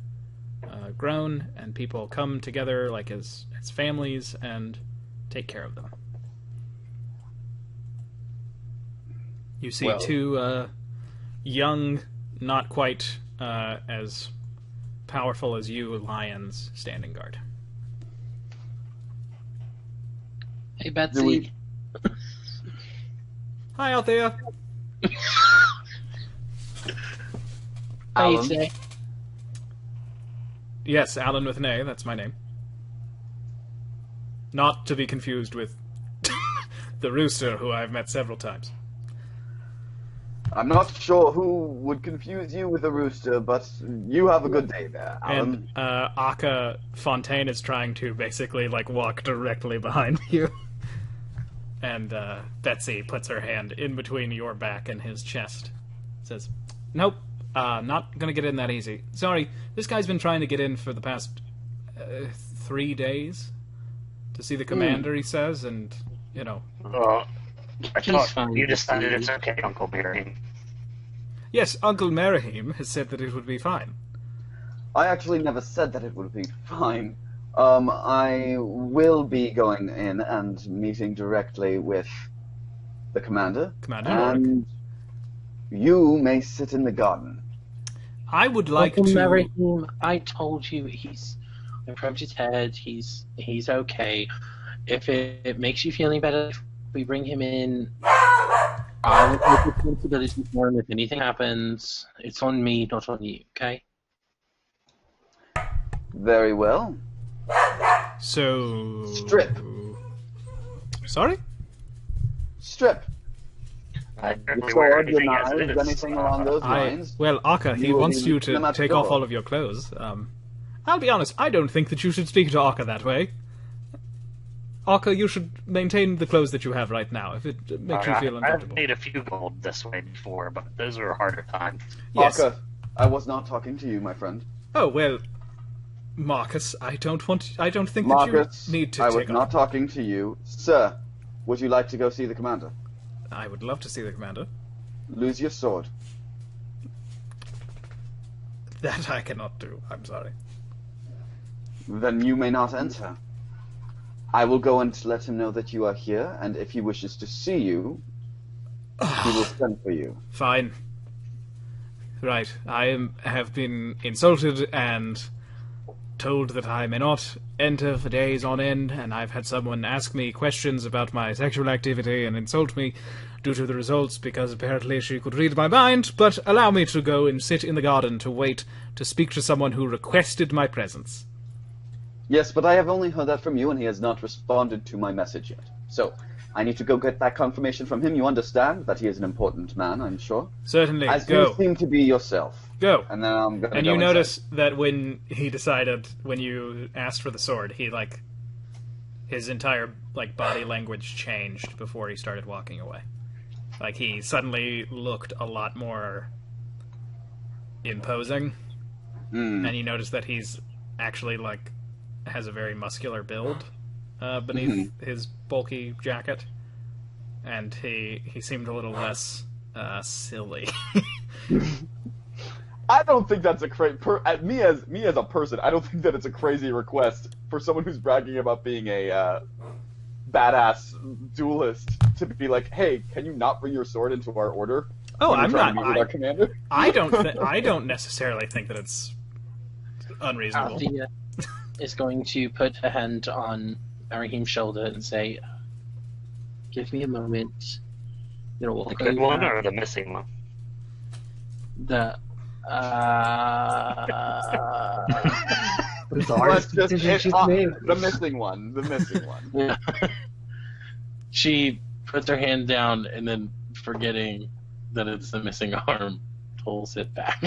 grown, and people come together like as families and take care of them. You see two young, not quite as powerful as you lions standing guard. Hey, Betsy. Hi out there. How you Alan. say? Yes, Alan with an A, that's my name. Not to be confused with the rooster, who I've met several times. I'm not sure who would confuse you with a rooster, but you have a good day there, Alan. And Aka Fontaine is trying to basically like walk directly behind you. And Betsy puts her hand in between your back and his chest. Says, "Nope, not gonna get in that easy. Sorry, this guy's been trying to get in for the past 3 days to see the commander," he says, and, I He's thought fine. you decided it's okay, Uncle Mary. Yes, Uncle Merihim has said that it would be fine. I actually never said that it would be fine. I will be going in and meeting directly with the commander. Commander Norik. And you may sit in the garden. I would like Uncle to... Merihim, I told you I probed his head, he's okay. If it makes you feel any better, if we bring him in, I'll take responsibility for him. If anything happens, it's on me, not on you, okay? Very well. So... Strip. Sorry? Strip. I Your certainly wear sword, your anything as it knives, is. anything along those lines. Well, Aka, he You will wants be you leaving them to at the take off door. all of your clothes. I'll be honest, I don't think that you should speak to Aka that way. Aka, you should maintain the clothes that you have right now, if it makes you feel I've uncomfortable. made a few gold this way before, but those were harder times. Yes. Aka, I was not talking to you, my friend. Oh, well, Marcus, I don't think Marcus, that you need to I was take not off. talking to you. Sir, would you like to go see the commander? I would love to see the commander. Lose your sword. That I cannot do, I'm sorry. Then you may not enter. I will go and let him know that you are here, and if he wishes to see you, He will send for you. Fine. Right. have been insulted and told that I may not enter for days on end, and I've had someone ask me questions about my sexual activity and insult me due to the results because apparently she could read my mind, but allow me to go and sit in the garden to wait to speak to someone who requested my presence. Yes, but I have only heard that from you, and he has not responded to my message yet. So, I need to go get that confirmation from him. You understand that he is an important man, I'm sure. Certainly. As Go. you seem to be yourself. Go. And then I'm gonna And go you inside. notice that when you asked for the sword, his entire, body language changed before he started walking away. He suddenly looked a lot more imposing. And you notice that he's actually, has a very muscular build beneath his bulky jacket. And he seemed a little less silly. I don't think that's a crazy. Me as a person, I don't think that it's a crazy request for someone who's bragging about being a badass duelist to be like, "Hey, can you not bring your sword into our order?" Oh, when you're I'm trying not. to meet with our commander. I don't necessarily think that it's unreasonable. Althea is going to put her hand on Arahim's shoulder and say, "Give me a moment. You know, The good one or the missing one? the It's the hardest Let's just decision she's made. the missing one. The missing one. Yeah. She puts her hand down and then, forgetting that it's the missing arm, pulls it back.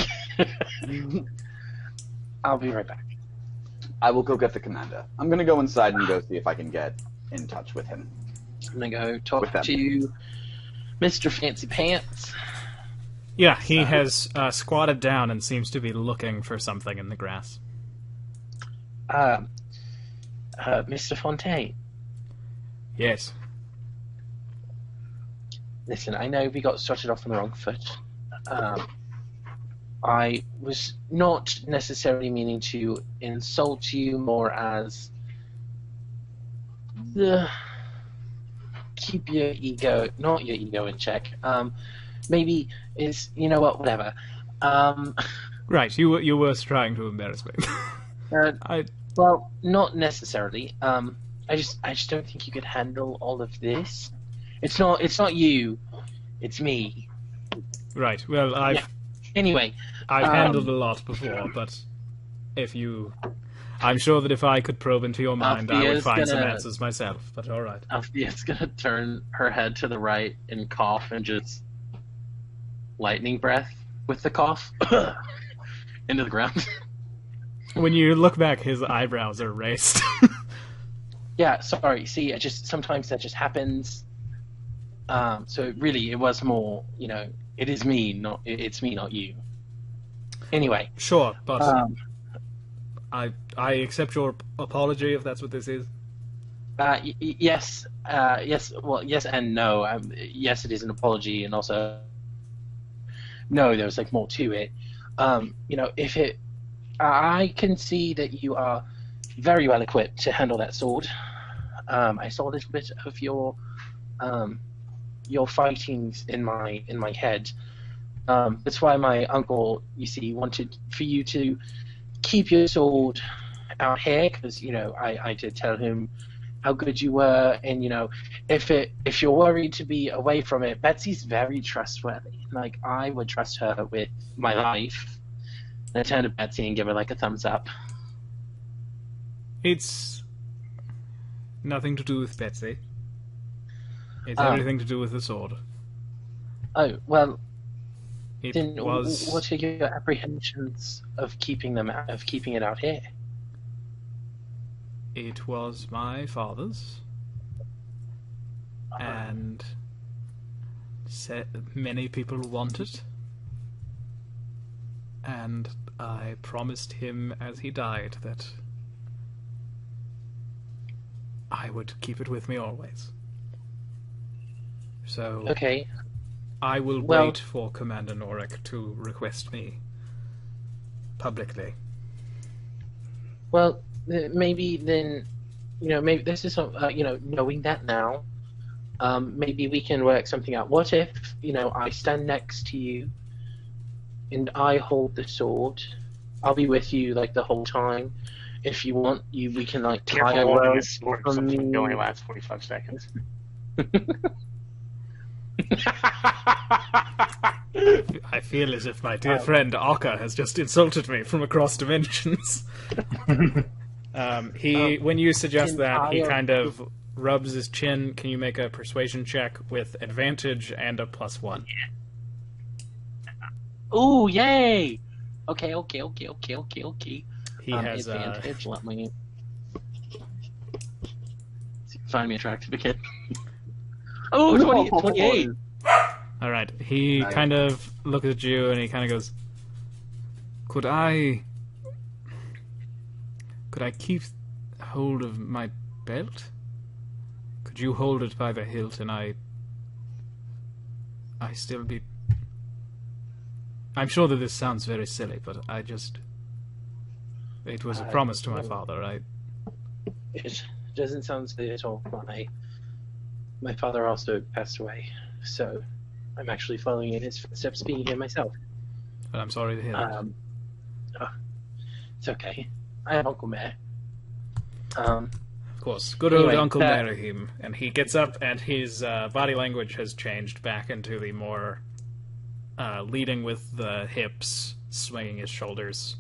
I'll be right back. I will go get the commander. I'm gonna go inside and go see if I can get in touch with him. I'm gonna go talk With them. to Mr. Fancy Pants. Yeah, he has squatted down and seems to be looking for something in the grass. Mr. Fontaine. Yes. Listen, I know we got started off on the wrong foot. I was not necessarily meaning to insult you, more as keep your ego, not your ego in check. Maybe it's, you know what, whatever. Right, you were trying to embarrass me. Well, not necessarily. I just don't think you could handle all of this. It's not you, it's me. Right. Well, Anyway, I've handled a lot before, but I'm sure that if I could probe into your mind, I would Althea's find some gonna- answers myself. But all right. Althea's gonna turn her head to the right and cough and just lightning breath with the cough into the ground. When you look back, his eyebrows are raised. Yeah, sorry. See, sometimes that just happens. So really, it was more, it is me, it's me, not you. Anyway. Sure, but I accept your apology if that's what this is. Yes. Well, yes and no. Yes, it is an apology, and also no, there's more to it. I can see that you are very well equipped to handle that sword. I saw a little bit of your fightings in my head. That's why my uncle, you see, wanted for you to keep your sword out here, because I did tell him how good you were, and if you're worried to be away from it, Betsy's very trustworthy. I would trust her with my life. And I turn to Betsy and give her a thumbs up. It's nothing to do with Betsy. It's everything to do with the sword. Oh, well, It then was. what are your apprehensions of keeping it out here? It was my father's, and many people want it, and I promised him as he died that I would keep it with me always. So Okay. I will Well- wait for Commander Norik to request me publicly. Well, maybe then, maybe this is, knowing that now, maybe we can work something out. What if, I stand next to you and I hold the sword? I'll be with you, like, the whole time. If you want, we can, like, tie a Careful holding rope this sword, from something me. only lasts 45 seconds. I feel as if my dear friend Akka has just insulted me from across dimensions. When you suggest that, he kind of rubs his chin. Can you make a persuasion check with advantage and a +1? Ooh, yay! Okay. He has advantage. Let me find me attractive again. Oh, 28. All right. He kind of looks at you and he kind of goes, "Could I keep hold of my belt? Could you hold it by the hilt and I still be..." I'm sure that this sounds very silly, but it was a promise to my father. It doesn't sound silly at all. My father also passed away, so I'm actually following in his footsteps, being here myself. But I'm sorry to hear that. It's okay. I have Uncle Mayor. Of course, good Anyway, old Uncle Merahim. And he gets up, and his body language has changed back into the more leading with the hips, swinging his shoulders.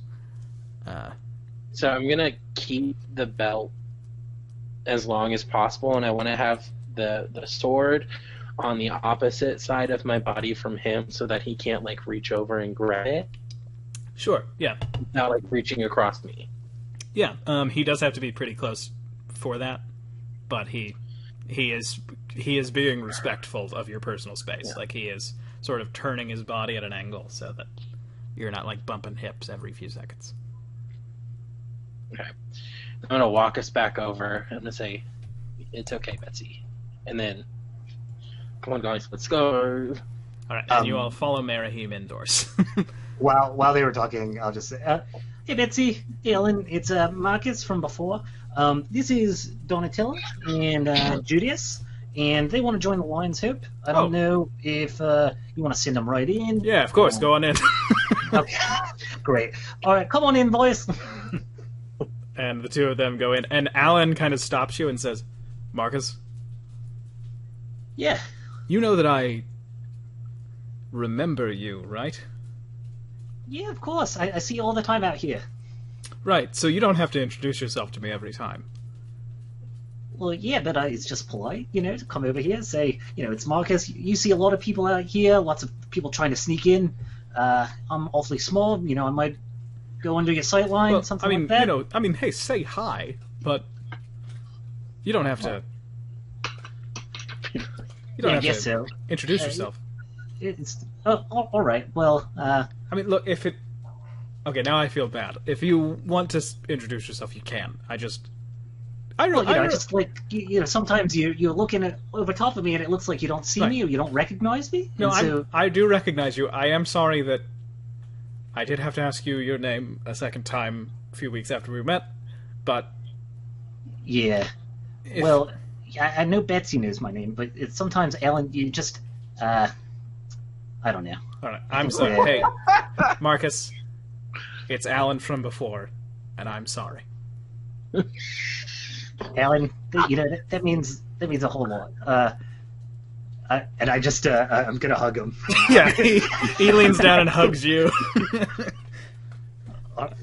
So I'm gonna keep the belt as long as possible, and I want to have the sword on the opposite side of my body from him, so that he can't like reach over and grab it. Sure, yeah. Not like reaching across me. Yeah, he does have to be pretty close for that, but he is being respectful of your personal space. Yeah. Like, he is sort of turning his body at an angle so that you're not like bumping hips every few seconds. Okay. I'm gonna walk us back over. I'm gonna say, "It's okay, Betsy," and then, "Come on, guys, let's go." All right, and you all follow Merahim indoors. While they were talking, I'll just say, Hey Betsy, hey Ellen, it's Marcus from before. This is Donatella and Julius, and they want to join the Lion's Hope. I don't know if you want to send them right in. Yeah, of course, go on in. Okay, great. All right, come on in, boys. And the two of them go in, and Alan kind of stops you and says, "Marcus, Yeah. you know that I remember you, right?" Yeah, of course. I see you all the time out here. Right, so you don't have to introduce yourself to me every time. Well, yeah, but it's just polite, to come over here and say, it's Marcus. You see a lot of people out here, lots of people trying to sneak in. I'm awfully small, I might go under your sight line, something like that. Hey, say hi, but you don't have to. You don't have guess to so. introduce yourself. All right. Well, Look, okay, now I feel bad. If you want to introduce yourself, you can. just like sometimes you're looking over top of me and it looks like you don't see me or you don't recognize me. No, I do recognize you. I am sorry that I did have to ask you your name a second time a few weeks after we met, but yeah. Well, I know Betsy knows my name, but it's sometimes Alan. You just I don't know. All right, I'm sorry. Hey, Marcus, it's Alan from before, and I'm sorry. Alan, that means a whole lot. I'm gonna hug him. Yeah, he leans down and hugs you.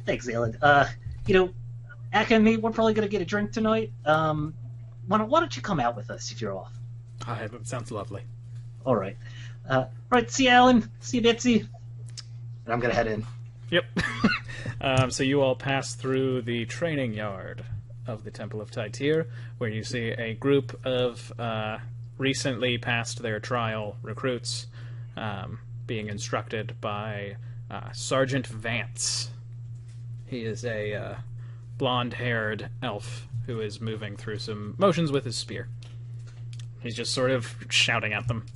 Thanks, Alan. Akka and me, we're probably gonna get a drink tonight. Why don't you come out with us if you're off? That sounds lovely. All right. Right. See you, Alan. See you, Betsy. And I'm gonna head in. Yep. So you all pass through the training yard of the Temple of Tytyr, where you see a group of recently passed their trial recruits being instructed by Sergeant Vance. He is a blonde-haired elf who is moving through some motions with his spear. He's just sort of shouting at them.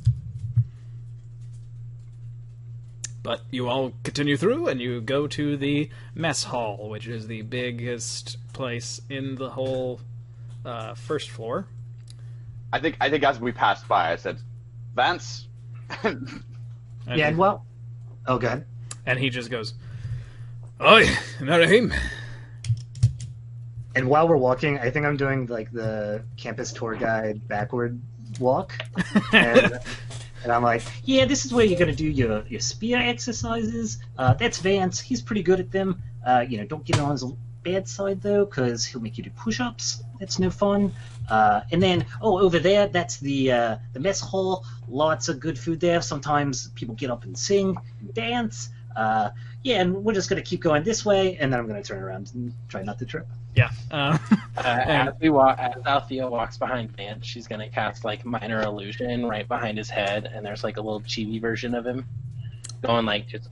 But you all continue through, and you go to the mess hall, which is the biggest place in the whole first floor. I think as we passed by, I said, Vance. Yeah, and well, oh, go ahead. And he just goes, "Oi, Narahim." And while we're walking, I think I'm doing like the campus tour guide backward walk, and I'm like, Yeah, this is where you're going to do your spear exercises. That's Vance. He's pretty good at them. Don't get on his bad side, though, because he'll make you do push-ups. That's no fun. And then, over there, that's the mess hall. Lots of good food there. Sometimes people get up and sing and dance. And we're just going to keep going this way, and then I'm going to turn around and try not to trip. Yeah. As Althea walks behind Vance, she's gonna cast like minor illusion right behind his head, and there's like a little chibi version of him going like just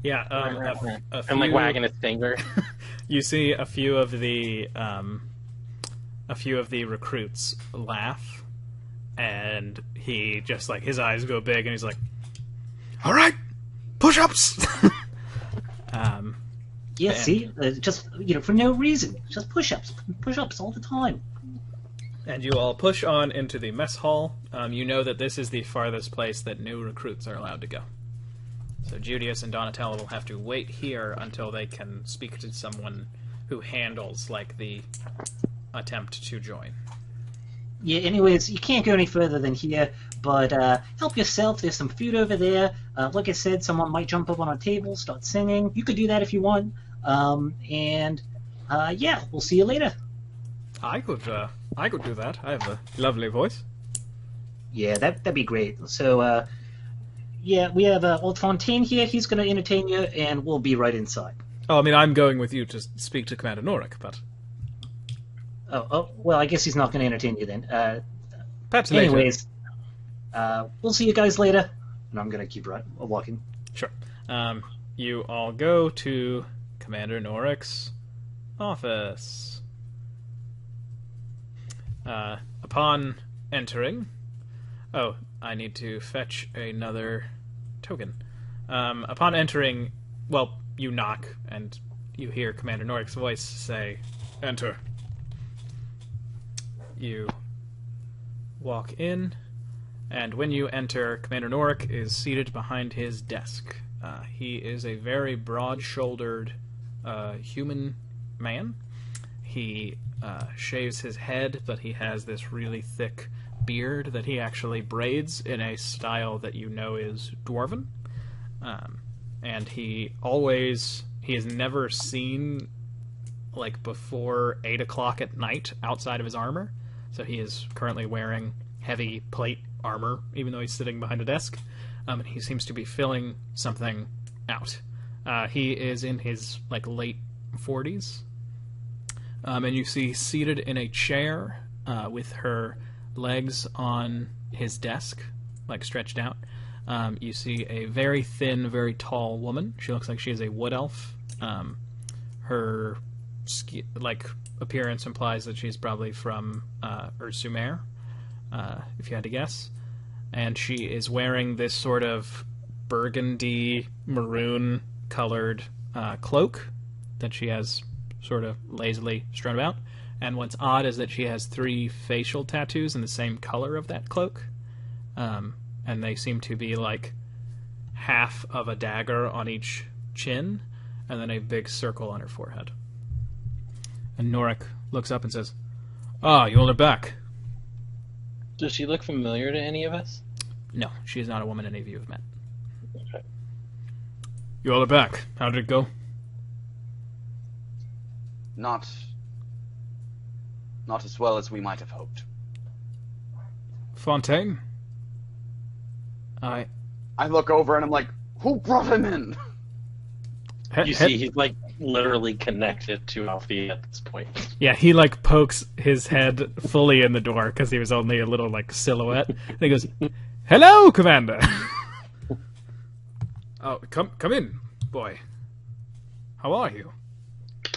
Yeah. and like wagging his finger. You see a few of the recruits laugh, and he just like his eyes go big, and he's like, "All right, push-ups." Yeah, see? Just, for no reason. Just push-ups. Push-ups all the time. And you all push on into the mess hall. You know that this is the farthest place that new recruits are allowed to go. So Judius and Donatello will have to wait here until they can speak to someone who handles, like, the attempt to join. Yeah, anyways, you can't go any further than here, but help yourself. There's some food over there. Like I said, someone might jump up on a table, start singing. You could do that if you want. We'll see you later. I could do that. I have a lovely voice. Yeah, that'd be great. So, we have old Fontaine here. He's going to entertain you, and we'll be right inside. Oh, I mean, I'm going with you to speak to Commander Norik, but... Oh, well, I guess he's not going to entertain you then. Perhaps later. Anyways, we'll see you guys later. And I'm going to keep walking. Sure. You all go to Commander Norik's office. Upon entering... Oh, I need to fetch another token. Upon entering, well, you knock, and you hear Commander Norik's voice say, "Enter." You walk in, and when you enter, Commander Norik is seated behind his desk. He is a very broad-shouldered human man. He shaves his head, but he has this really thick beard that he actually braids in a style that you know is dwarven. And he has never seen, like, before 8 o'clock at night outside of his armor. So he is currently wearing heavy plate armor, even though he's sitting behind a desk. And he seems to be filling something out. He is in his, like, late 40s. And you see seated in a chair with her legs on his desk, like, stretched out. You see a very thin, very tall woman. She looks like she is a wood elf. Her appearance implies that she's probably from Sumer, if you had to guess. And she is wearing this sort of burgundy maroon colored cloak that she has sort of lazily strewn about. And what's odd is that she has 3 facial tattoos in the same color of that cloak. And they seem to be like half of a dagger on each chin, and then a big circle on her forehead. And Norik looks up and says, "Ah, you all are back." Does she look familiar to any of us? No, she is not a woman any of you have met. Okay. You all are back. How did it go? Not as well as we might have hoped. Fontaine? I look over and I'm like, who brought him in? You see, he's like literally connected to Alfie at this point. Yeah, he like pokes his head fully in the door because he was only a little like silhouette. And he goes, "Hello, Commander." "Oh, come in, boy. How are you?"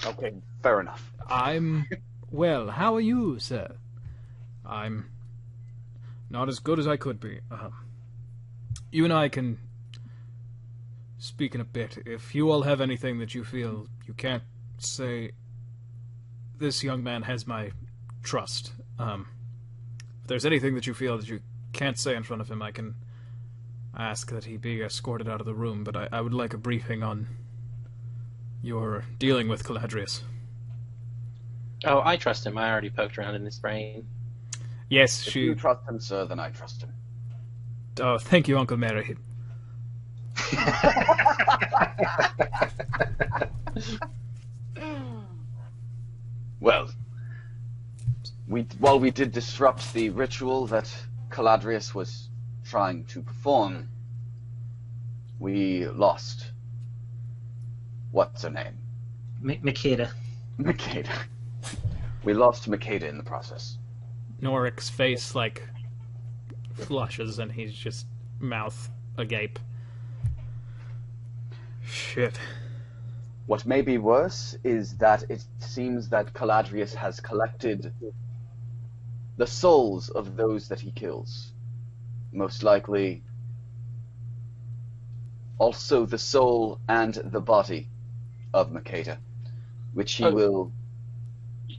Okay, fair enough. "I'm well. How are you, sir?" "I'm not as good as I could be. You and I can speak in a bit. If you all have anything that you feel you can't say, this young man has my trust. If there's anything that you feel that you can't say in front of him, I can ask that he be escorted out of the room, but I would like a briefing on your dealing with Caladrius. Oh, I trust him. I already poked around in his brain. Yes, If she... you trust him, sir, then I trust him. Oh, thank you, Uncle Mary. Well, while we did disrupt the ritual that Caladrius was trying to perform, we lost. What's her name? Makeda. Makeda. We lost Makeda in the process. Norik's face, flushes, and he's just mouth agape. Shit. What may be worse is that it seems that Caladrius has collected the souls of those that he kills. Most likely, also the soul and the body of Makeda, which he will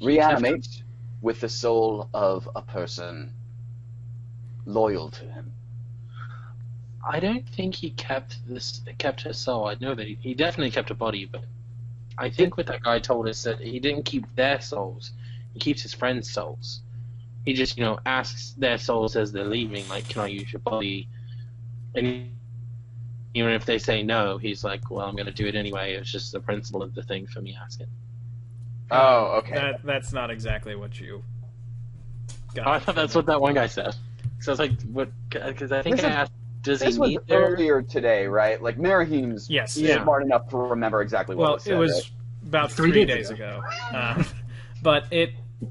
reanimate with the soul of a person loyal to him. I don't think he kept her soul. I know that he definitely kept a body, but I think what that guy told us that he didn't keep their souls. He keeps his friends' souls. He just, asks their souls as they're leaving, like, can I use your body? And even if they say no, he's like, well, I'm going to do it anyway. It's just the principle of the thing for me asking. Oh, okay. That's not exactly what you got. Oh, I thought that's what that one guy said. So I was like, what? Because I think I asked, does he This was need their... earlier today, right? Like, Merahim's smart enough to remember exactly what was said. Well, it was right? about 3 days ago. But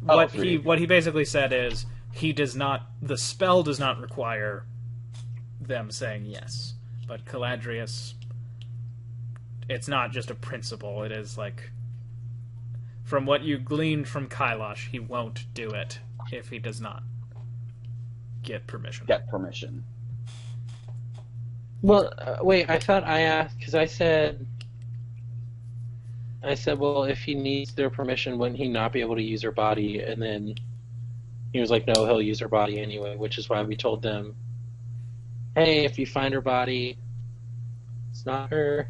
what he basically said is the spell does not require them saying yes. But Caladrius, it's not just a principle. It is like, from what you gleaned from Kailash, he won't do it if he does not get permission. Well, wait, I thought I asked, because I said, well, if he needs their permission, wouldn't he not be able to use her body? And then he was like, no, he'll use her body anyway, which is why we told them, hey, if you find her body, it's not her.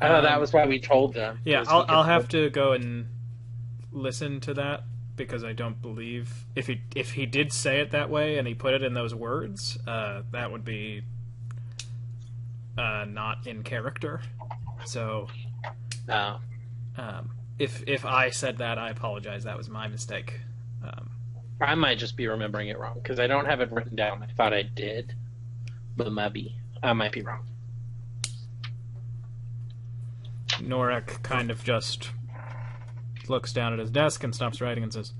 I thought that was why we told them. Yeah, I'll have to go and listen to that, because I don't believe if he did say it that way and he put it in those words, that would be not in character. So, if I said that, I apologize. That was my mistake. I might just be remembering it wrong because I don't have it written down. I thought I did, but I might be wrong. Norik kind of just looks down at his desk and stops writing and says,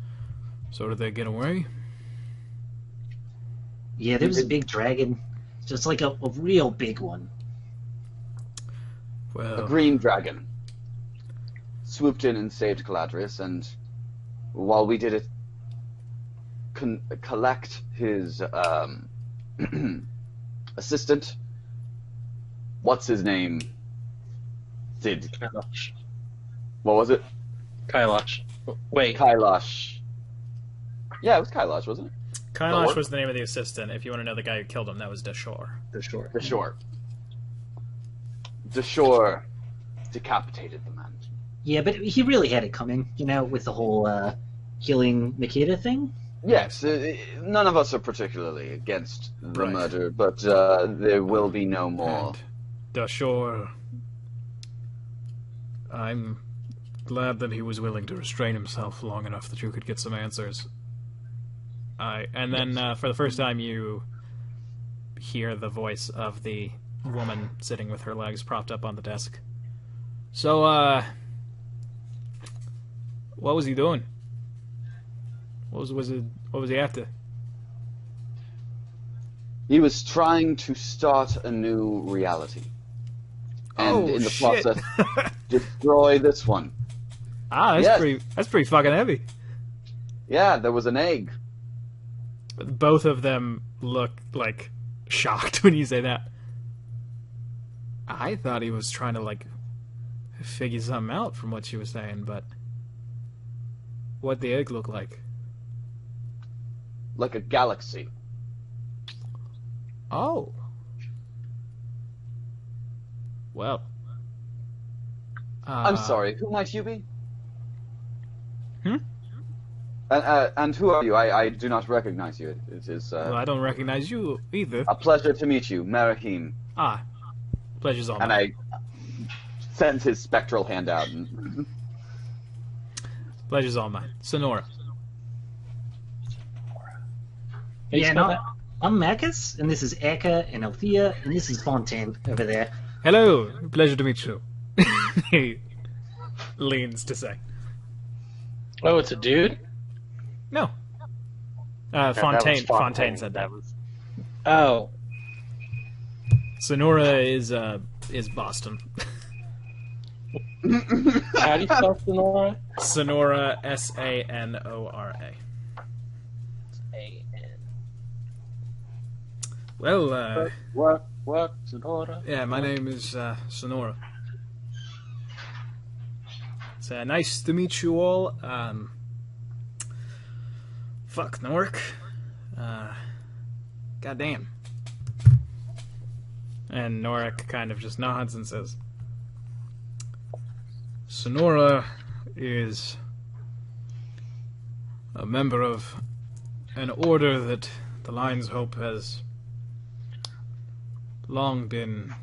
"So did they get away?" Yeah, there was a big dragon, just like a real big one. Well, A green dragon swooped in and saved Caladrius, and while we did it, collect his assistant. What's his name? Sid. Kailash. What was it? Kailash. Wait. Kailash. Yeah, it was Kailash, wasn't it? Kailash was the name of the assistant. If you want to know the guy who killed him, that was Dashor. Dashor decapitated the man. Yeah, but he really had it coming, with the whole killing Makeda thing. Yes, none of us are particularly against the murder, but there will be no more. And Dashor, I'm glad that he was willing to restrain himself long enough that you could get some answers. And then for the first time you hear the voice of the woman sitting with her legs propped up on the desk. So, what was he doing? What was he after? He was trying to start a new reality. And in the process, destroy this one. That's pretty fucking heavy. Yeah, there was an egg. Both of them look like shocked when you say that. I thought he was trying to figure something out from what she was saying, but What'd the egg look like? Like a galaxy. Oh. Well. I'm sorry, who might you be? Hmm? And who are you? I do not recognize you. It is Well, I don't recognize you either. a pleasure to meet you, Merahim. Ah. Pleasure's all And mine. I send his spectral hand out. And Pleasure's all mine. Sonora. Hey, Yeah, smell no, I'm Marcus, and this is Eka and Althea, and this is Fontaine over there. Hello. Pleasure to meet you. He leans to say. Oh, it's a dude? No. That was Fontaine said that. was Oh. Sonora is Boston. How do you spell Sonora? Sonora, Sanora. A-N. Well, What? Sonora? yeah, my name is Sonora. It's nice to meet you all. Fuck, Nork. Goddamn. And Norik kind of just nods and says, Sonora is a member of an order that the Lion's Hope has long been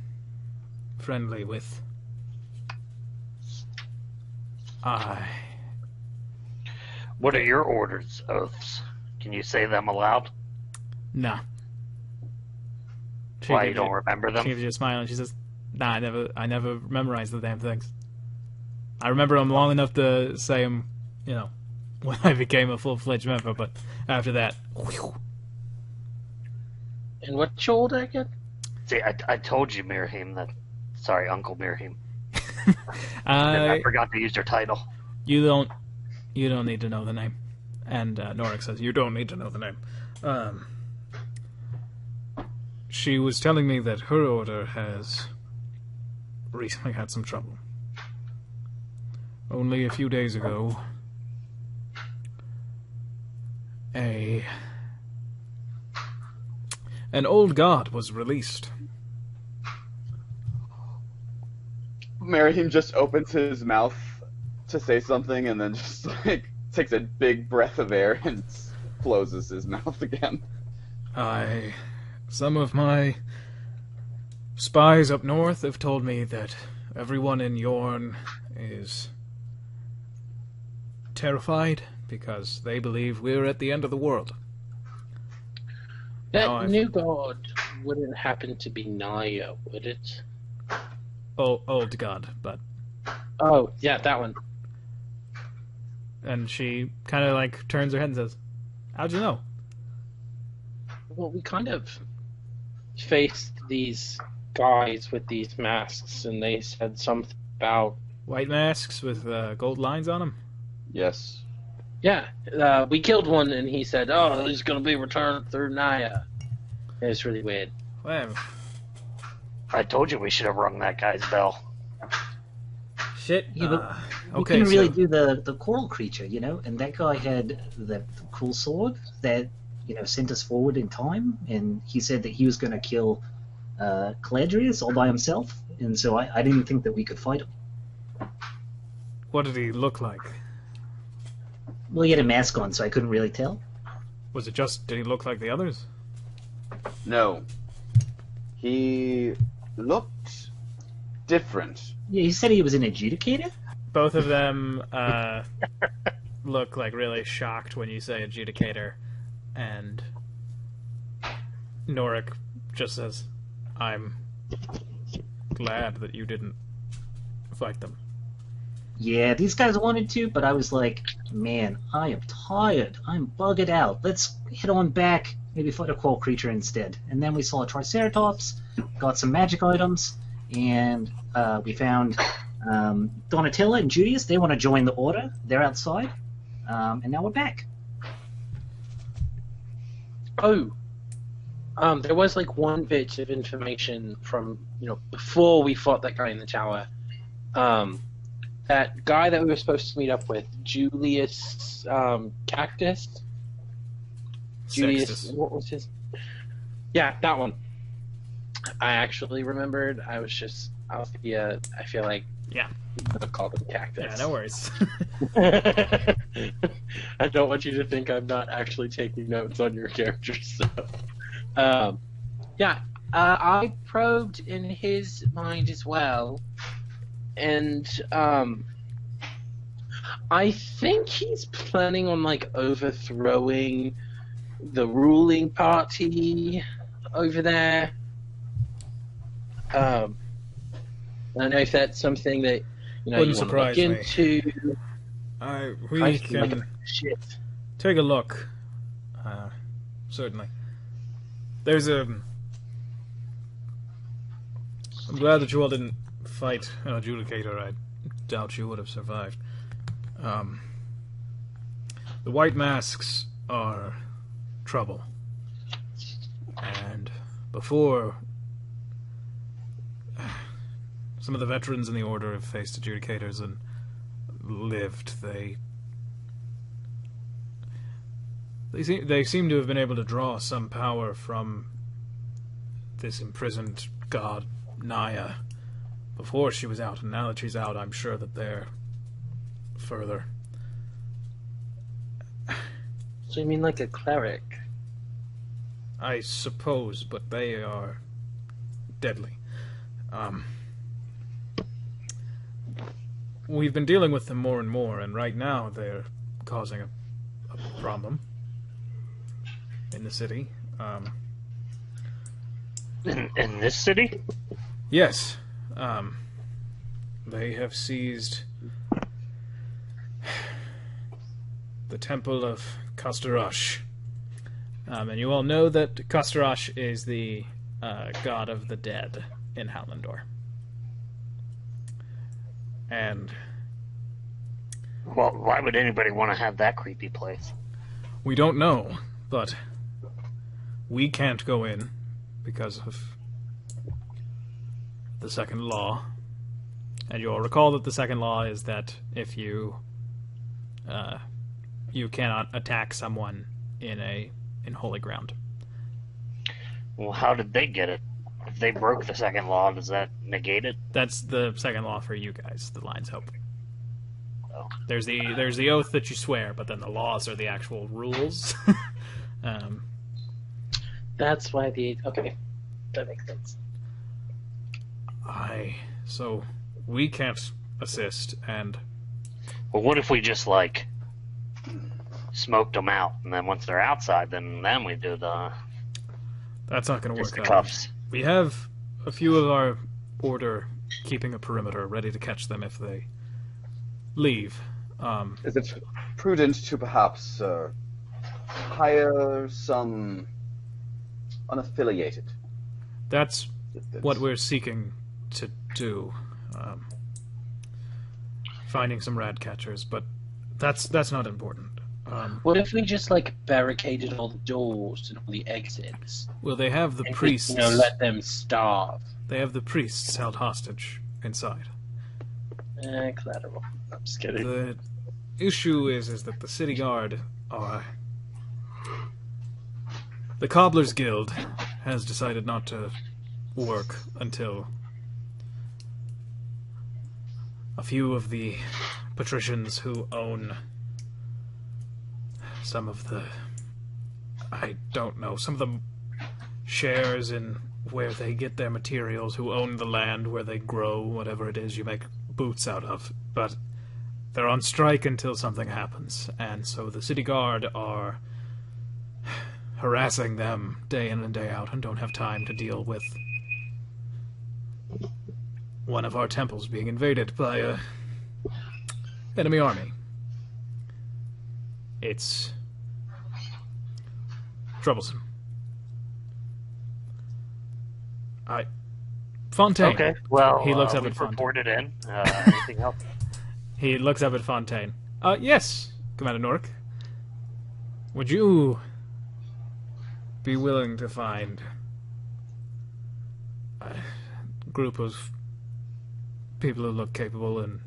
friendly with. What are your orders, oaths? Can you say them aloud? Nah. She Why you gives don't remember them? She gives you a smile and she says, nah, I never memorized the damn things. I remember them long enough to say them, when I became a full-fledged member, but after that, whew. And what's your order again? See, I told you, Mirahim, that. Sorry, Uncle Mirahim. I forgot to use your title. You don't need to know the name. And Norik says, you don't need to know the name. She was telling me that her order has recently had some trouble. Only a few days ago, an old god was released. Merahim just opens his mouth to say something and then just takes a big breath of air and closes his mouth again. Some of my spies up north have told me that everyone in Yorn is terrified because they believe we're at the end of the world. That new god wouldn't happen to be Naya, would it? Oh, old god, but... Oh, yeah, that one. And she kind of turns her head and says, how'd you know? Well, we kind of faced these guys with these masks, and they said something about... White masks with gold lines on them? Yes. Yeah, we killed one, and he said, oh, he's going to be returned through Naya. It was really weird. Well, I told you we should have rung that guy's bell. shit. Yeah, but we Okay, couldn't really so... do the coral creature, and that guy had the cool sword that, sent us forward in time, and he said that he was going to kill Caladrius all by himself, and so I didn't think that we could fight him. What did he look like? Well, he had a mask on, so I couldn't really tell. Was it just... Did he look like the others? No. He looked different. Yeah, he said he was an adjudicator? Both of them look really shocked when you say adjudicator, and Norik just says, I'm glad that you didn't fight them. Yeah, these guys wanted to, but I was like, man, I am tired. I'm bugged out. Let's head on back, maybe fight a coral creature instead. And then we saw a Triceratops, got some magic items, and we found Donatella and Julius. They want to join the order. They're outside, and now we're back. Oh, there was one bit of information from before we fought that guy in the tower. that guy that we were supposed to meet up with, Julius Cactus. Julius, Sextus. what was his? Yeah, that one. I actually remembered. I feel like Yeah. I called him Cactus. Yeah, no worries. I don't want you to think I'm not actually taking notes on your characters. So. I probed in his mind as well, and I think he's planning on like overthrowing the ruling party over there. I don't know if that's something that Wouldn't you surprise want me. to look into. We I can shit. take a look. Certainly. There's a. I'm glad that you all didn't fight an adjudicator. I doubt you would have survived. The white masks are trouble. And before, some of the veterans in the Order have faced adjudicators and lived. They seem to have been able to draw some power from this imprisoned god Naya before she was out, and now that she's out, I'm sure that they're further. So you mean like a cleric? I suppose, but they are deadly. We've been dealing with them more and more, and right now they're causing a problem in the city. In this city? Yes. They have seized the temple of Kastarash. And you all know that Kastarash is the god of the dead in Howlandor. And Well, why would anybody want to have that creepy place? we don't know, but we can't go in because of the second law. And you'll recall that the second law is that if you you cannot attack someone in holy ground. Well, how did they get it? If they broke the second law, does that negate it? That's the second law for you guys, the Lion's Hope. Oh. There's the oath that you swear, but then the laws are the actual rules. That's why okay, that makes sense. So we can't assist, and Well, what if we just, like, smoked them out, and then once they're outside, then we do the that's not going to work out. fisticuffs? We have a few of our order keeping a perimeter, ready to catch them if they leave. Is it prudent to perhaps hire some unaffiliated? That's what we're seeking to do. Finding some rat catchers, but that's not important. What if we just like barricaded all the doors and all the exits? Well, they have the And priests. just, let them starve. They have the priests held hostage inside. Collateral. I'm just kidding. The issue is that the city guard are... The Cobblers Guild has decided not to work until a few of the patricians who own some of the... I don't know, some of the shares in where they get their materials, who own the land where they grow whatever it is you make boots out of, but they're on strike until something happens, and so the city guard are harassing them day in and day out and don't have time to deal with one of our temples being invaded by a enemy army. It's troublesome. Fontaine. Okay, well, He looks up we've at Fontaine. reported in. Anything else? He looks up at Fontaine. Yes, Commander Nork. Would you be willing to find a group of people who look capable and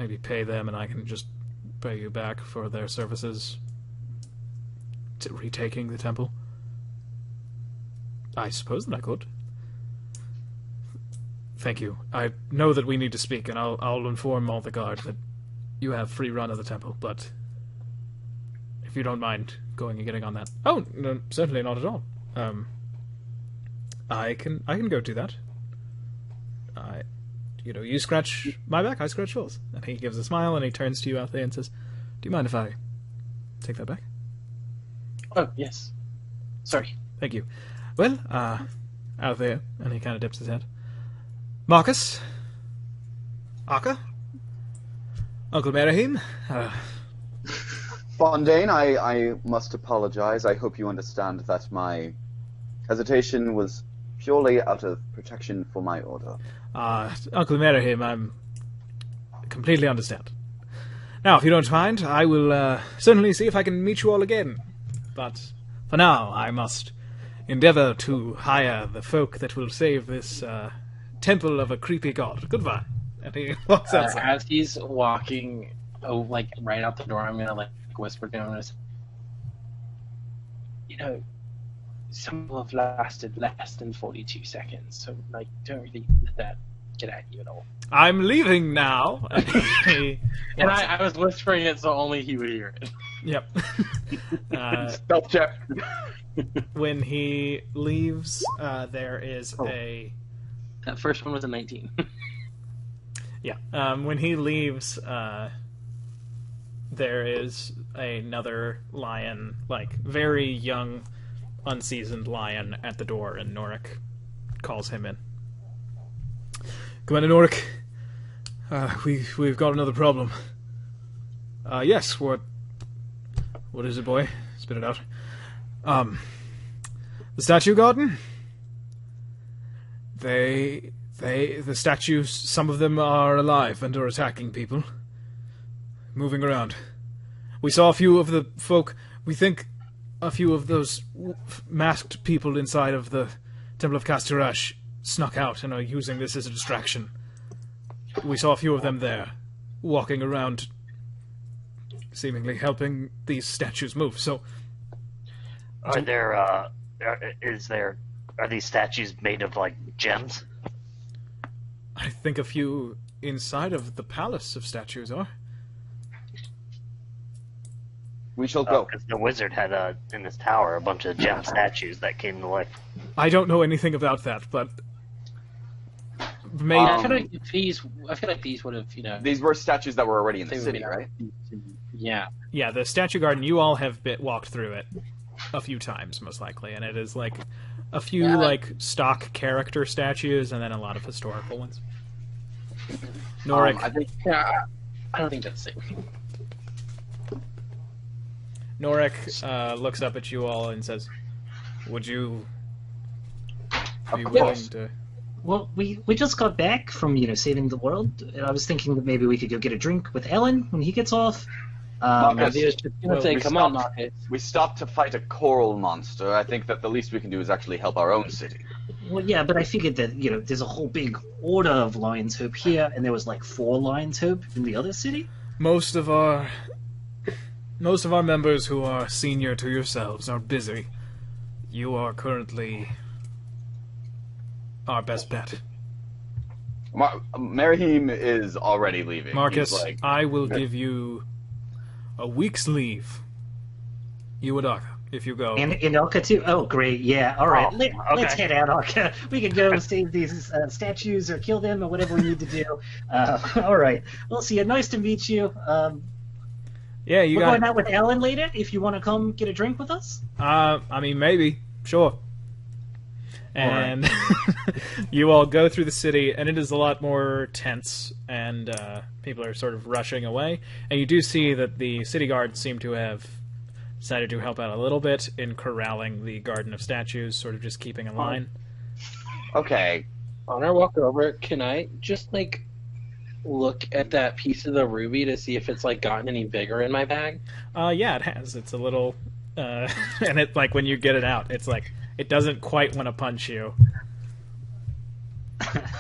maybe pay them and I can just pay you back for their services to retaking the temple? I suppose that I could. Thank you. I know that we need to speak, and I'll inform all the guard that you have free run of the temple, but if you don't mind going and getting on that. Oh, no, certainly not at all. I can go do that. You scratch my back, I scratch yours. And he gives a smile, and he turns to you out there and says, do you mind if I take that back? Oh, yes. Sorry. Thank you. Well, out there, and he kind of dips his head. Marcus? Akka? Uncle Merahim? Fontaine, I must apologize. I hope you understand that my hesitation was purely out of protection for my order. Uncle Merahim, I'm completely understand. Now, if you don't mind, I will certainly see if I can meet you all again. But for now, I must endeavor to hire the folk that will save this temple of a creepy god. Goodbye. And he walks outside. As he's walking, right out the door, I'm gonna whisper to him, some people have lasted less than 42 seconds, so don't really let that get at you at all. I'm leaving now. And I was whispering it so only he would hear it. Yep. Stealth check. When he leaves, there is a... That first one was a 19. Yeah. When he leaves, there is another lion, very young, unseasoned lion at the door, and Norik calls him in. Commander Norik, we've got another problem. Yes, what is it, boy? Spit it out. The statue garden? The statues, some of them are alive and are attacking people. Moving around. We saw a few of the folk, we think a few of those masked people inside of the Temple of Castirash snuck out and are using this as a distraction. We saw a few of them there, walking around, seemingly helping these statues move, so... Are these statues made of, gems? I think a few inside of the palace of statues are. We shall go. Because the wizard had in his tower a bunch of gem statues that came to life. I don't know anything about that, but maybe I feel like these would have, These were statues that were already in the they would city, be- right? Yeah. yeah, the statue garden. You all have walked through it a few times, most likely, and it is a few stock character statues, and then a lot of historical ones. Norik, I think I don't think that's safe. Norik looks up at you all and says, "Would you be Of willing course. to?" Well, we just got back from saving the world, and I was thinking that maybe we could go get a drink with Ellen when he gets off. Marcus, I was just gonna say, we come on, stopped- Marcus. we stopped to fight a coral monster. I think that the least we can do is actually help our own city. Well, yeah, but I figured that there's a whole big order of Lion's Hope here, and there was 4 Lion's Hope in the other city. Most of our members who are senior to yourselves are busy. You are currently our best bet. Merahim is already leaving. Marcus, He's like, I will give you a week's leave. You and Akka, if you go. And Arca too. Oh, great. Yeah. All right. Oh, Let's okay. head out, Arca. We can go save these statues or kill them or whatever we need to do. All right. Well, see you. Nice to meet you. Yeah, you We're got. going out with Ellen later. If you want to come get a drink with us. Maybe. Sure. And you all go through the city, and it is a lot more tense, and people are sort of rushing away. And you do see that the city guards seem to have decided to help out a little bit in corralling the Garden of Statues, sort of just keeping a line. okay, On our walk over, can I just look at that piece of the ruby to see if it's gotten any bigger in my bag? Yeah, it has. It's a little, and it when you get it out, it's it doesn't quite want to punch you.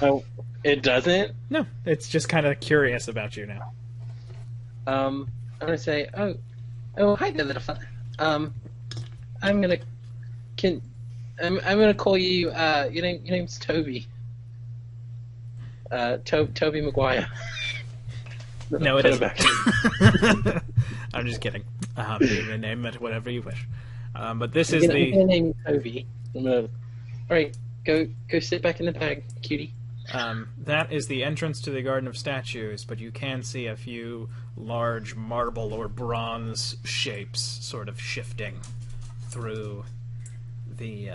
Oh, it doesn't? No, it's just kind of curious about you now. I'm gonna say, oh, hi there, little fella. I'm gonna call you. Your name's Toby. Toby Maguire. No, it Put isn't. back. I'm just kidding. You can name it whatever you wish. But this is I'm the. gonna name you Toby. All right, go sit back in the bag, cutie. That is the entrance to the Garden of Statues, but you can see a few large marble or bronze shapes sort of shifting through the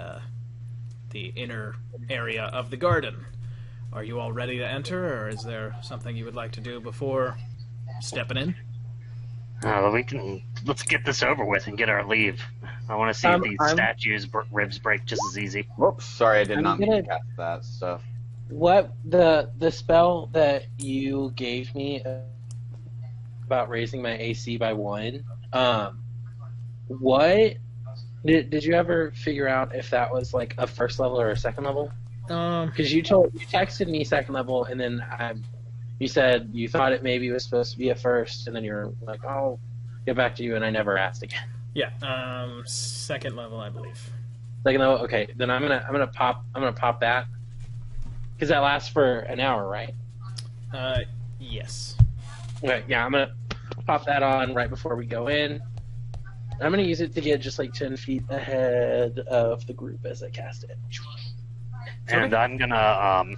inner area of the garden. Are you all ready to enter, or is there something you would like to do before stepping in? Let's get this over with and get our leave. I want to see if these statues' ribs break just as easy. Whoops, sorry, I did I'm not mean gonna- to cast that stuff. What the spell that you gave me about raising my AC by 1? What did you ever figure out if that was like a first level or a second level? Because you texted me second level, and then you said you thought it maybe was supposed to be a first, and then you're like, "I'll get back to you," and I never asked again. Yeah, second level, I believe. Second level, okay. Then I'm gonna pop that because that lasts for an hour, right? Yes. Okay, yeah, I'm gonna pop that on right before we go in. I'm gonna use it to get just like 10 feet ahead of the group as I cast it. And I'm gonna,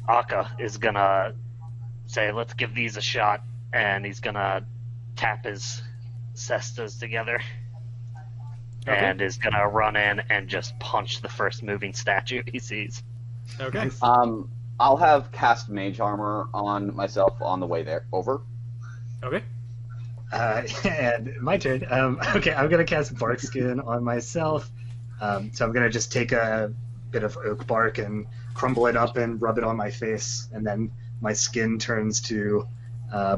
Akka is gonna say, let's give these a shot, and he's gonna tap his cestas together, and is gonna run in and just punch the first moving statue he sees. Okay. I'll have cast mage armor on myself on the way there. Over. Okay. And my turn. Okay, I'm gonna cast bark skin on myself. So I'm gonna just take a bit of oak bark and crumble it up and rub it on my face, and then my skin turns to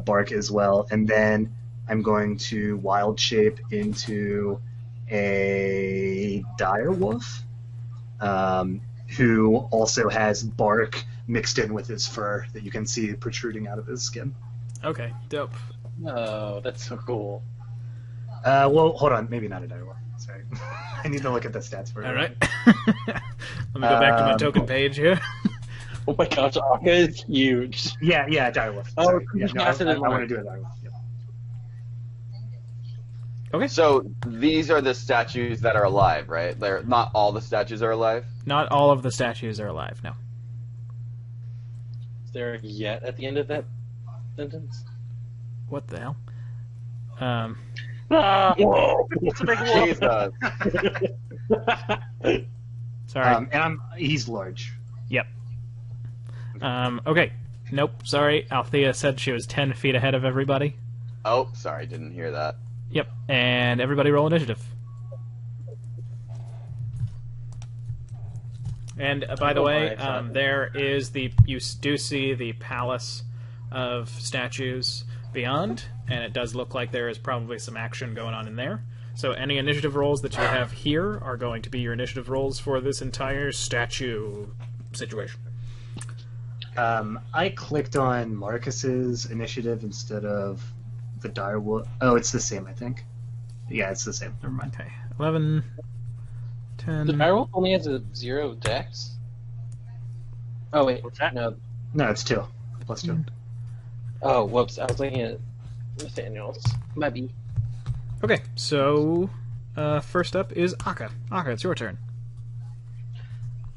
bark as well. And then I'm going to wild shape into a direwolf, who also has bark mixed in with his fur that you can see protruding out of his skin. Okay, dope. Oh, that's so cool. Well, hold on, maybe not a direwolf. Sorry, I need to look at the stats for it. All right. Let me go back to my token page here. Oh my gosh, Akka is huge. Yeah, direwolf. Oh, Sorry. Yeah, no, cast it I in want to line. do a direwolf. Yep. Okay. So these are the statues that are alive, right? They're not all the statues are alive. Not all of the statues are alive, no. Is there a yet at the end of that sentence? What the hell? Whoa! It's a big wolf. Jesus. Sorry. And he's large. Yep. Okay. Nope, sorry. Althea said she was 10 feet ahead of everybody. Oh, sorry, didn't hear that. Yep, and everybody roll initiative. And by the way, there is you do see the palace of statues beyond, and it does look like there is probably some action going on in there. So any initiative rolls that you have here are going to be your initiative rolls for this entire statue situation. I clicked on Marcus's initiative instead of the direwolf. Oh, it's the same, I think. Yeah, it's the same. Never mind. Okay, 11, 10... The direwolf only has a 0 dex. Oh wait, What's that? no. No, it's 2. Plus 2. Oh, whoops! I was looking at Nathaniel's. Might be. Okay, so first up is Akka. Akka, it's your turn.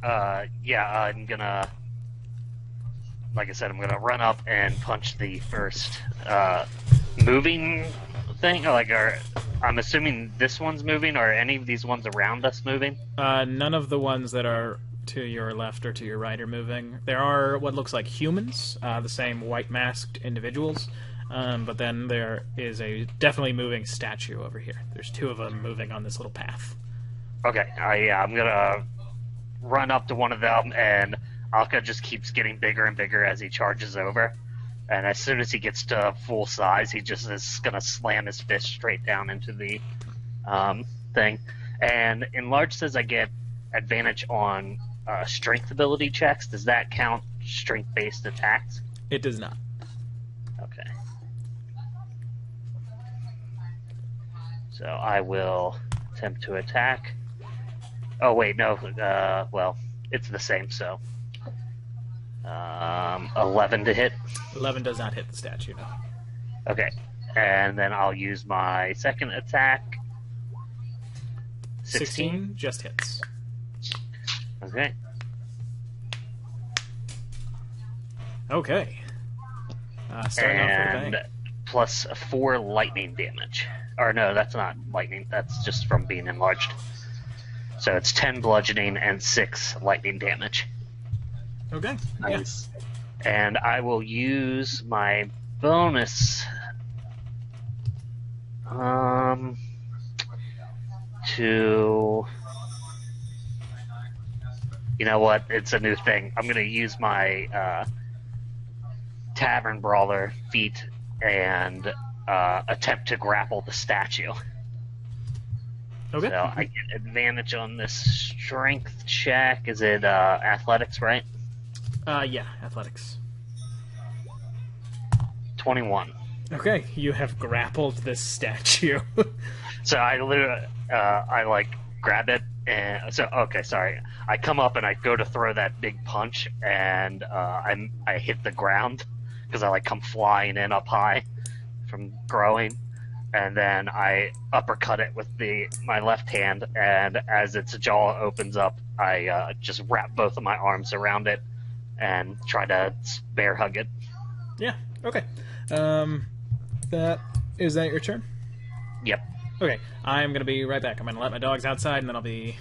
Yeah, I'm gonna, like I said, I'm gonna run up and punch the first moving thing. I'm assuming this one's moving, or any of these ones around us moving. None of the ones that are to your left or to your right are moving. There are what looks like humans, the same white masked individuals, but then there is a definitely moving statue over here. There's 2 of them moving on this little path. Okay, yeah, I'm gonna run up to one of them, and Akka just keeps getting bigger and bigger as he charges over. And as soon as he gets to full size, he just is gonna slam his fist straight down into the thing. And Enlarge says I get advantage on strength ability checks. Does that count strength-based attacks? It does not. Okay. So I will attempt to attack. Oh wait, no. Well, it's the same. So 11 to hit. 11 does not hit the statue. No. Okay, and then I'll use my second attack. 16 just hits. Okay. Okay. Starting off with a And bang. plus 4 lightning damage. Or no, that's not lightning. That's just from being enlarged. So it's 10 bludgeoning and 6 lightning damage. Okay. Nice. And I will use my bonus to... You know what? It's a new thing. I'm going to use my Tavern Brawler feat and attempt to grapple the statue. Okay. So I get advantage on this strength check. Is it athletics, right? Yeah, athletics. 21. Okay, you have grappled this statue. So I literally, I like grab it, and so okay, sorry. I come up and I go to throw that big punch, and I hit the ground because I like come flying in up high from growing, and then I uppercut it with my left hand, and as its jaw opens up, I just wrap both of my arms around it and try to bear hug it. Yeah, okay. Is that your turn? Yep. Okay, I'm going to be right back. I'm going to let my dogs outside, and then I'll be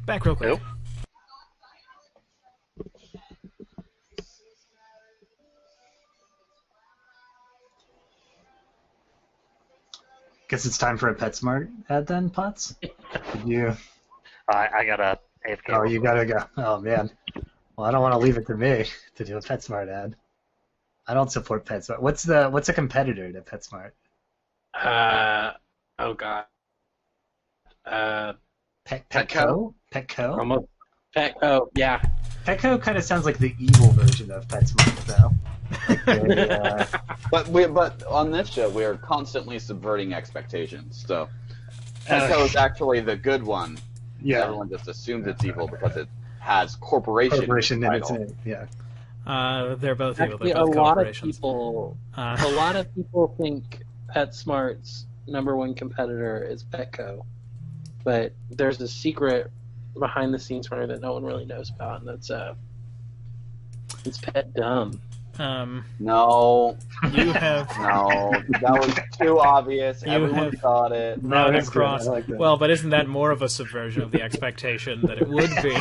back real quick. Nope. Guess it's time for a PetSmart ad then, Potts? Did you? I gotta AFK. Oh, you gotta go. Oh, man. Well, I don't want to leave it to me to do a PetSmart ad. I don't support PetSmart. What's a competitor to PetSmart? Oh god. Petco? Petco? Almost. Petco, yeah. Petco kind of sounds like the evil version of PetSmart, though. But on this show, we are constantly subverting expectations. So Petco is actually the good one. Yeah. Everyone just assumes it's evil because it has corporation Corporation in its title. name. Yeah. They're both evil. Actually, They're both a lot of corporations. people think PetSmart's #1 competitor is Petco, but there's a secret behind-the-scenes runner that no one really knows about, and that's it's Pet Dumb. No, You have no, that was too obvious. You Everyone have- thought it. run that's good. across. I like that. Well, but isn't that more of a subversion of the expectation that it would be?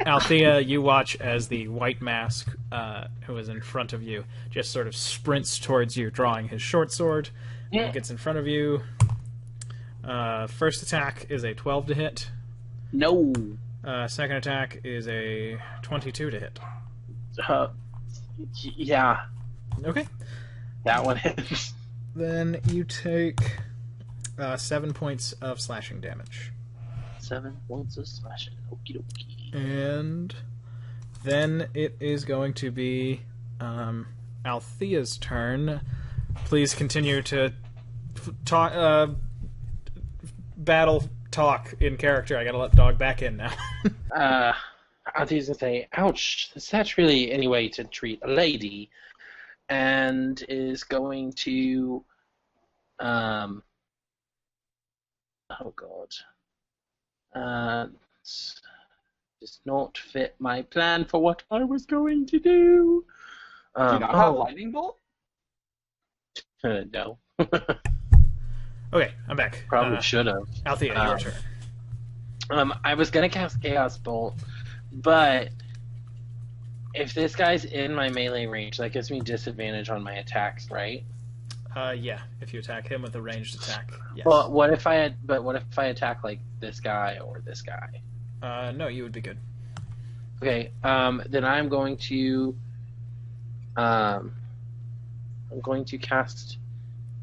Althea, you watch as the white mask, who is in front of you, just sort of sprints towards you, drawing his short sword. He gets in front of you. First attack is a 12 to hit. No. Second attack is a 22 to hit. Yeah, Okay. that one is. Then you take 7 points of slashing damage. 7 points of slashing. Okie dokie. And then it is going to be Althea's turn. Please continue to talk, battle talk in character. I gotta let dog back in now. I was gonna say, ouch, that's really any way to treat a lady, and is going to, oh god, does not fit my plan for what I was going to do. Do you not have lightning bolt? No. Okay, I'm back. Probably should have. Althea, your turn. I was gonna cast Chaos Bolt, but if this guy's in my melee range, that gives me disadvantage on my attacks, right? Yeah, if you attack him with a ranged attack, yes. Well, what if I attack like this guy or this guy? No, you would be good. Okay, then I'm going to cast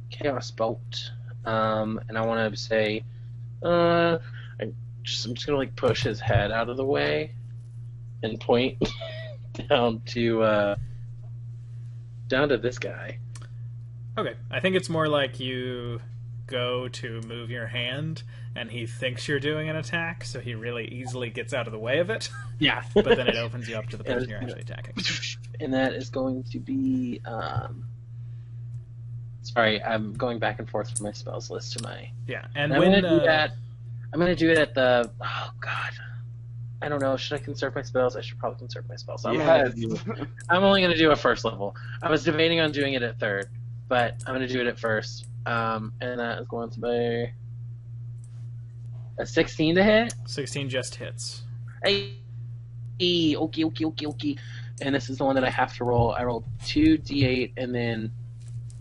Chaos Bolt, and I want to say, I'm just gonna like push his head out of the way and point down to this guy. Okay, I think it's more like you go to move your hand, and he thinks you're doing an attack, so he really easily gets out of the way of it. Yeah. But then it opens you up to the person you're actually attacking. And that is going to be. Sorry, I'm going back and forth from my spells list to my. Yeah, And and I'm when gonna do that. I'm gonna do it at the. Oh God. I don't know. Should I conserve my spells? I should probably conserve my spells. So Yes. I'm only going to do a first level. I was debating on doing it at third, but I'm going to do it at first. And that is going to be a 16 to hit. 16 just hits. Hey, okay. And this is the one that I have to roll. I rolled 2d8 and then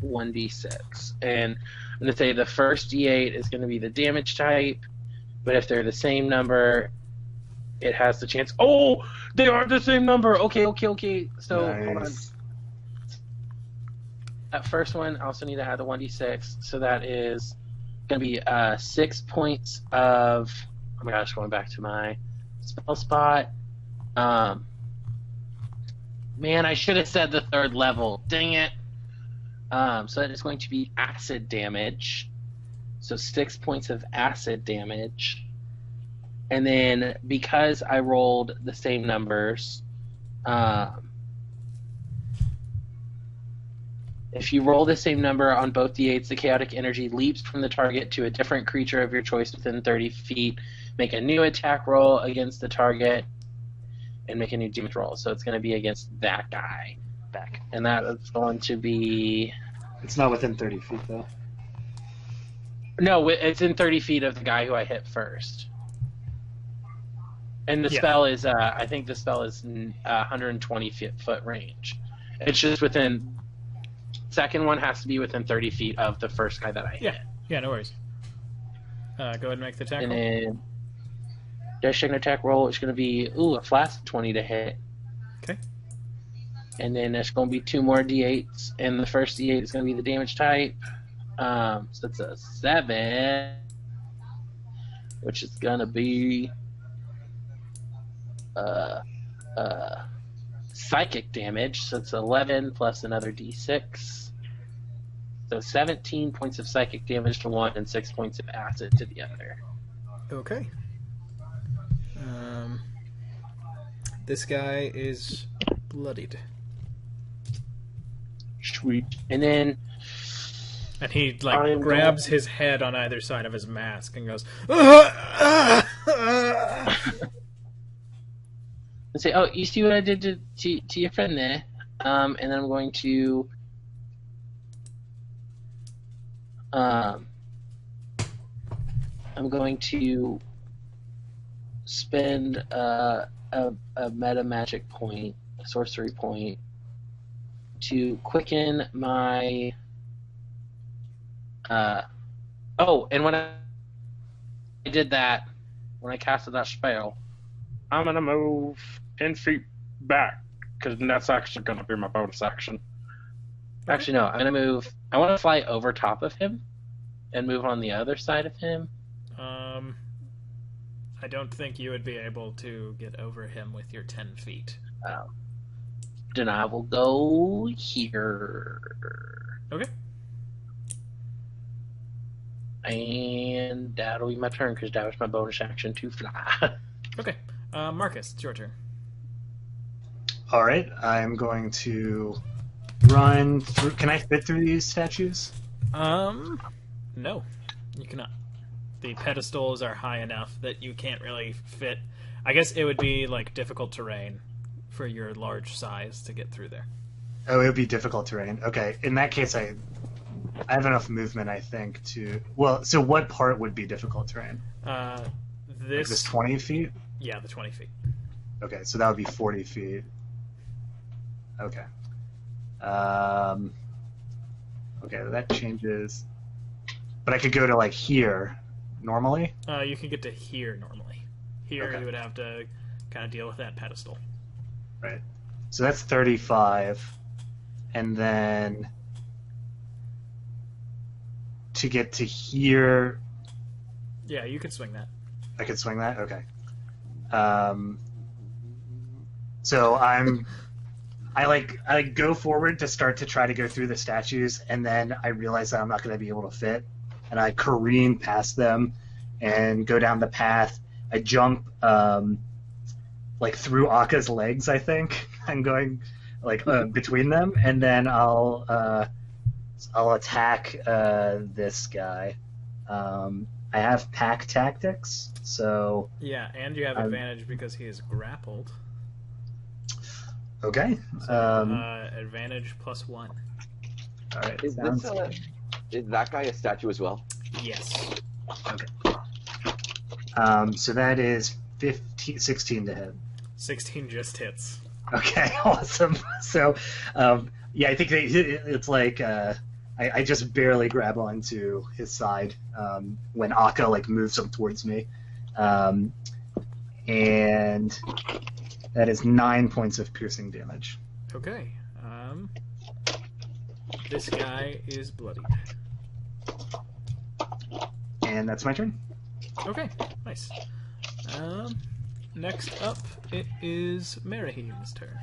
1d6. And I'm going to say the first d8 is going to be the damage type, but if they're the same number, it has the chance. Oh, they are the same number. Okay. So Nice. hold on. That first one, I also need to add the 1d6. So that is going to be 6 points of. Oh my gosh, going back to my spell spot. Man, I should have said the third level. Dang it. So that is going to be acid damage. So 6 points of acid damage. And then because I rolled the same numbers, if you roll the same number on both d8s, the chaotic energy leaps from the target to a different creature of your choice within 30 feet. Make a new attack roll against the target, and make a new damage roll. So it's going to be against that guy. Back. And that is going to be... It's not within 30 feet, though. No, it's in 30 feet of the guy who I hit first. And the spell is, I think the spell is 120 foot range. It's just within. Second one has to be within 30 feet of the first guy that I hit. Yeah, no worries. Go ahead and make the attack And roll. then dash an attack roll. It's going to be a flat 20 to hit. Okay. And then there's going to be 2 more d8s, and the first d8 is going to be the damage type. So it's a 7, which is going to be. Psychic damage, so it's 11 plus another d6. So 17 points of psychic damage to one and 6 points of acid to the other. Okay. This guy is bloodied. Sweet. And then And he I'm grabs his head on either side of his mask and goes. and say, "Oh, you see what I did to your friend there?" And then I'm going to spend a meta magic point, a sorcery point, to quicken my. And when I did that, when I casted that spell, I'm gonna move 10 feet back because that's actually gonna be my bonus action. Actually, no, I'm gonna move. I want to fly over top of him and move on the other side of him. I don't think you would be able to get over him with your 10 feet. Then I will go here. Okay. And that'll be my turn because that was my bonus action to fly. Okay. Marcus, it's your turn. All right, I'm going to run through. Can I fit through these statues? No, you cannot. The pedestals are high enough that you can't really fit. I guess it would be like difficult terrain for your large size to get through there. Oh, it would be difficult terrain. Okay, in that case, I have enough movement, I think, to. Well, so what part would be difficult terrain? Like this 20 feet? Yeah, the 20 feet. Okay, so that would be 40 feet. Okay. Okay, that changes. But I could go to like here normally. You can get to here normally. Here Okay. you would have to kind of deal with that pedestal. Right. So that's 35. And then to get to here, Yeah, you could swing that. I could swing that? Okay. So I go forward to start to try to go through the statues, and then I realize that I'm not going to be able to fit. and I careen past them and go down the path. I jump like through Akka's legs, I think. I'm going like between them, and then I'll attack this guy. I have pack tactics, so Yeah, and you have advantage because he is grappled. okay. Advantage +1. All right. Is that guy a statue as well? Yes. Okay. So that is 16 to hit. 16 just hits. Okay, awesome. So, yeah, I think it's like I just barely grab onto his side when Akka like moves up towards me, and that is 9 points of piercing damage. Okay. This guy is bloodied. And that's my turn. Okay, nice. Next up, it is Merahim's turn.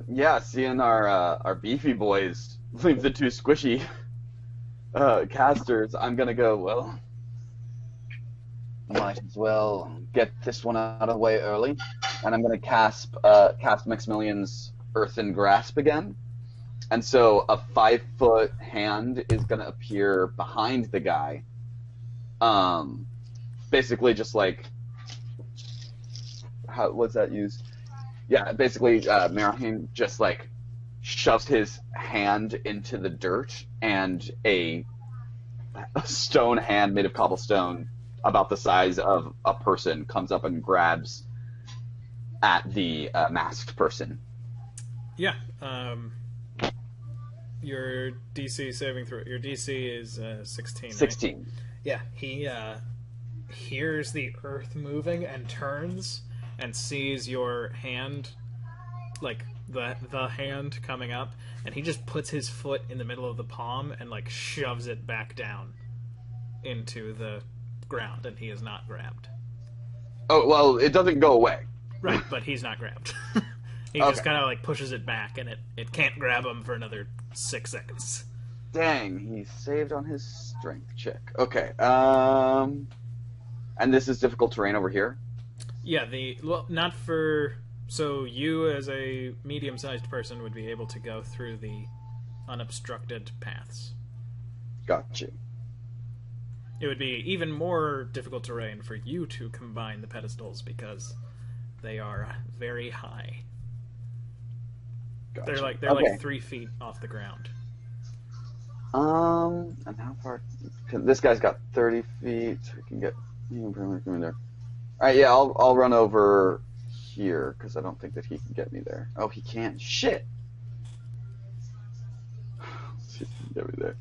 Yeah, seeing our beefy boys leave the two squishy casters, I'm gonna go, well, might as well get this one out of the way early, and I'm gonna cast Maximilian's Earthen Grasp again. And so a 5-foot hand is gonna appear behind the guy. Basically just like, how was that used? Yeah, basically Merahim just like shoves his hand into the dirt, and a stone hand made of cobblestone about the size of a person comes up and grabs at the masked person. Yeah. Your DC saving throw. Your DC is 16. 16. Right? Yeah. He hears the earth moving and turns and sees your hand, like the hand coming up, and he just puts his foot in the middle of the palm and like shoves it back down into the ground, and he is not grabbed. Oh, well, it doesn't go away. Right, but he's not grabbed. He Okay. just kind of like pushes it back, and it can't grab him for another 6 seconds. Dang, he saved on his strength check. Okay, and this is difficult terrain over here? Yeah, not for... So you, as a medium-sized person, would be able to go through the unobstructed paths. Got you. It would be even more difficult terrain for you to combine the pedestals because they are very high. Gotcha. They're like 3 feet off the ground. And how far? This guy's got 30 feet. So we can get. You can come in there. All right, yeah, I'll run over here because I don't think that he can get me there. Oh, he can. Shit. Let's see if he can get me there.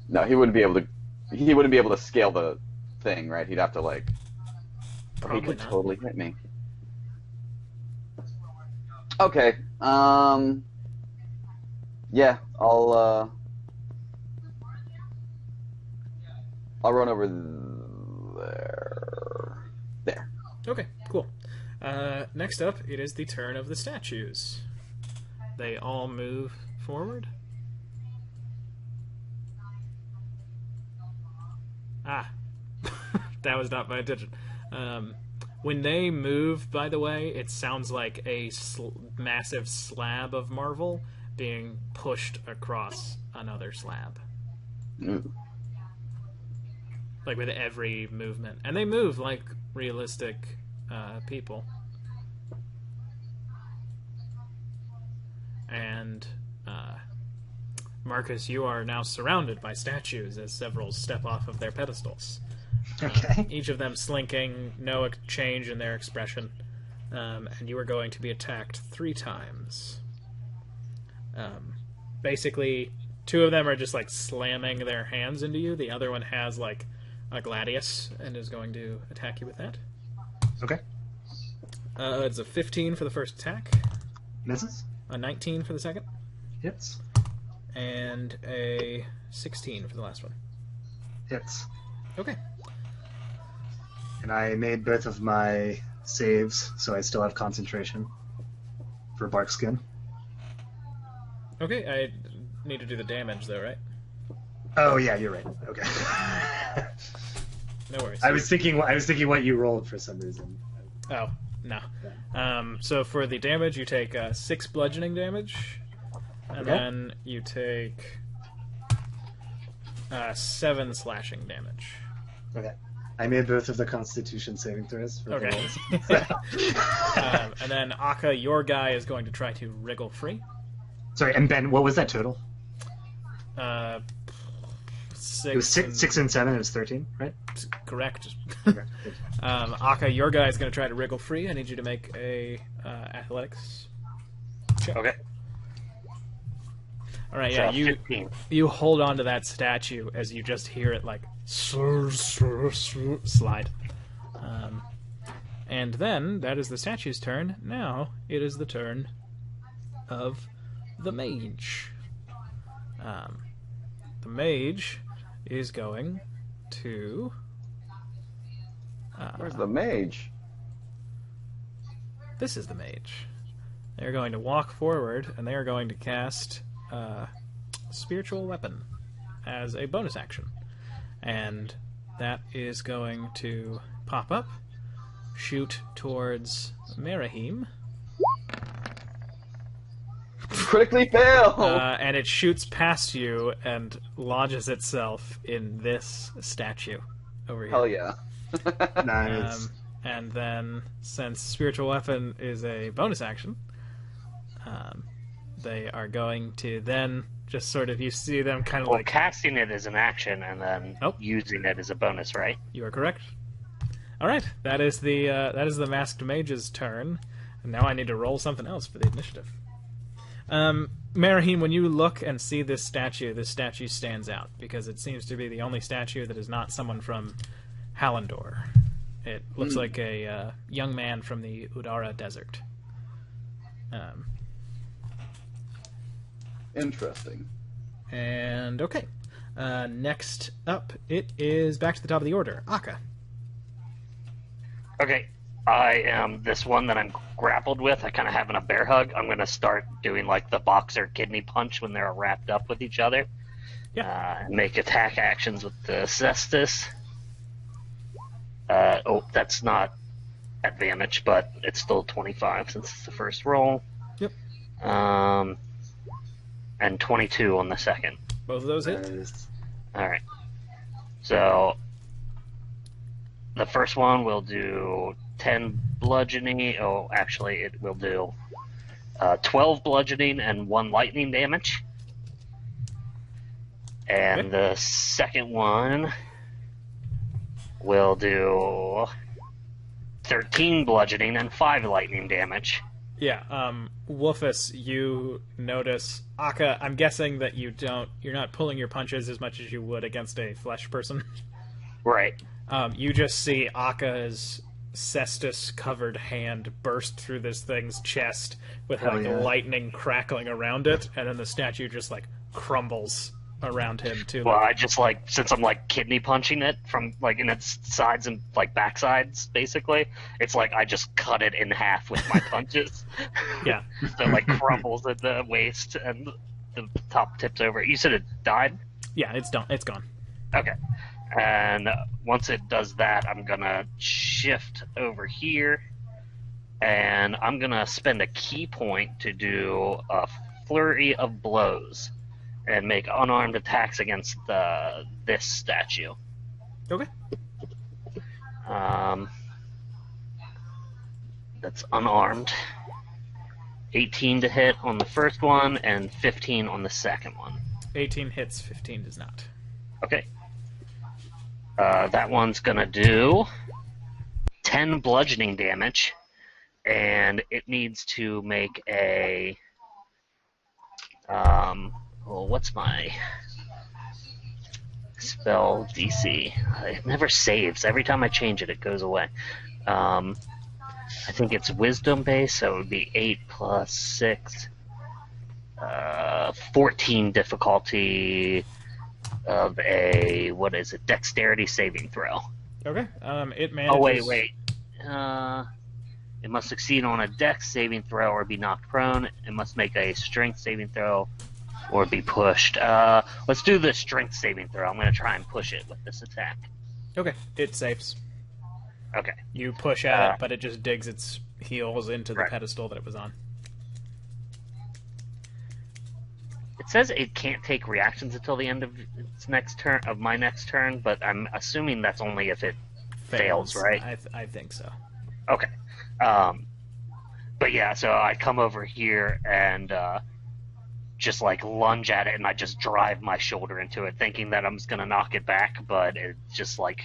No, he wouldn't be able to. He wouldn't be able to scale the thing, right? He'd have to like. Or he could not. totally hit me. Okay. Yeah, I'll run over there. Okay, cool. Next up, it is the turn of the statues. They all move forward. Ah, that was not my intention. When they move, by the way, it sounds like a massive slab of marble being pushed across another slab. Ooh. Like with every movement. And they move like realistic people. And Marcus, you are now surrounded by statues as several step off of their pedestals. Okay. Each of them slinking, no change in their expression. And you are going to be attacked 3 times. Basically, 2 of them are just like slamming their hands into you. The other one has like a gladius and is going to attack you with that. Okay. It's a 15 for the first attack, Misses. a 19 for the second, Hits. and a 16 for the last one. Hits. Okay. And I made both of my saves, so I still have concentration for Barkskin. Okay, I need to do the damage though, right? Oh yeah, you're right. Okay. No worries. I was thinking what you rolled for some reason. Oh, no. So for the damage, you take 6 bludgeoning damage, and Okay. then you take 7 slashing damage. Okay. I made both of the Constitution saving throws for the Okay. rolls. And then Akka, your guy is going to try to wriggle free. Sorry, and Ben, what was that total? 6. It was 6 and 7. It was 13, right? Correct. Okay. Good. Akka, your guy is going to try to wriggle free. I need you to make a athletics check. Okay. All right, yeah, you 15. you hold on to that statue as you just hear it like slide. And then that is the statue's turn. Now it is the turn of the mage. The mage is going to. Where's the mage? This is the mage. They're going to walk forward and they are going to cast Spiritual Weapon as a bonus action. And that is going to pop up, shoot towards Merahim, Critically fail. and it shoots past you and lodges itself in this statue over here. Hell yeah. Nice. And then, since Spiritual Weapon is a bonus action, they are going to then just sort of, you see them kind of Well, like... casting it is an action, and then Oh. using it is a bonus, right? You are correct. All right, that is the masked mage's turn, and now I need to roll something else for the initiative. Merahim, when you look and see this statue stands out because it seems to be the only statue that is not someone from Hallandor. It looks like a young man from the Udara Desert. Interesting. And okay, next up, it is back to the top of the order. Akka. Okay. I am this one that I'm grappled with. I kind of having a bear hug. I'm going to start doing like the boxer kidney punch when they're wrapped up with each other. Yeah. And make attack actions with the cestus. That's not advantage, but it's still 25 since it's the first roll. Yep. And 22 on the second. Both of those hit. Nice. All right. So the first one will do 10 bludgeoning. Oh, actually, it will do 12 bludgeoning and 1 lightning damage. And the second one will do 13 bludgeoning and 5 lightning damage. Yeah, Wolfus, you notice Akka. I'm guessing that you're not pulling your punches as much as you would against a flesh person. Right. You just see Akka's cestus-covered hand burst through this thing's chest with Hell like yeah. lightning crackling around it, and then the statue just like crumbles around him too. Well, I just like, since I'm like kidney punching it from like in its sides and like backsides, basically, it's like I just cut it in half with my punches. Yeah. So it like crumbles at the waist and the top tips over. You said it died? Yeah, it's done. It's gone. Okay. And once it does that, I'm gonna shift over here, and I'm gonna spend a key point to do a flurry of blows and make unarmed attacks against this statue. Okay. That's unarmed. 18 to hit on the first one, and 15 on the second one. 18 hits, 15 does not. Okay. That one's gonna do 10 bludgeoning damage, and it needs to make a what's my spell DC? It never saves. Every time I change it, it goes away. I think it's wisdom based, so it would be 8 plus 6, 14 difficulty of a, what is it, dexterity saving throw. Okay. It manages. Oh, wait. It must succeed on a dex saving throw or be knocked prone. It must make a strength saving throw or be pushed. Let's do the strength saving throw. I'm going to try and push it with this attack. Okay, it saves. Okay. You push at it, but it just digs its heels into the Right. pedestal that it was on. It says it can't take reactions until the end of its next turn, of my next turn, but I'm assuming that's only if it fails, right? I think so. Okay. But yeah, so I come over here and just like lunge at it, and I just drive my shoulder into it, thinking that I'm just gonna knock it back, but it just like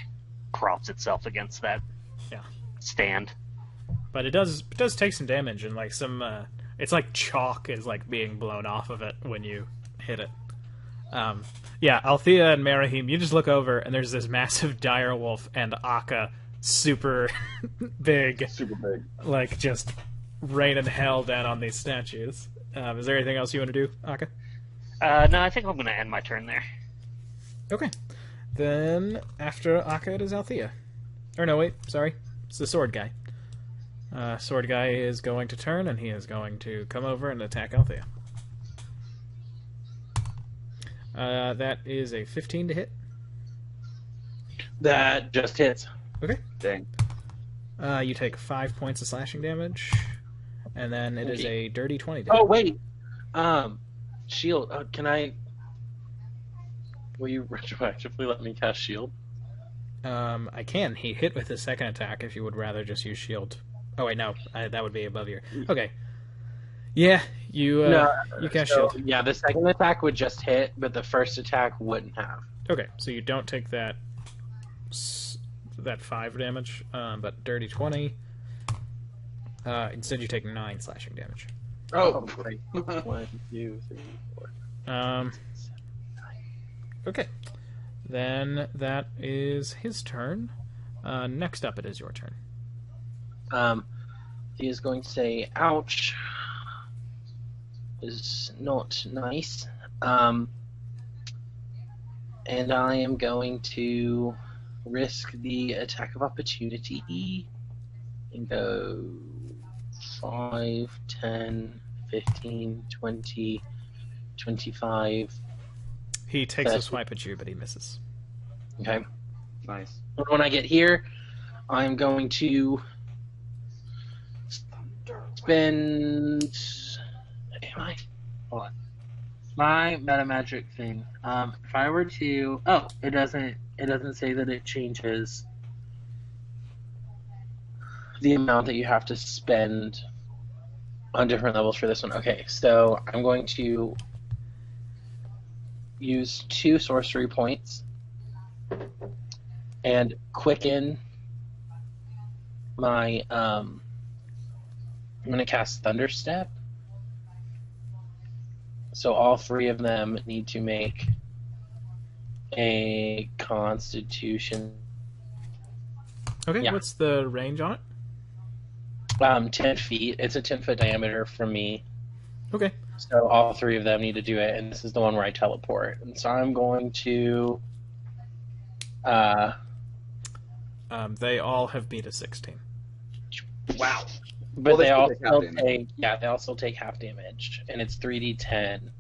props itself against that stand. But it does take some damage, and like some it's like chalk is like being blown off of it when you hit it. Althea and Marahim, you just look over and there's this massive dire wolf and Akka, super big, like just raining hell down on these statues. Is there anything else you want to do, Akka? No, I think I'm gonna end my turn there. Okay. Then after Akka, it is Althea. Or no, wait, sorry. It's the sword guy. Sword guy is going to turn, and he is going to come over and attack Althea. That is a 15 to hit. That just hits. Okay. Dang. You take 5 points of slashing damage, and then it is a dirty 20 to Oh, hit. wait. Shield. Can I... Will you retroactively let me cast shield? I can. He hit with his second attack if you would rather just use shield. Oh, wait, no. That would be above your... Okay. Yeah, you cast shield. Yeah, the second attack would just hit, but the first attack wouldn't have. Okay, so you don't take that 5 damage, but dirty 20. Instead, you take 9 slashing damage. Oh, great. 1, 2, 3, 4. Okay. Then that is his turn. Next up, it is your turn. He is going to say, ouch. Is not nice. And I am going to risk the attack of opportunity and go 5, 10, 15, 20, 25. He takes a swipe at you, but he misses. Okay. Nice. And when I get here, I'm going to spend... Am I? Hold on. My meta magic thing. If I were to... Oh, it doesn't say that it changes the amount that you have to spend on different levels for this one. Okay, so I'm going to use 2 sorcery points and quicken my I'm gonna cast Thunderstep. So all 3 of them need to make a Constitution. Okay, Yeah. what's the range on it? 10 feet. It's a 10-foot diameter from me. Okay. So all 3 of them need to do it, and this is the one where I teleport. And so I'm going to They all have beat a 16. wow. But Well, they they still also take half damage. they also take half damage, and it's 3d10.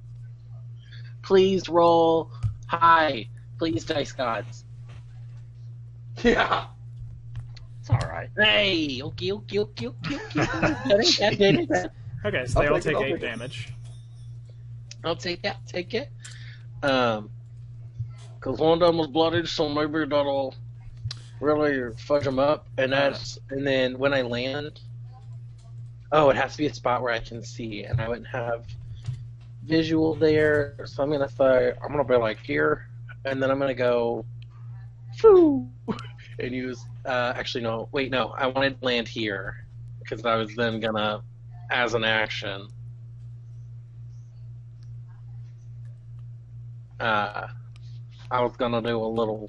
Please roll high. Please, dice gods. Yeah. It's alright. Hey, okay. That. Okay, so they I'll all take it, take I'll 8 take it. damage. I'll take it. Because one of them was blooded, so maybe that'll really fudge them up. And then when I land, it has to be a spot where I can see, and I wouldn't have visual there. So I'm gonna be like here, and then I'm gonna go, foo, and use. Actually, no. Wait, no. I wanted to land here because I was then gonna, as an action. I was gonna do a little.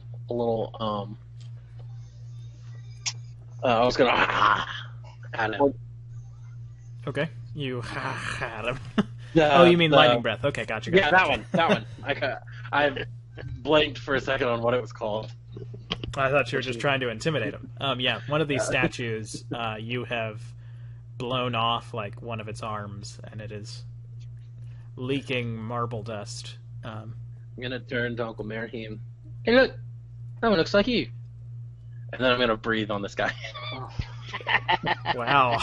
I was gonna at him. Okay, you had him. The- Oh, you mean the- lightning breath? Okay, gotcha. Yeah, that one. I blanked for a second on what it was called. I thought you were just trying to intimidate him. Yeah, one of these statues, you have blown off like one of its arms, and it is leaking marble dust. I'm gonna turn to Uncle Merheim. Hey, look, that one looks like you. And then I'm gonna breathe on this guy. Wow.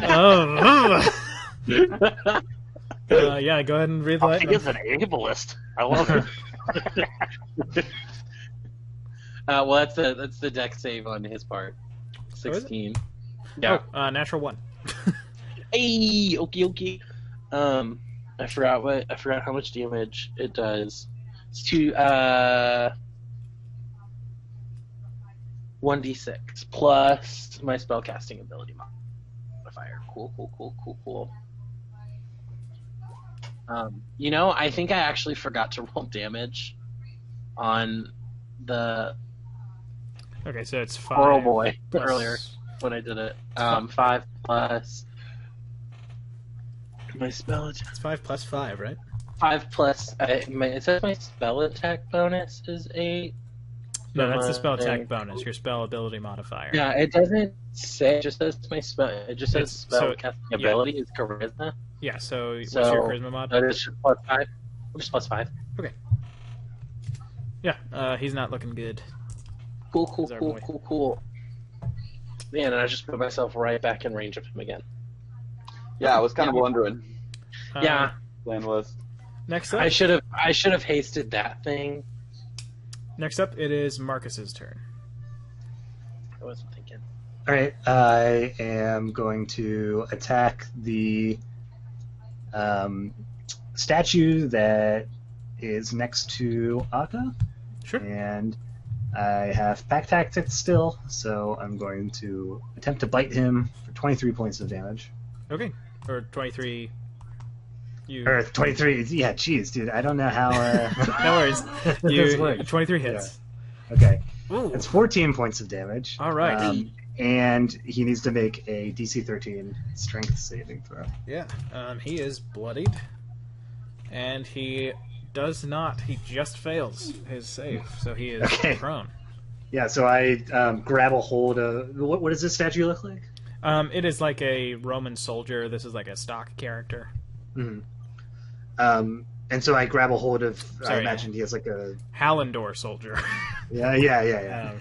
Oh. Yeah, go ahead and breathe light. He is an ableist. I love it. Well, that's the deck save on his part. 16. Yeah. Oh, natural 1. Hey, okay. I forgot how much damage it does. It's 1d6 plus my spellcasting ability modifier. Cool. I think I actually forgot to roll damage on the Okay, so it's 5. Coral Boy plus- earlier when I did it. 5 plus my spell attack. It's 5 plus 5, right? 5 plus. It says my spell attack bonus is 8. No, that's the spell attack thing. bonus. Your spell ability modifier. Yeah, it doesn't say. It just says my spell. It just says It's- spell so- casting yeah. ability is charisma. Yeah. So what's So your charisma mod? that is just plus 5. Just plus 5. Yeah. He's not looking good. Cool. our boy. Man, and I just put myself right back in range of him again. Yeah, I was kind of wondering. Yeah, Plan was. Next up. I should have hasted that thing. Next up, it is Marcus's turn. I wasn't thinking. All right, I am going to attack the statue that is next to Akka, Sure. and I have pack tactics still, so I'm going to attempt to bite him for 23 points of damage. Okay. Or 23. You. Or 23, yeah, jeez, dude, I don't know how... No worries. this works. 23 hits. Okay, Ooh. that's 14 points of damage. All right. And he needs to make a DC 13 strength saving throw. Yeah. He is bloodied, and he does not. He just fails his save, so he is Okay. prone. Yeah, so I grab a hold of... What does this statue look like? It is like a Roman soldier. This is like a stock character. Mm-hmm. And so I grab a hold of... I Sorry. imagine he has like a... Hallandor soldier. Yeah.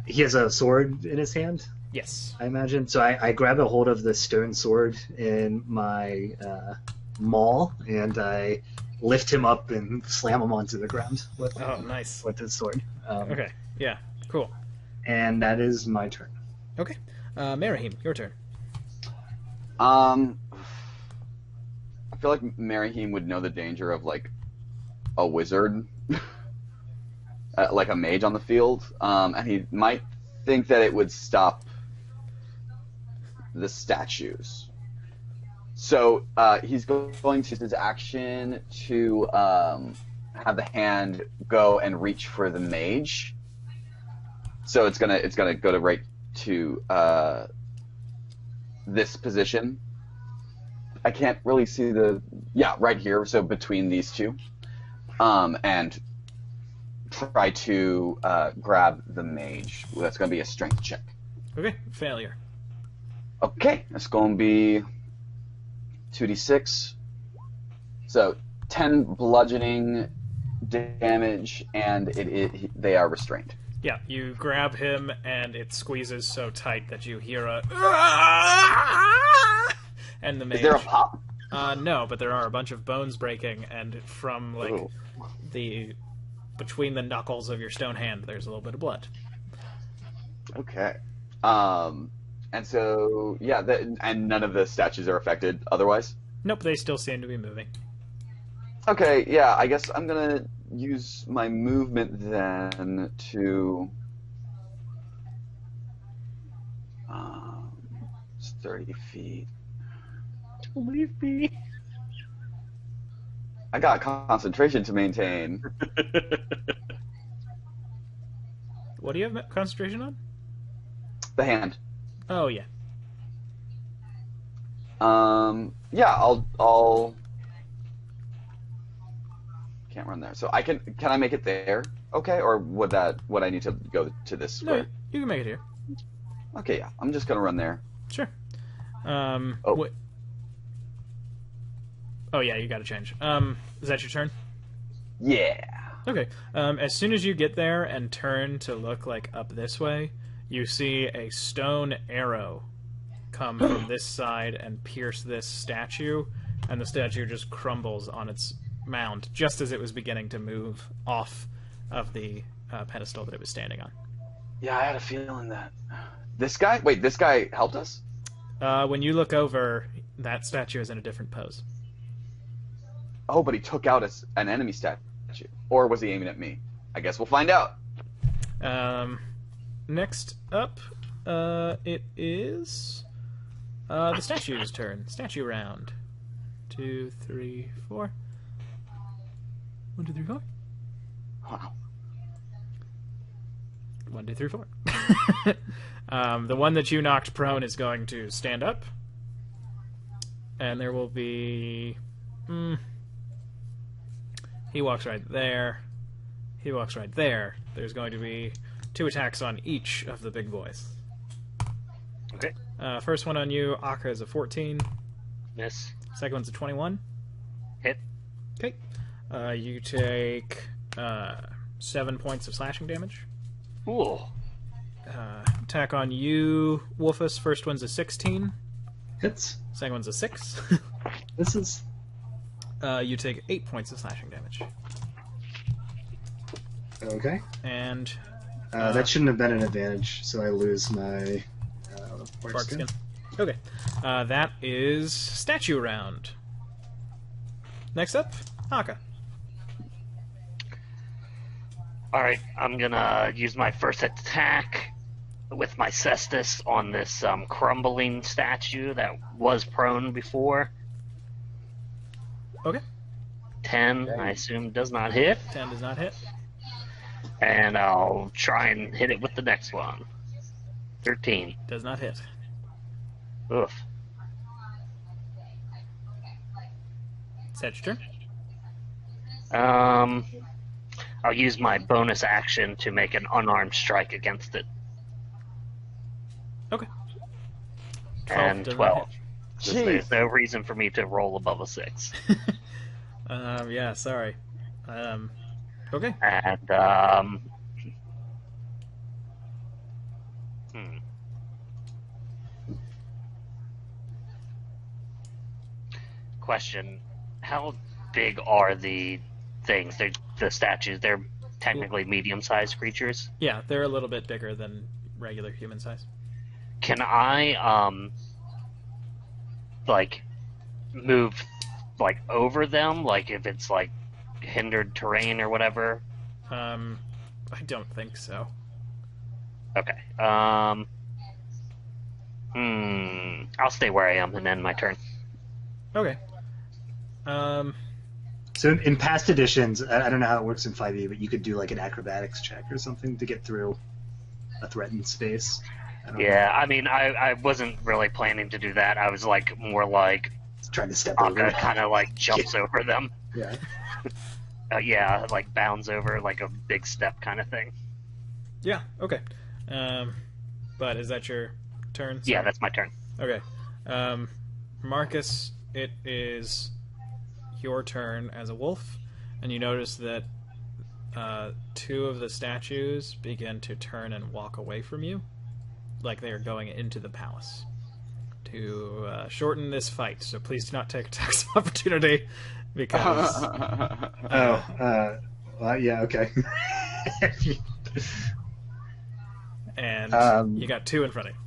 He has a sword in his hand, Yes. I imagine. So I grab a hold of the stone sword in my maul, and I lift him up and slam him onto the ground with, Oh, nice. with his sword. Okay. Yeah. Cool. And that is my turn. Okay. Merahim, your turn. I feel like Merihim would know the danger of like a wizard, like a mage on the field, and he might think that it would stop the statues. So he's going to use his action to have the hand go and reach for the mage. So it's gonna go to right to this position. I can't really see right here, so between these two, and try to grab the mage. That's going to be a strength check. Okay. Failure. Okay, that's going to be 2d6. So 10 bludgeoning damage, and they are restrained. Yeah, you grab him, and it squeezes so tight that you hear a... And the mage... Is there a pop? No, but there are a bunch of bones breaking, and from, like, Ooh. between the knuckles of your stone hand, there's a little bit of blood. Okay. And so, yeah, and none of the statues are affected otherwise? Nope, they still seem to be moving. Okay, yeah, I guess I'm gonna use my movement then to... It's 30 feet. Don't leave me. I got concentration to maintain. What do you have concentration on? The hand. Oh, yeah. Yeah, I'll can't run there. So can I make it there? Okay, or would I need to go to this No, square? you can make it here. Okay, yeah, I'm just gonna run there. Sure. Oh. Oh yeah, you got to change. Is that your turn? Yeah. Okay. As soon as you get there and turn to look like up this way, you see a stone arrow come from this side and pierce this statue, and the statue just crumbles on its mound just as it was beginning to move off of the pedestal that it was standing on. Yeah, I had a feeling that. This guy? Wait, this guy helped us? When you look over, that statue is in a different pose. Oh, but he took out an enemy statue. Or was he aiming at me? I guess we'll find out. Next up, it is the statue's turn. Statue round. 2, 3, 4. 1, 2, 3, 4. Wow. 1, 2, 3, 4. The one that you knocked prone is going to stand up. And there will be... He walks right there. He walks right there. There's going to be 2 attacks on each of the big boys. Okay. First one on you, Akka, is a 14. Miss. Second one's a 21. Hit. Okay. You take 7 points of slashing damage. Ooh. Attack on you, Wolfus. First one's a 16. Hits. Second one's a 6. This is... You take 8 points of slashing damage. Okay. And... that shouldn't have been an advantage, so I lose my... Bark skin. Okay. That is statue round. Next up, Akka. Alright, I'm gonna use my first attack with my cestus on this crumbling statue that was prone before. Okay. 10, I assume, does not hit. 10 does not hit. And I'll try and hit it with the next one. 13. Does not hit. Oof. Is that your turn? I'll use my bonus action to make an unarmed strike against it. Okay. And does not 12. hit. Just there's no reason for me to roll above a 6. Yeah, sorry. Okay. And, Question: how big are the things? They're the statues. They're technically medium-sized creatures. Yeah, they're a little bit bigger than regular human size. Can I like move like over them? Like if it's like hindered terrain or whatever? I don't think so. Okay. I'll stay where I am and end my turn. Okay. So in past editions, I don't know how it works in 5e, but you could do like an acrobatics check or something to get through a threatened space. Yeah, I mean, I wasn't really planning to do that. I was like more like trying to step over. Akka kind of like jumps over them. Yeah. Yeah, like bounds over like a big step kind of thing. Yeah. Okay. But is that your turn? Sorry. Yeah, that's my turn. Okay. Marcus, it is your turn as a wolf, and you notice that 2 of the statues begin to turn and walk away from you, like they are going into the palace. To shorten this fight, so please do not take attacks of opportunity, because... yeah, okay. And you got 2 in front of you.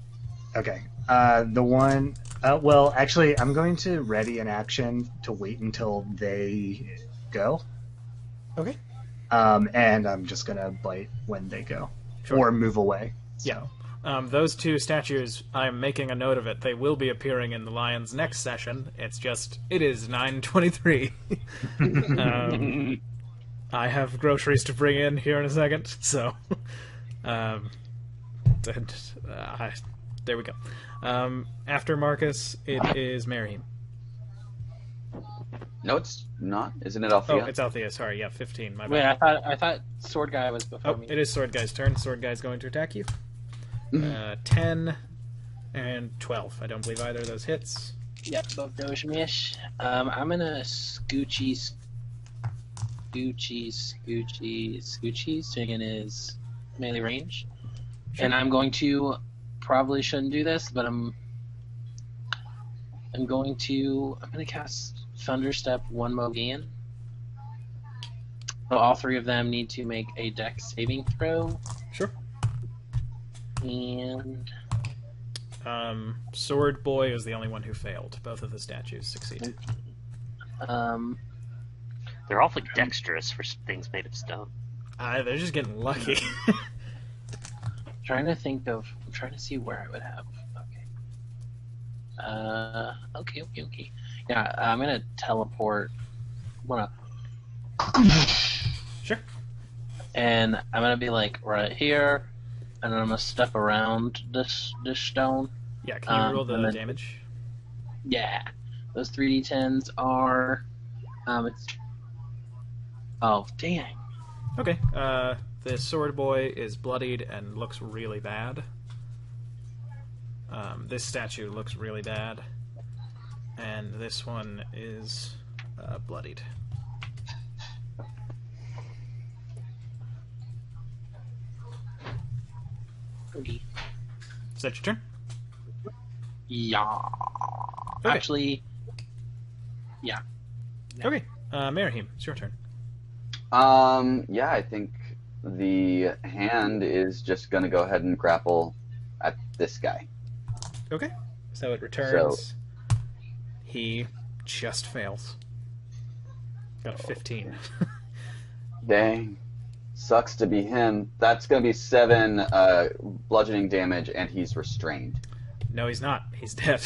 Okay. The one... well, actually, I'm going to ready an action to wait until they go. Okay. And I'm just going to bite when they go. Sure. Or move away. So. Yeah. Those 2 statues, I'm making a note of it. They will be appearing in the Lion's next session. It's just, it is 9:23. I have groceries to bring in here in a second, so... there we go. After Marcus, it is Merihim. No, it's not. Isn't it Althea? Oh, it's Althea. Sorry, yeah, 15. My Wait, bad. I thought Sword Guy was before Oh, me. it is Sword Guy's turn. Sword Guy's going to attack you. 10 and 12. I don't believe either of those hits. Yep, both those miss. I'm gonna scoochies, swinging his melee range, and I'm going to probably shouldn't do this, but I'm gonna cast Thunderstep one more again. So all three of them need to make a Dex saving throw. Sure. And Sword Boy is the only one who failed. Both of the statues succeeded. They're awfully dexterous for things made of stone. They're just getting lucky. I'm trying to see where I would have. Okay. Okay. Yeah, I'm gonna teleport. Sure. And I'm gonna be like right here, and then I'm gonna step around this stone. Yeah, can you roll the damage? Yeah, those 3d10s are. Oh dang. Okay. The Sword Boy is bloodied and looks really bad. This statue looks really bad, and this one is bloodied. Okay. Is that your turn? Yeah. Okay. Actually, yeah. Okay. Merahim, it's your turn. Yeah, I think the hand is just gonna go ahead and grapple at this guy. Okay. So it returns. He just fails. Got a 15. Dang. Sucks to be him. That's gonna be 7 bludgeoning damage, and he's restrained. No, he's not. He's dead.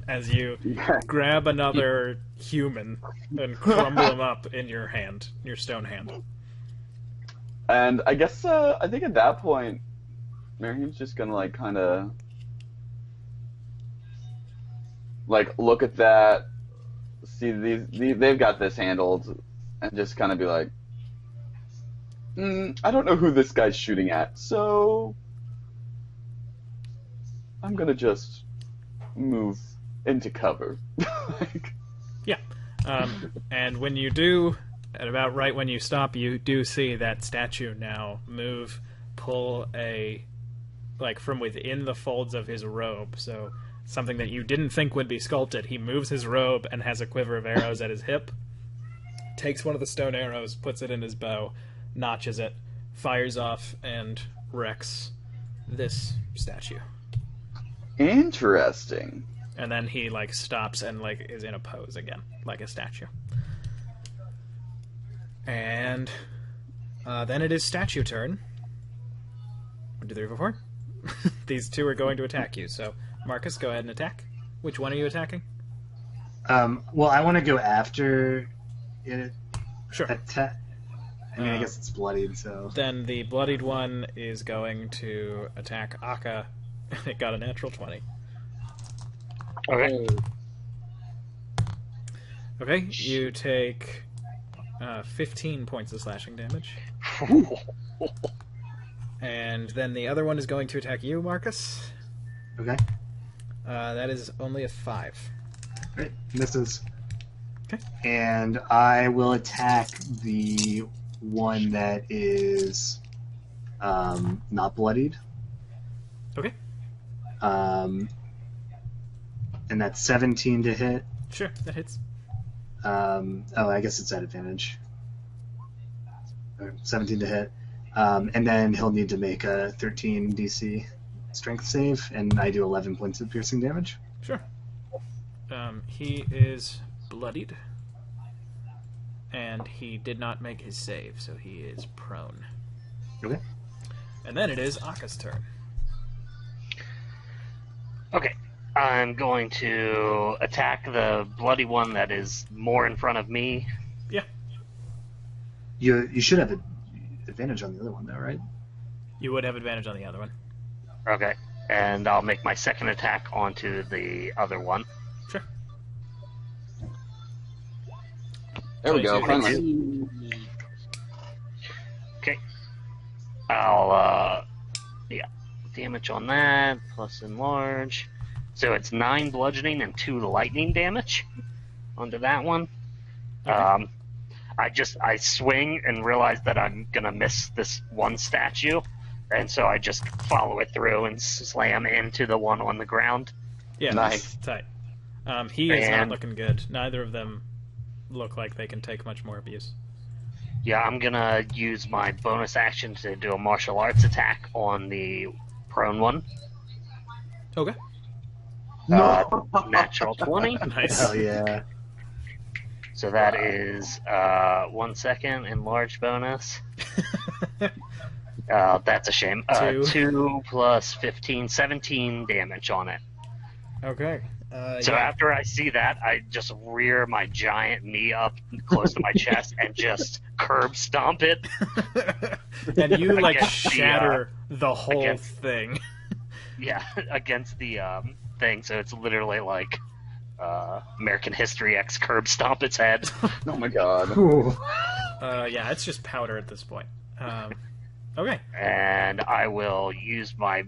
As you grab another human and crumble him up in your hand, your stone hand. And I guess I think at that point, Miriam's just gonna like kind of like look at that, see they've got this handled, and just kind of be like, I don't know who this guy's shooting at, so I'm gonna just move into cover. Yeah. And when you do, at about right when you stop, you do see that statue now pull from within the folds of his robe. So something that you didn't think would be sculpted. He moves his robe and has a quiver of arrows at his hip, takes one of the stone arrows, puts it in his bow, notches it, fires off, and wrecks this statue. Interesting. And then he stops and is in a pose again, like a statue. And then it is statue turn. 1, 2, 3, 4, 4. These two are going to attack you. So Marcus, go ahead and attack. Which one are you attacking? Well, I want to go after it. Sure. I guess it's bloodied, so... Then the bloodied one is going to attack Akka. It got a natural 20. Okay. Okay, you take 15 points of slashing damage. And then the other one is going to attack you, Marcus. Okay. That is only a 5. Great. Misses. Okay. And I will attack the one that is not bloodied. Okay. And that's 17 to hit. Sure, that hits. I guess it's at advantage. 17 to hit. And then he'll need to make a 13 DC strength save, and I do 11 points of piercing damage. Sure. He is bloodied, and he did not make his save, so he is prone. Okay. And then it is Akka's turn. Okay. I'm going to attack the bloody one that is more in front of me. Yeah. You should have advantage on the other one, though, right? You would have advantage on the other one. Okay. And I'll make my second attack onto the other one. Sure. There we go. 22 Finally. Okay. I'll, damage on that, plus enlarge. So it's 9 bludgeoning and 2 lightning damage onto that one. Okay. I swing and realize that I'm gonna miss this one statue, and so I just follow it through and slam into the one on the ground. Yeah, Nice. tight. He is not And- looking good. Neither of them look like they can take much more abuse. Yeah, I'm gonna use my bonus action to do a martial arts attack on the prone one. Okay. Natural 20. Nice. Hell yeah. So that is 1 second enlarged bonus. That's a shame. 2 plus 15, 17 damage on it. Okay. So yeah. after I see that, I just rear my giant knee up close to my chest and just curb stomp it. And you like Against the, shatter the whole against- thing. Yeah, against the thing. So it's literally like American History X curb stomp its head. Oh my god. Ooh. Yeah, it's just powder at this point. Okay. And I will use my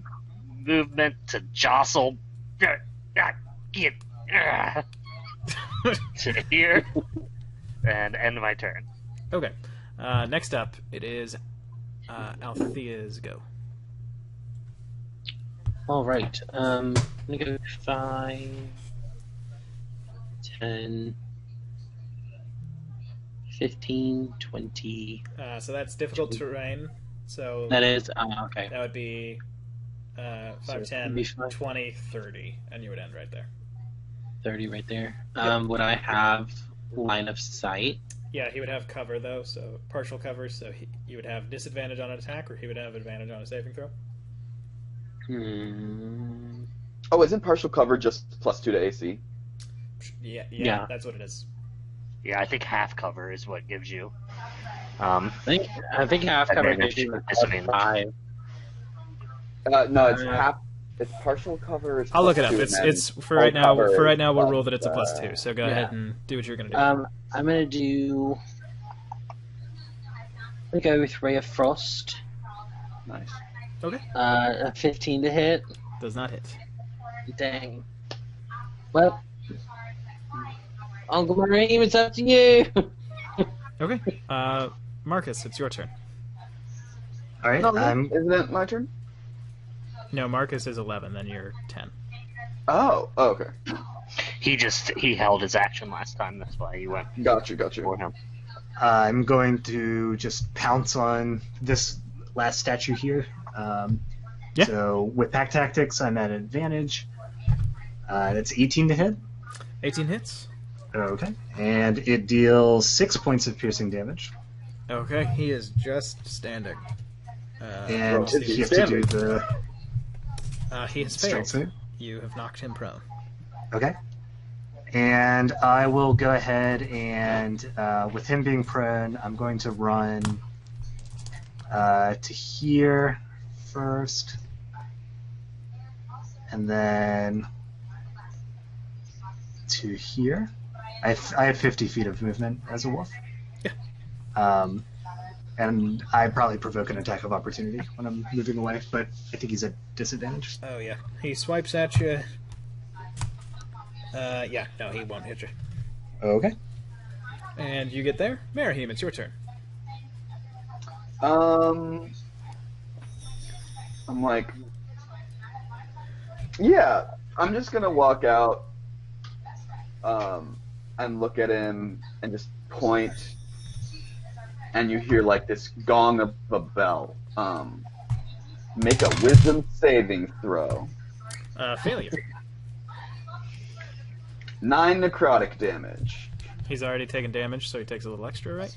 movement to jostle get to here and end my turn. Okay. Next up, it is Althea's go. Alright, I'm gonna go 5, 10, 15, 20. So that's difficult terrain. So That is, okay. that would be 5, So it's 10, gonna be 5. 20, 30, and you would end right there. 30 right there. Would I have line of sight? Yeah, he would have cover though, so partial cover. So you would have disadvantage on an attack, or he would have advantage on a saving throw. Oh, isn't partial cover just +2 to AC? Yeah, Yeah. that's what it is. Yeah, I think half cover is what gives you. I think half cover Advantage gives you or disadvantage. 5. No, it's Uh, half. It's partial cover. It's I'll look it up. +2, It's and then it's for right full now. cover For right is now, we'll plus, rule that it's a +2. So go yeah. ahead and do what you're gonna do. I'm gonna do. I'm gonna go with Ray of Frost. Nice. Okay. A 15 to hit. Does not hit. Dang. Well, Uncle Mareem, it's up to you. Okay. Marcus, it's your turn. All right. Isn't it my turn? No, Marcus is 11. Then you're 10. Oh, okay. He held his action last time. That's why he went Got you. for him. I'm going to just pounce on this last statue here. Yeah. So with pack tactics, I'm at an advantage. That's 18 to hit. 18 hits. Okay. And it deals 6 points of piercing damage. Okay, he is just standing. And well, you have to do the He has strength failed. save. You have knocked him prone. Okay. And I will go ahead and, with him being prone, I'm going to run to here first. And then to here. I have 50 feet of movement as a wolf. Yeah. And I probably provoke an attack of opportunity when I'm moving away, but I think he's at disadvantage. Oh yeah. He swipes at you. Yeah. No, he won't hit you. Okay. And you get there. Marahim, it's your turn. I'm like, yeah, I'm just gonna walk out, and look at him and just point, and you hear like this gong of a bell. Make a wisdom saving throw. Failure. 9 necrotic damage. He's already taken damage, so he takes a little extra, right?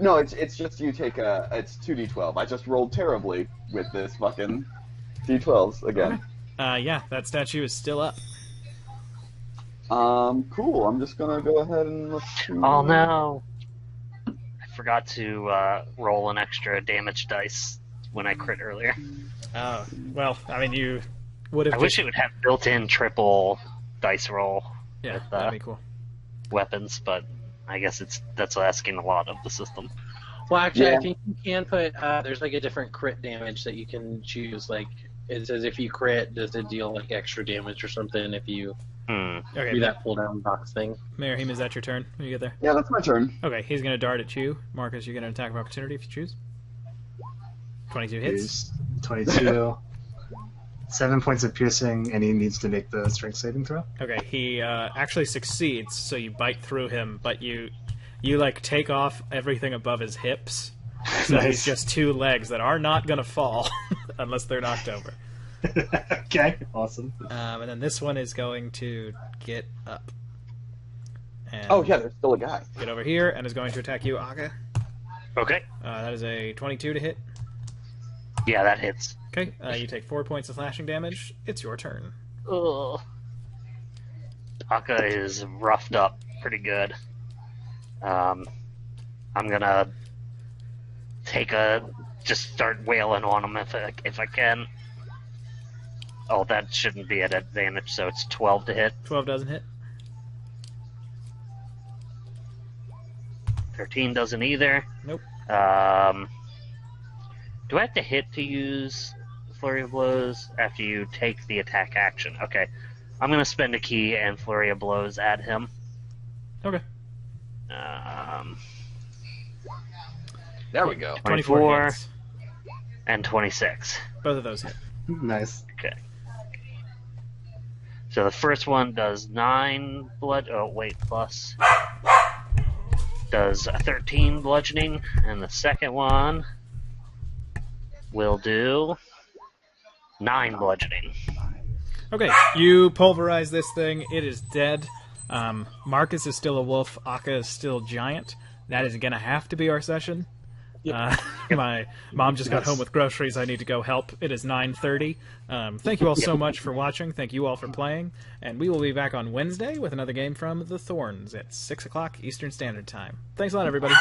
No, it's just you take it's 2d12. I just rolled terribly with this fucking d12s again. Yeah, that statue is still up. Cool. I'm just gonna go ahead and let's see. Oh no! I forgot to roll an extra damage dice when I crit earlier. Oh, well, I mean, you would have. I wish it would have built-in triple dice roll Yeah, with that'd be cool. weapons, but I guess that's asking a lot of the system. Well, actually, Yeah. I think you can put. There's like a different crit damage that you can choose. Like, It says if you crit, does it deal like extra damage or something if you Okay, do that pull down box thing? Mayhem, is that your turn when you get there? Yeah, that's my turn. Okay, he's going to dart at you. Marcus, you get an attack of opportunity if you choose. 22 hits. 22. 7 points of piercing, and he needs to make the strength saving throw. Okay, he actually succeeds, so you bite through him, but you like take off everything above his hips. So Nice. he's just two legs that are not going to fall unless they're knocked over. Okay, awesome. And then this one is going to get up. And Oh yeah, there's still a guy. get over here and is going to attack you, Aka. Okay. That is a 22 to hit. Yeah, that hits. Okay, you take 4 points of slashing damage. It's your turn. Ugh. Aka is roughed up pretty good. I'm gonna just start wailing on him if I can. Oh, that shouldn't be at advantage, so it's 12 to hit. 12 doesn't hit. 13 doesn't either. Nope. Do I have to hit to use Flurry of Blows after you take the attack action? Okay. I'm going to spend a key and Flurry of Blows at him. Okay. There we go. 24 hits. and 26. Both of those hit. Nice. Okay. So the first one does 9 blood. Oh, wait, plus. Does 13 bludgeoning, and the second one will do 9 bludgeoning. Okay, you pulverize this thing. It is dead. Marcus is still a wolf. Aka is still giant. That is going to have to be our session. My mom just got home with groceries. I need to go help. It is 9:30. Thank you all so much for watching. Thank you all for playing. And we will be back on Wednesday with another game from The Thorns at 6 o'clock Eastern Standard Time. Thanks a lot, everybody.